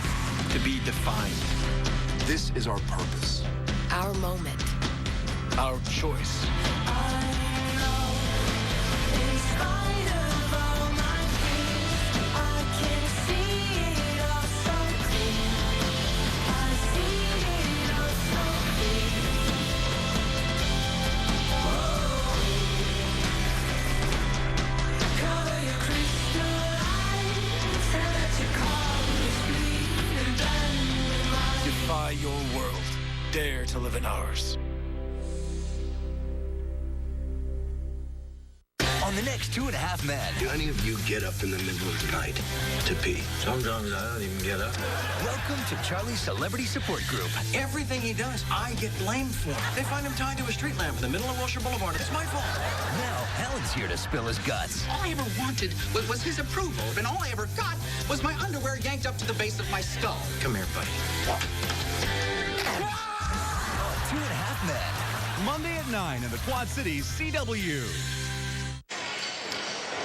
To be defined. This is our purpose. Our moment. Our choice. Defy your world. Dare to live in ours. On the next 2.5 Men. Do any of you get up in the middle of the night to pee? Sometimes I don't even get up. Welcome to Charlie's Celebrity Support Group. Everything he does, I get blamed for. They find him tied to a street lamp in the middle of Wilshire Boulevard. It's my fault. Now, Alan's here to spill his guts. All I ever wanted was his approval, and all I ever got was my underwear yanked up to the base of my skull. Come here, buddy. On 2.5 Men. Monday at 9 in the Quad Cities CW.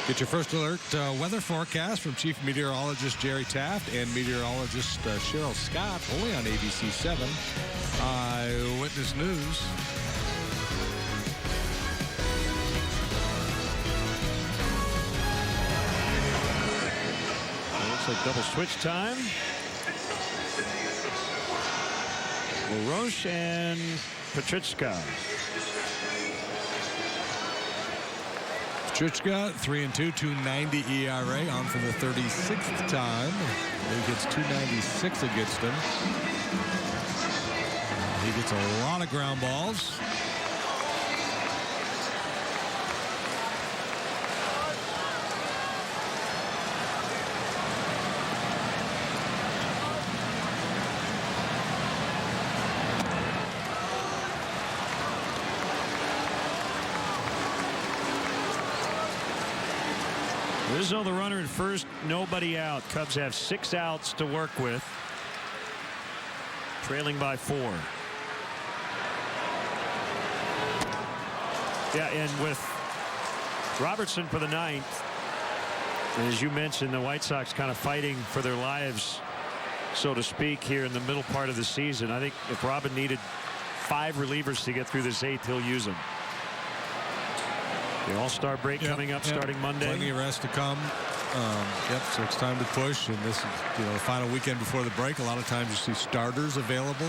Get your first alert weather forecast from Chief Meteorologist Jerry Taft and Meteorologist Cheryl Scott, only on ABC7 Eyewitness News. Looks like double switch time. LaRoche and Petrichka. Petrichka, 3-2, 2.90 ERA, on for the 36th time. He gets 2.96 against him. He gets a lot of ground balls. Rizzo, the runner at first, nobody out. Cubs have 6 outs to work with. Trailing by 4. Yeah, and with Robertson for the 9th, as you mentioned, the White Sox kind of fighting for their lives, so to speak, here in the middle part of the season. I think if Robin needed 5 relievers to get through this 8th, he'll use them. The All-Star break coming up starting Monday. Plenty of rest to come. So it's time to push. And this is, the final weekend before the break. A lot of times you see starters available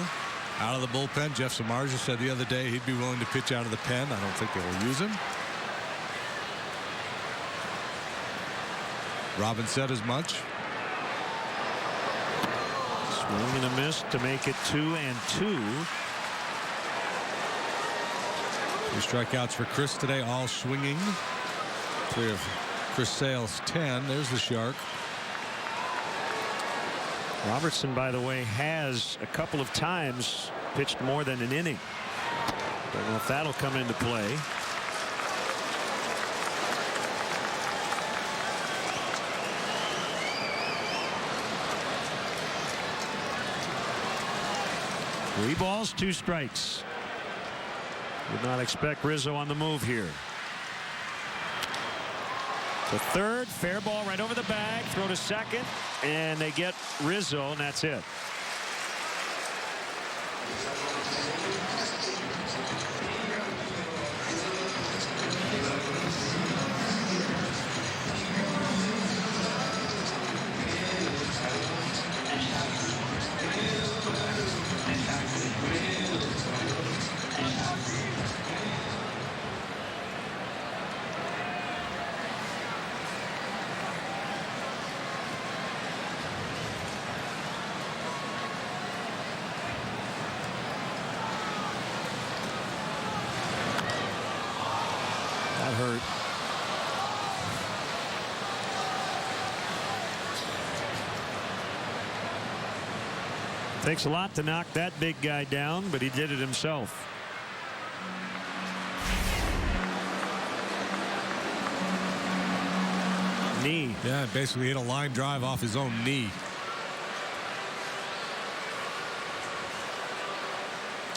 out of the bullpen. Jeff Samardzija said the other day he'd be willing to pitch out of the pen. I don't think they'll use him. Robin said as much. Swing and a miss to make it 2-2. 3 strikeouts for Chris today, all swinging. 3 of Chris Sale's 10. There's the Shark. Robertson, by the way, has a couple of times pitched more than an inning. Don't know if that'll come into play. Three balls, 2 strikes. Would not expect Rizzo on the move here. The third, fair ball right over the bag, throw to second, and they get Rizzo, and that's it. Takes a lot to knock that big guy down, but he did it himself. Knee. Yeah, basically hit a line drive off his own knee.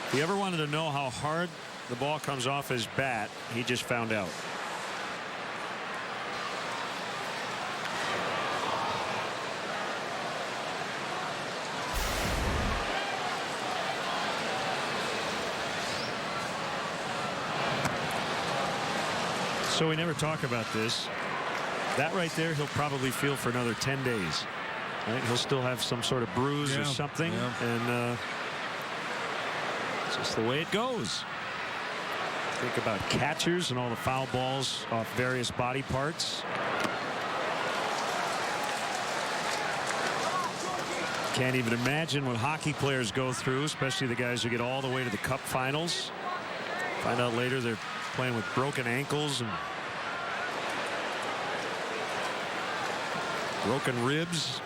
If you ever wanted to know how hard the ball comes off his bat, he just found out. So we never talk about this. That right there, he'll probably feel for another 10 days. Right? He'll still have some sort of bruise or something. And it's just the way it goes. Think about catchers and all the foul balls off various body parts. Can't even imagine what hockey players go through, especially the guys who get all the way to the Cup finals. Find out later they're playing with broken ankles and broken ribs.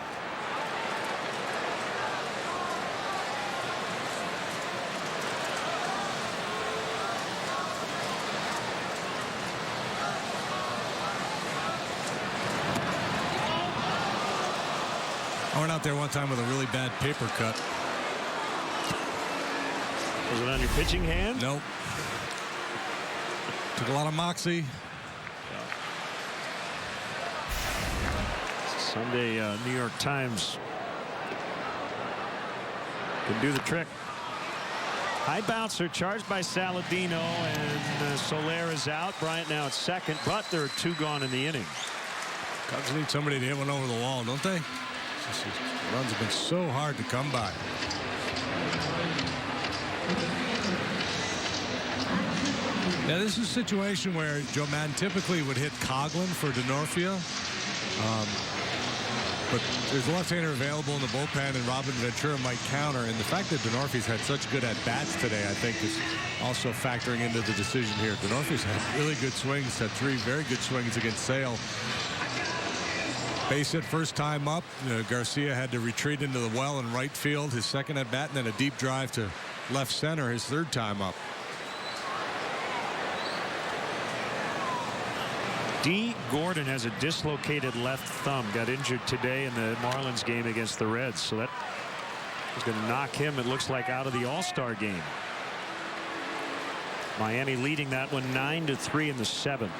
I went out there one time with a really bad paper cut. Was it on your pitching hand? Nope. Took a lot of moxie. Sunday New York Times can do the trick. High bouncer charged by Saladino, and Soler is out. Bryant now at second, but there are 2 gone in the inning. Cubs need somebody to hit one over the wall, don't they? Runs have been so hard to come by. Now this is a situation where Joe Madden typically would hit Coughlin for Denorfia. But there's a left-hander available in the bullpen, and Robin Ventura might counter. And the fact that Denorfia's had such good at-bats today, I think, is also factoring into the decision here. Denorfia's had really good swings, had 3 very good swings against Sale. Base hit first time up. Garcia had to retreat into the well in right field, his second at-bat, and then a deep drive to left center, his 3rd time up. D. Gordon has a dislocated left thumb. Got injured today in the Marlins game against the Reds. So that is going to knock him, it looks like, out of the All-Star game. Miami leading that one 9-3 in the 7th.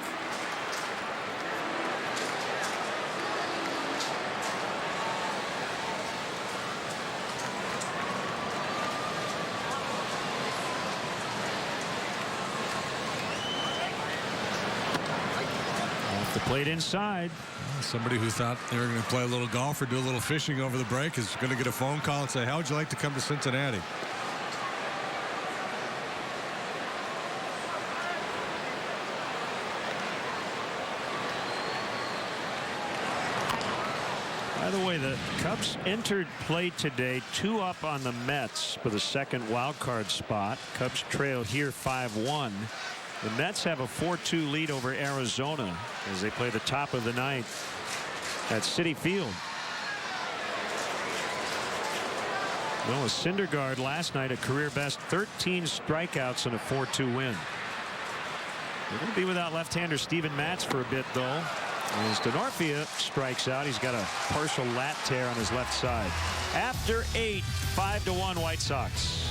Played inside. Somebody who thought they were going to play a little golf or do a little fishing over the break is going to get a phone call and say, how would you like to come to Cincinnati? By the way, the Cubs entered play today 2 up on the Mets for the 2nd wild card spot. Cubs trail here 5-1. The Mets have a 4-2 lead over Arizona as they play the top of the 9th at Citi Field. Noah Syndergaard last night a career best 13 strikeouts and a 4-2 win. They're going to be without left-hander Steven Matz for a bit, though. As Denorfia strikes out, he's got a partial lat tear on his left side. After 8, 5-1 White Sox.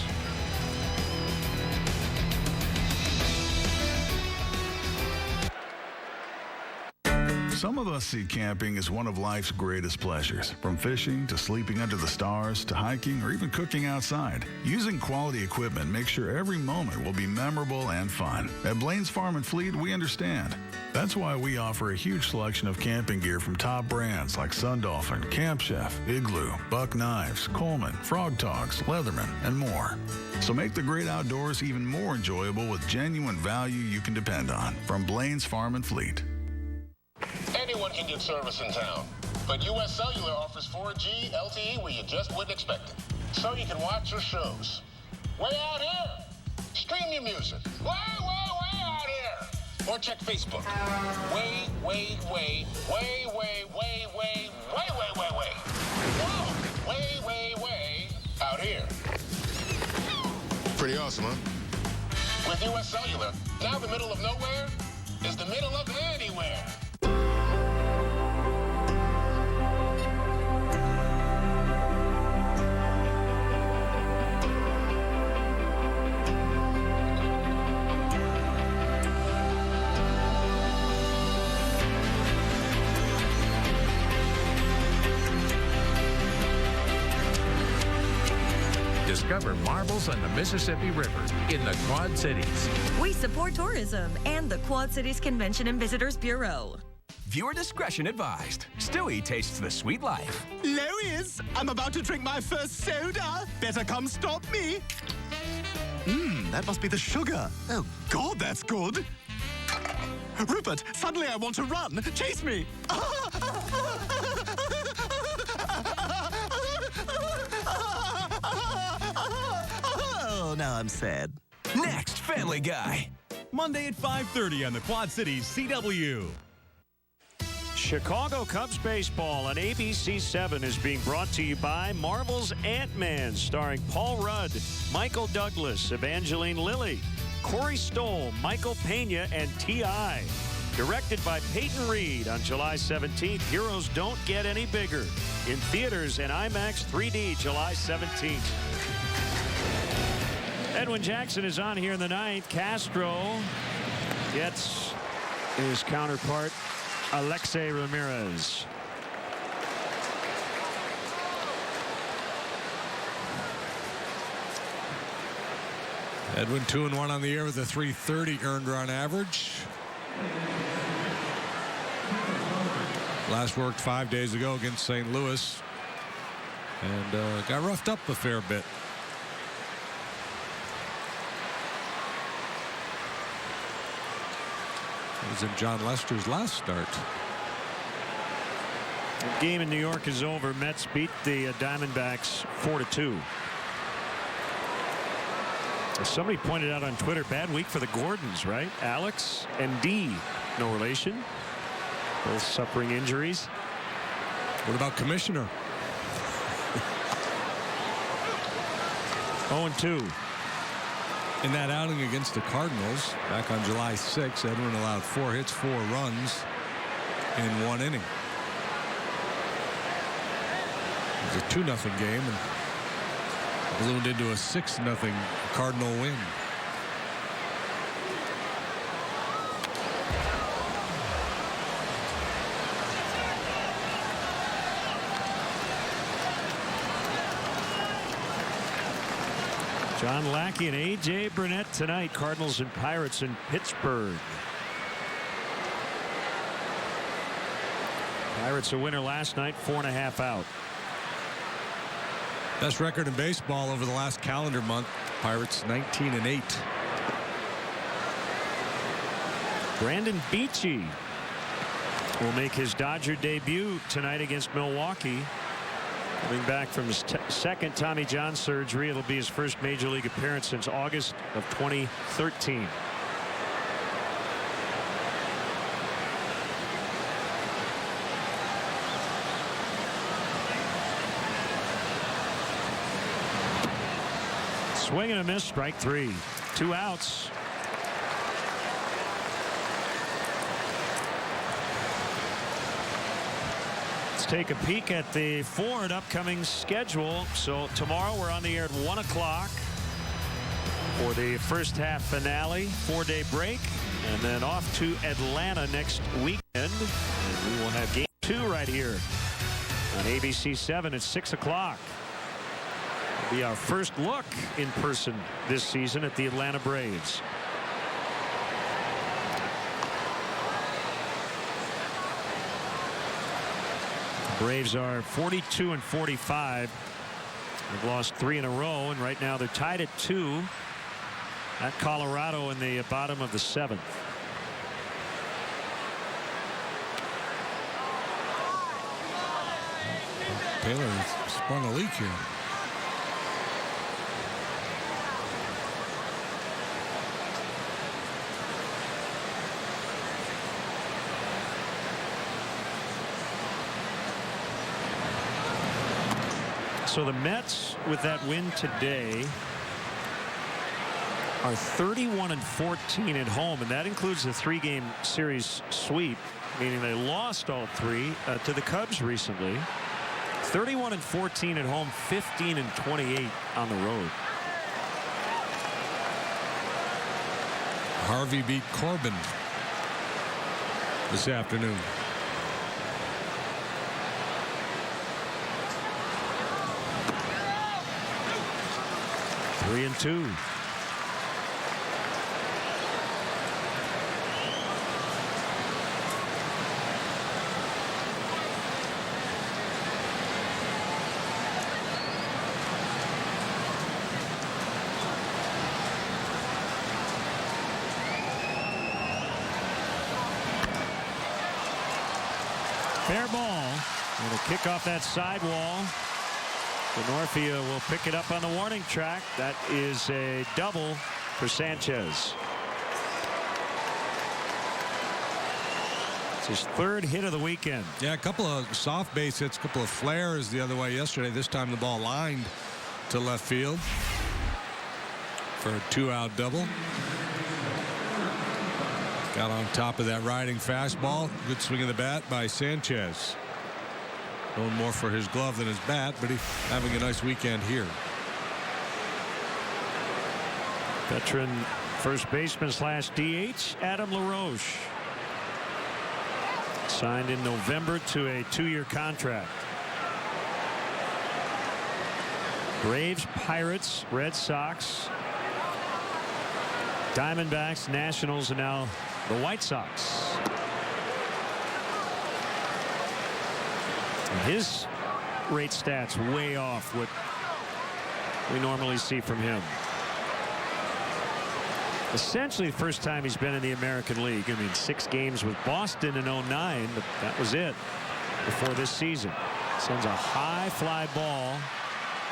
Some of us see camping as one of life's greatest pleasures. From fishing to sleeping under the stars to hiking or even cooking outside. Using quality equipment makes sure every moment will be memorable and fun. At Blaine's Farm and Fleet, we understand. That's why we offer a huge selection of camping gear from top brands like Sun Dolphin, Camp Chef, Igloo, Buck Knives, Coleman, Frog Togs, Leatherman, and more. So make the great outdoors even more enjoyable with genuine value you can depend on. From Blaine's Farm and Fleet. Anyone can get service in town, but U.S. Cellular offers 4G LTE where you just wouldn't expect it. So you can watch your shows. Way out here! Stream your music. Way out here! Or check Facebook. Way out here. Pretty awesome, huh? With U.S. Cellular, now the middle of nowhere is the middle of anywhere. Discover marvels on the Mississippi River in the Quad Cities. We support tourism and the Quad Cities Convention and Visitors Bureau. Viewer discretion advised. Stewie tastes the sweet life. Lois, I'm about to drink my first soda. Better come stop me. That must be the sugar. Oh, God, that's good. Rupert, suddenly I want to run. Chase me. Oh, now I'm sad. Next, Family Guy. Monday at 5:30 on the Quad Cities CW. Chicago Cubs baseball on ABC7 is being brought to you by Marvel's Ant-Man, starring Paul Rudd, Michael Douglas, Evangeline Lilly, Corey Stoll, Michael Pena, and T.I. Directed by Peyton Reed on July 17th. Heroes don't get any bigger. In theaters and IMAX 3D July 17th. Edwin Jackson is on here in the ninth. Castro gets his counterpart, Alexei Ramirez. Edwin 2-1 on the year with a 330 earned run average. Last worked 5 days ago against St. Louis and got roughed up a fair bit. It was in John Lester's last start. The game in New York is over. Mets beat the Diamondbacks 4-2. Somebody pointed out on Twitter, bad week for the Gordons, right? Alex and D, no relation. Both suffering injuries. What about Commissioner? 0-2. In that outing against the Cardinals back on July 6th, Edwin allowed 4 hits, 4 runs in 1 inning. It was a 2-0 game and ballooned into a 6-0 Cardinal win. John Lackey and A.J. Burnett tonight. Cardinals and Pirates in Pittsburgh. Pirates a winner last night, 4.5 out. Best record in baseball over the last calendar month. Pirates 19-8. Brandon Beachy will make his Dodger debut tonight against Milwaukee. Coming back from his second Tommy John surgery, it'll be his first major league appearance since August of 2013. Swing and a miss, strike 3. 2 outs. Let's take a peek at the Ford upcoming schedule. So tomorrow we're on the air at 1 o'clock for the first half finale, 4-day break, and then off to Atlanta next weekend. And we will have game 2 right here on ABC7 at 6 o'clock. It'll be our first look in person this season at the Atlanta Braves. Braves are 42-45. They've lost 3 in a row, and right now they're tied at 2 at Colorado in the bottom of the 7th. Taylor sprung a leak here. So the Mets, with that win today, are 31-14 at home, and that includes the 3-game series sweep, meaning they lost all 3 to the Cubs recently. 31-14 at home, 15-28 on the road. Harvey beat Corbin this afternoon. Three and two. Fair ball. Going to kick off that sidewall. Denorfia will pick it up on the warning track. That is a double for Sanchez. It's his 3rd hit of the weekend. Yeah, a couple of soft base hits, a couple of flares the other way yesterday. This time the ball lined to left field for a 2-out double. Got on top of that riding fastball. Good swing of the bat by Sanchez. A little more for his glove than his bat, but he's having a nice weekend here. Veteran first baseman / DH Adam LaRoche. Signed in November to a 2-year contract. Braves, Pirates, Red Sox, Diamondbacks, Nationals, and now the White Sox. And his rate stats way off what we normally see from him. Essentially the first time he's been in the American League. I mean, 6 games with Boston in 09, but that was it before this season. Sends a high fly ball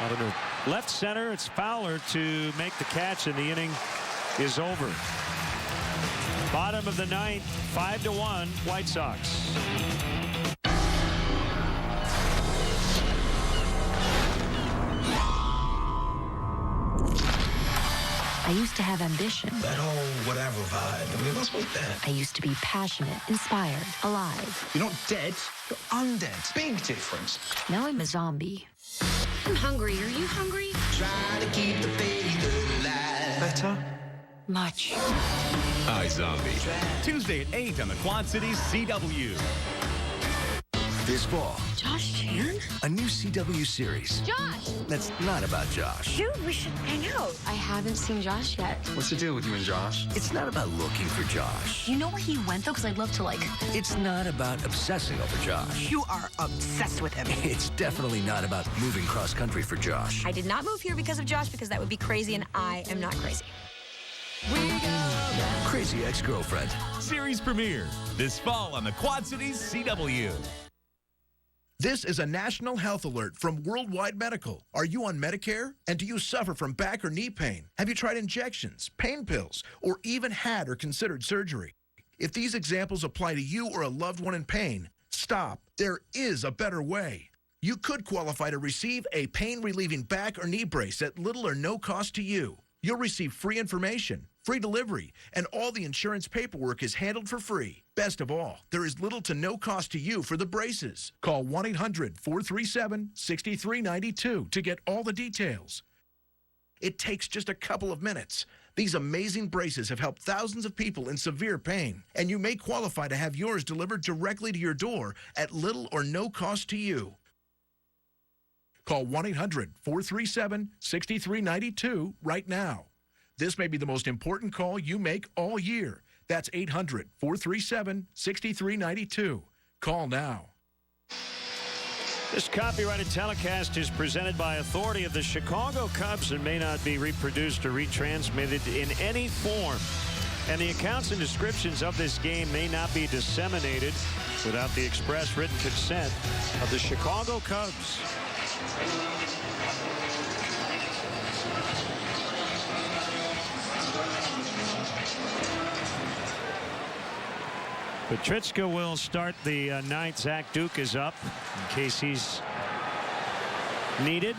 out of the left center. It's Fowler to make the catch, and the inning is over. Bottom of the 9th, 5-1 White Sox. I used to have ambition. That whole whatever vibe. I mean, what's with that? I used to be passionate, inspired, alive. You're not dead. You're undead. Big difference. Now I'm a zombie. I'm hungry. Are you hungry? Try to keep the faith alive. Better? Much. iZombie. Tuesday at 8 on the Quad Cities CW. This fall, Josh Chan? a new CW series. Josh! That's not about Josh. Dude, we should hang out. I haven't seen Josh yet. What's the deal with you and Josh? It's not about looking for Josh. You know where he went, though? Because I'd love to, It's not about obsessing over Josh. You are obsessed with him. It's definitely not about moving cross country for Josh. I did not move here because of Josh, because that would be crazy, and I am not crazy. Crazy Ex-Girlfriend. Series premiere this fall on the Quad Cities CW. This is a national health alert from Worldwide Medical. Are you on Medicare? And do you suffer from back or knee pain? Have you tried injections, pain pills, or even had or considered surgery? If these examples apply to you or a loved one in pain, stop. There is a better way. You could qualify to receive a pain-relieving back or knee brace at little or no cost to you. You'll receive free information, free delivery, and all the insurance paperwork is handled for free. Best of all, there is little to no cost to you for the braces. Call 1-800-437-6392 to get all the details. It takes just a couple of minutes. These amazing braces have helped thousands of people in severe pain, and you may qualify to have yours delivered directly to your door at little or no cost to you. Call 1-800-437-6392 right now. This may be the most important call you make all year. That's 800-437-6392. Call now. This copyrighted telecast is presented by authority of the Chicago Cubs and may not be reproduced or retransmitted in any form. And the accounts and descriptions of this game may not be disseminated without the express written consent of the Chicago Cubs. Petritzka will start the 9th. Zach Duke is up in case he's needed.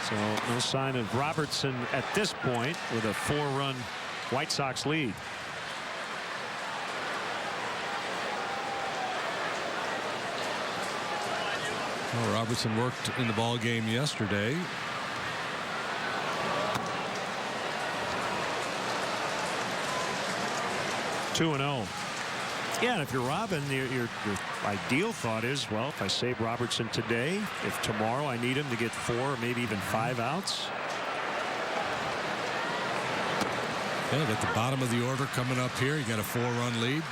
So no sign of Robertson at this point with a 4-run White Sox lead. Well, Robertson worked in the ball game yesterday. Two 2-0. Yeah, and if you're Robin, your ideal thought is, well, if I save Robertson today, if tomorrow I need him to get 4 or maybe even 5 outs. Yeah, at the bottom of the order coming up here, you got a 4-run lead.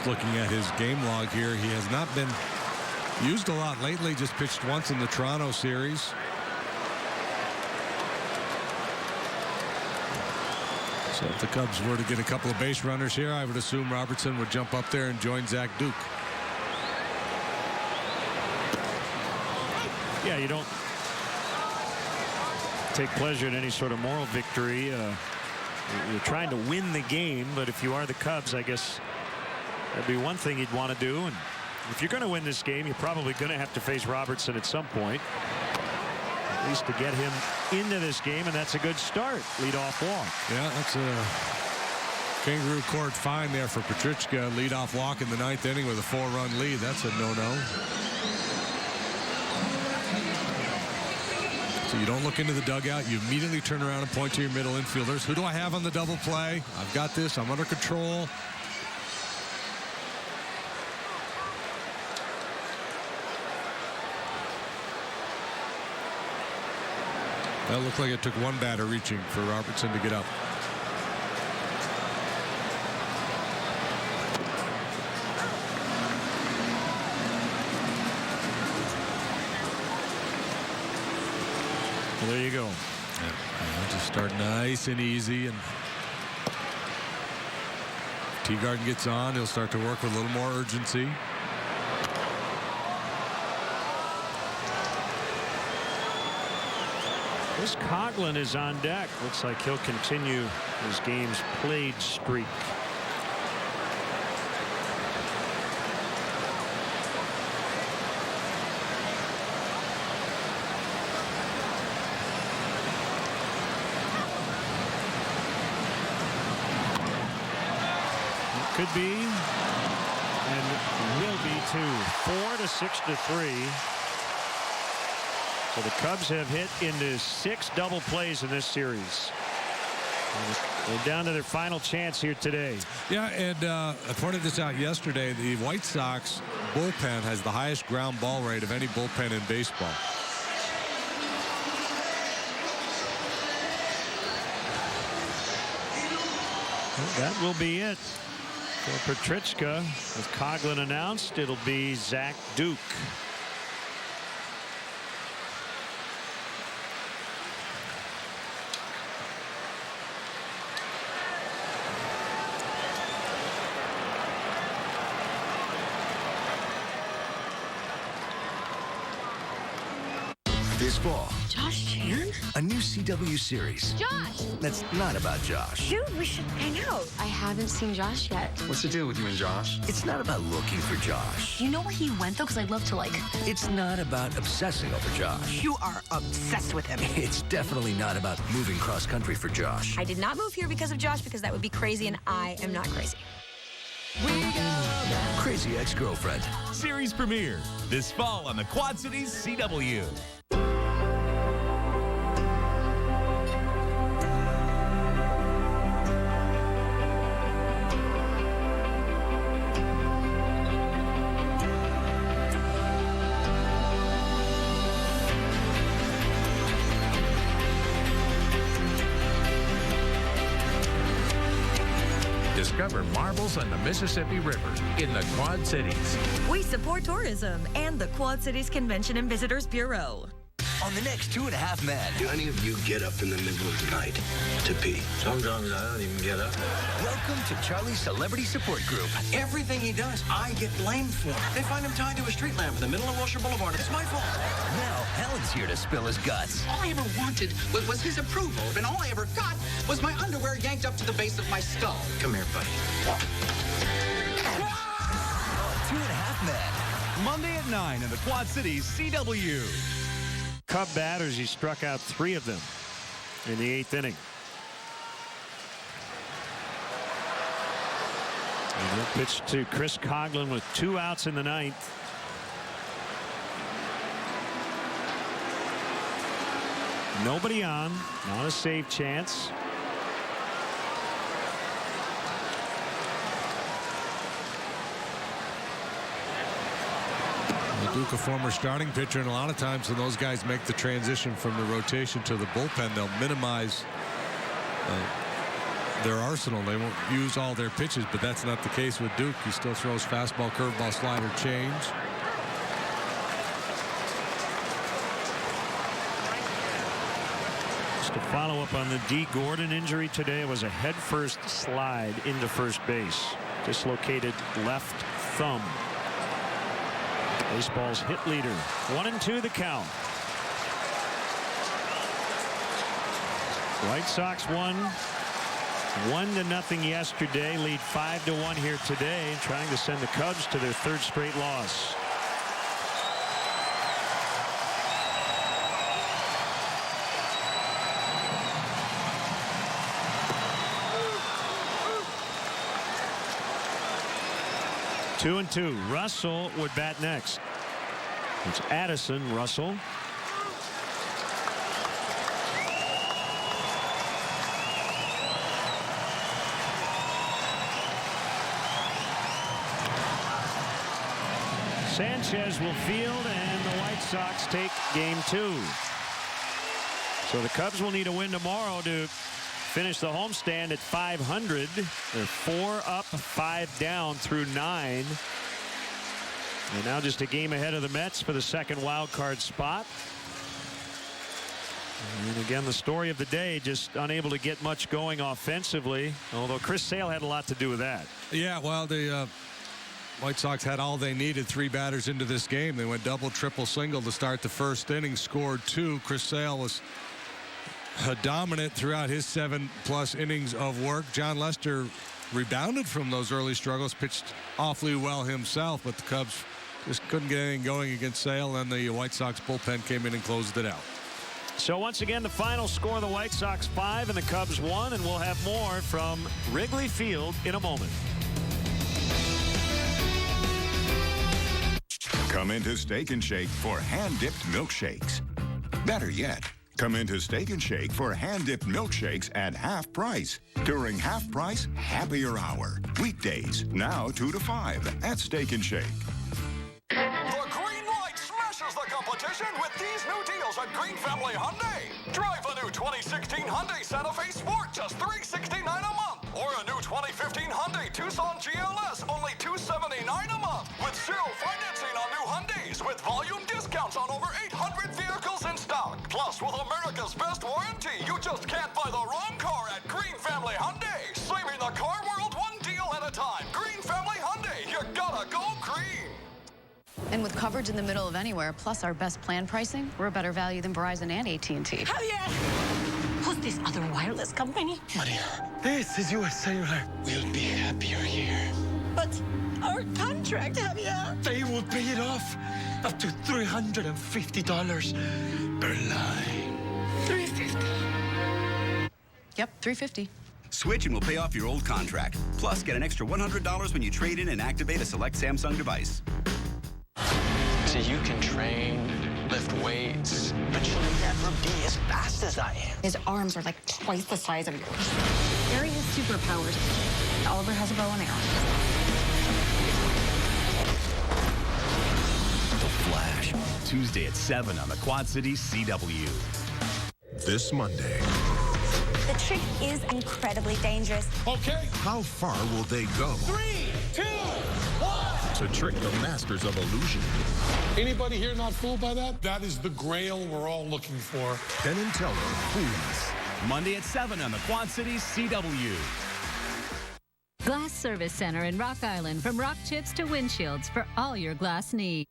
Looking at his game log here, he has not been used a lot lately, just pitched once in the Toronto series. So if the Cubs were to get a couple of base runners here, I would assume Robertson would jump up there and join Zach Duke. Yeah, you don't take pleasure in any sort of moral victory. You're trying to win the game, but if you are the Cubs, I guess that'd be one thing you'd want to do. And if you're going to win this game, you're probably going to have to face Robertson at some point, at least to get him into this game, and that's a good start. Leadoff walk. Yeah, that's a kangaroo court fine there for Petrichka. Leadoff walk in the 9th inning with a 4-run lead. That's a no-no. So you don't look into the dugout. You immediately turn around and point to your middle infielders. Who do I have on the double play? I've got this. I'm under control. That looked like it took one batter reaching for Robertson to get up. Well, there you go. Just start nice and easy, and Teagarden gets on. He'll start to work with a little more urgency. Chris Coughlin is on deck. Looks like he'll continue his games played streak. It could be and will be too. 4-6-3. So the Cubs have hit into 6 double plays in this series. They're down to their final chance here today. Yeah, and I pointed this out yesterday. The White Sox bullpen has the highest ground ball rate of any bullpen in baseball. That will be it for Petrichka. With Coughlin announced, it'll be Zach Duke. This fall, Josh Chan? a new CW series. Josh! That's not about Josh. Dude, we should hang out. I haven't seen Josh yet. What's the deal with you and Josh? It's not about looking for Josh. You know where he went, though? Because I'd love to, like... It's not about obsessing over Josh. You are obsessed with him. It's definitely not about moving cross-country for Josh. I did not move here because of Josh, because that would be crazy, and I am not crazy. Crazy Ex-Girlfriend. Series premiere this fall on the Quad Cities CW. Discover marvels on the Mississippi River in the Quad Cities. We support tourism and the Quad Cities Convention and Visitors Bureau. on the next 2.5 Men. Do any of you get up in the middle of the night to pee? Sometimes I don't even get up. Welcome to Charlie's Celebrity Support Group. Everything he does, I get blamed for. They find him tied to a street lamp in the middle of Wilshire Boulevard. It's my fault. Now, Helen's here to spill his guts. All I ever wanted was his approval, and all I ever got was my underwear yanked up to the base of my skull. Come here, buddy. 2.5 Men. Monday at 9 in the Quad Cities CW. Cub batters, he struck out 3 of them in the 8th inning. And he'll pitch to Chris Coughlin with 2 outs in the 9th. Nobody on, not a save chance. Duke, a former starting pitcher, and a lot of times when those guys make the transition from the rotation to the bullpen, they'll minimize their arsenal. They won't use all their pitches, but that's not the case with Duke. He still throws fastball, curveball, slider, change. Just to follow up on the D. Gordon injury today, it was a headfirst slide into first base. Dislocated left thumb. Baseball's hit leader. 1-2 the count. White Sox won 1-0 yesterday. Lead 5-1 here today. Trying to send the Cubs to their 3rd straight loss. Two and 2. Russell would bat next. It's Addison, Russell. Sanchez will field, and the White Sox take game 2. So the Cubs will need a win tomorrow to finish the homestand at 500. They're 4 up, 5 down through 9. And now just a game ahead of the Mets for the 2nd wild card spot. And again, the story of the day, just unable to get much going offensively, although Chris Sale had a lot to do with that. Yeah, well, the White Sox had all they needed, 3 batters into this game. They went double, triple, single to start the 1st inning, scored 2. Chris Sale was dominant throughout his 7+ innings of work. John Lester rebounded from those early struggles, pitched awfully well himself, but the Cubs just couldn't get anything going against Sale, and the White Sox bullpen came in and closed it out. So once again, the final score, the White Sox 5 and the Cubs 1, and we'll have more from Wrigley Field in a moment. Come into Steak and Shake for hand-dipped milkshakes. Better yet, come into Steak and Shake for hand-dipped milkshakes at half price during half price happier hour. Weekdays, now 2 to 5 at Steak and Shake. The green light smashes the competition with these new deals at Green Family Hyundai. Drive a new 2016 Hyundai Santa Fe Sport, just $369 a month. Or a new 2015 Hyundai Tucson GLS, only $279 a month. With 0 financing on new Hyundais, with volume discounts on over 800 vehicles in stock. Plus, with America's best warranty, you just can't buy the wrong car at Green Family Hyundai. Saving the car world one deal at a time. Green Family Hyundai, you gotta go green. And with coverage in the middle of anywhere, plus our best plan pricing, we're a better value than Verizon and AT&T. Javier! Who's this other wireless company? Maria, this is US Cellular. We'll be happier here. But our contract, Javier! They will pay it off up to $350 per line. $350. Yep, $350. Switch and we'll pay off your old contract. Plus, get an extra $100 when you trade in and activate a select Samsung device. So you can train, lift weights, but you'll never be as fast as I am. His arms are like twice the size of yours. Gary has superpowers. Oliver has a bow and arrow. The Flash, Tuesday at 7 on the Quad Cities CW. This Monday. The trick is incredibly dangerous. Okay. How far will they go? 3, 2, 1. to trick the masters of illusion. Anybody here not fooled by that? That is the grail we're all looking for. Penn and Teller, please. Monday at 7 on the Quad Cities CW. Glass Service Center in Rock Island. From rock chips to windshields for all your glass needs.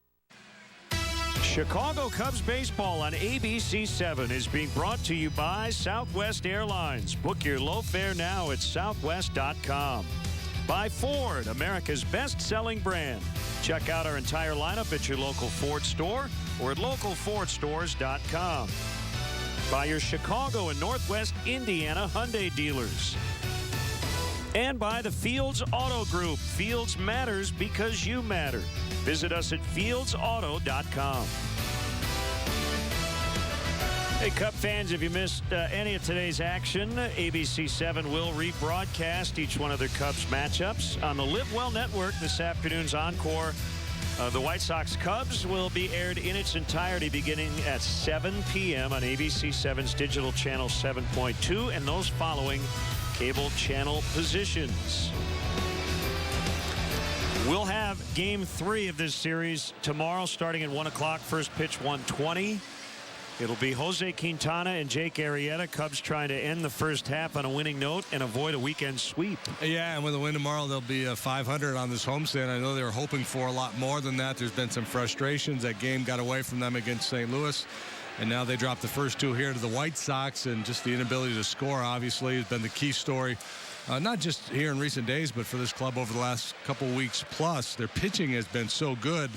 Chicago Cubs baseball on ABC7 is being brought to you by Southwest Airlines. Book your low fare now at southwest.com. By Ford, America's best-selling brand. Check out our entire lineup at your local Ford store or at localfordstores.com. By your Chicago and Northwest Indiana Hyundai dealers. And by the Fields Auto Group. Fields matters because you matter. Visit us at fieldsauto.com. Hey, Cub fans, if you missed any of today's action, ABC7 will rebroadcast each one of their Cubs matchups on the Live Well Network. This afternoon's encore of the White Sox Cubs will be aired in its entirety beginning at 7 p.m. on ABC7's digital channel 7.2 and those following cable channel positions. We'll have Game 3 of this series tomorrow starting at 1 o'clock. First pitch 1:20. It'll be Jose Quintana and Jake Arrieta. Cubs trying to end the first half on a winning note and avoid a weekend sweep. Yeah, and with a win tomorrow, they'll be 500 on this homestand. I know they were hoping for a lot more than that. There's been some frustrations. That game got away from them against St. Louis. And now they dropped the first two here to the White Sox, and just the inability to score, obviously, has been the key story. Not just here in recent days, but for this club over the last couple weeks plus. Their pitching has been so good,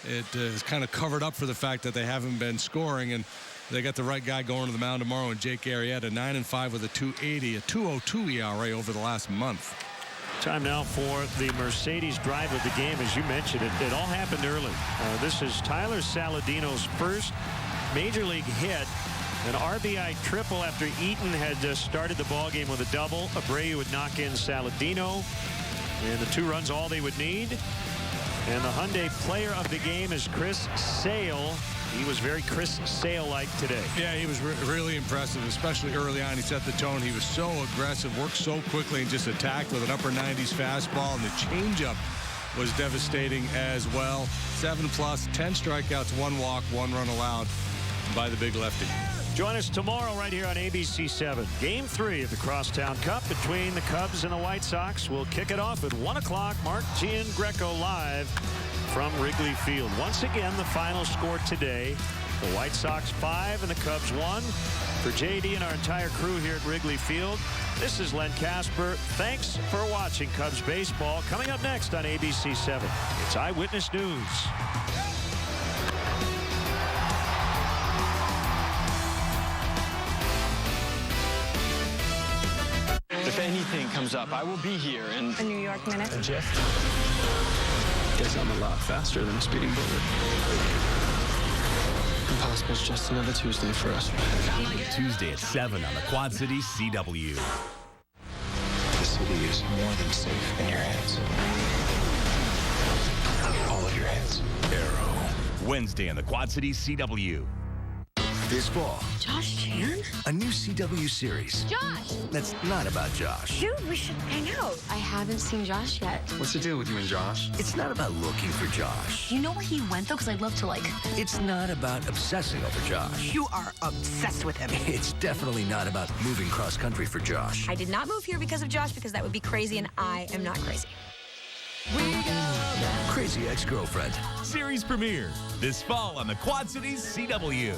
it has kind of covered up for the fact that they haven't been scoring. And they got the right guy going to the mound tomorrow in Jake Arrieta, 9-5 with a 2.80, a 2.02 ERA over the last month. Time now for the Mercedes drive of the game. As you mentioned, it all happened early. This is Tyler Saladino's first major league hit. An RBI triple after Eaton had started the ball game with a double. Abreu would knock in Saladino, and the 2 runs all they would need. And the Hyundai player of the game is Chris Sale. He was very Chris Sale-like today. Yeah, he was really impressive, especially early on. He set the tone. He was so aggressive, worked so quickly, and just attacked with an upper 90s fastball. And the changeup was devastating as well. 7+, 10 strikeouts, 1 walk, 1 run allowed by the big lefty. Join us tomorrow right here on ABC7. Game 3 of the Crosstown Cup between the Cubs and the White Sox. We'll kick it off at 1 o'clock. Mark Giangreco live from Wrigley Field. Once again, the final score today. The White Sox 5 and the Cubs 1. For JD and our entire crew here at Wrigley Field, this is Len Casper. Thanks for watching Cubs baseball. Coming up next on ABC7, it's Eyewitness News. If anything comes up, I will be here. And A New York Minute. And Jeff? Guess I'm a lot faster than a speeding bullet. Impossible's just another Tuesday for us. Tuesday at 7 on the Quad Cities CW. The city is more than safe in your hands. All of your hands. Arrow. Wednesday on the Quad Cities CW. This fall, Josh Chan? a new CW series. Josh! That's not about Josh. Dude, we should hang out. I haven't seen Josh yet. What's the deal with you and Josh? It's not about looking for Josh. You know where he went, though? Because I'd love to, It's not about obsessing over Josh. You are obsessed with him. It's definitely not about moving cross country for Josh. I did not move here because of Josh, because that would be crazy, and I am not crazy. Crazy Ex-Girlfriend. Series premiere this fall on the Quad Cities CW.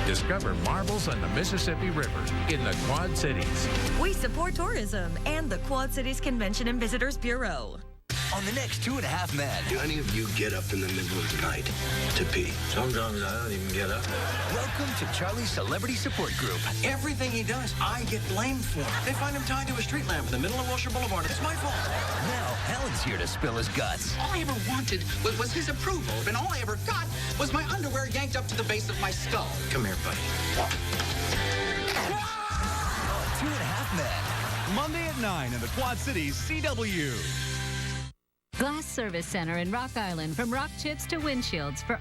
Discover marvels on the Mississippi River in the Quad Cities. We support tourism and the Quad Cities Convention and Visitors Bureau. On the next 2.5 Men. Do any of you get up in the middle of the night to pee? Sometimes I don't even get up. Welcome to Charlie's Celebrity Support Group. Everything he does, I get blamed for. They find him tied to a street lamp in the middle of Wilshire Boulevard. It's my fault. Now, Helen's here to spill his guts. All I ever wanted was his approval, and all I ever got was my underwear yanked up to the base of my skull. Come here, buddy. 9 in the Quad Cities CW. Glass Service Center in Rock Island, from rock chips to windshields for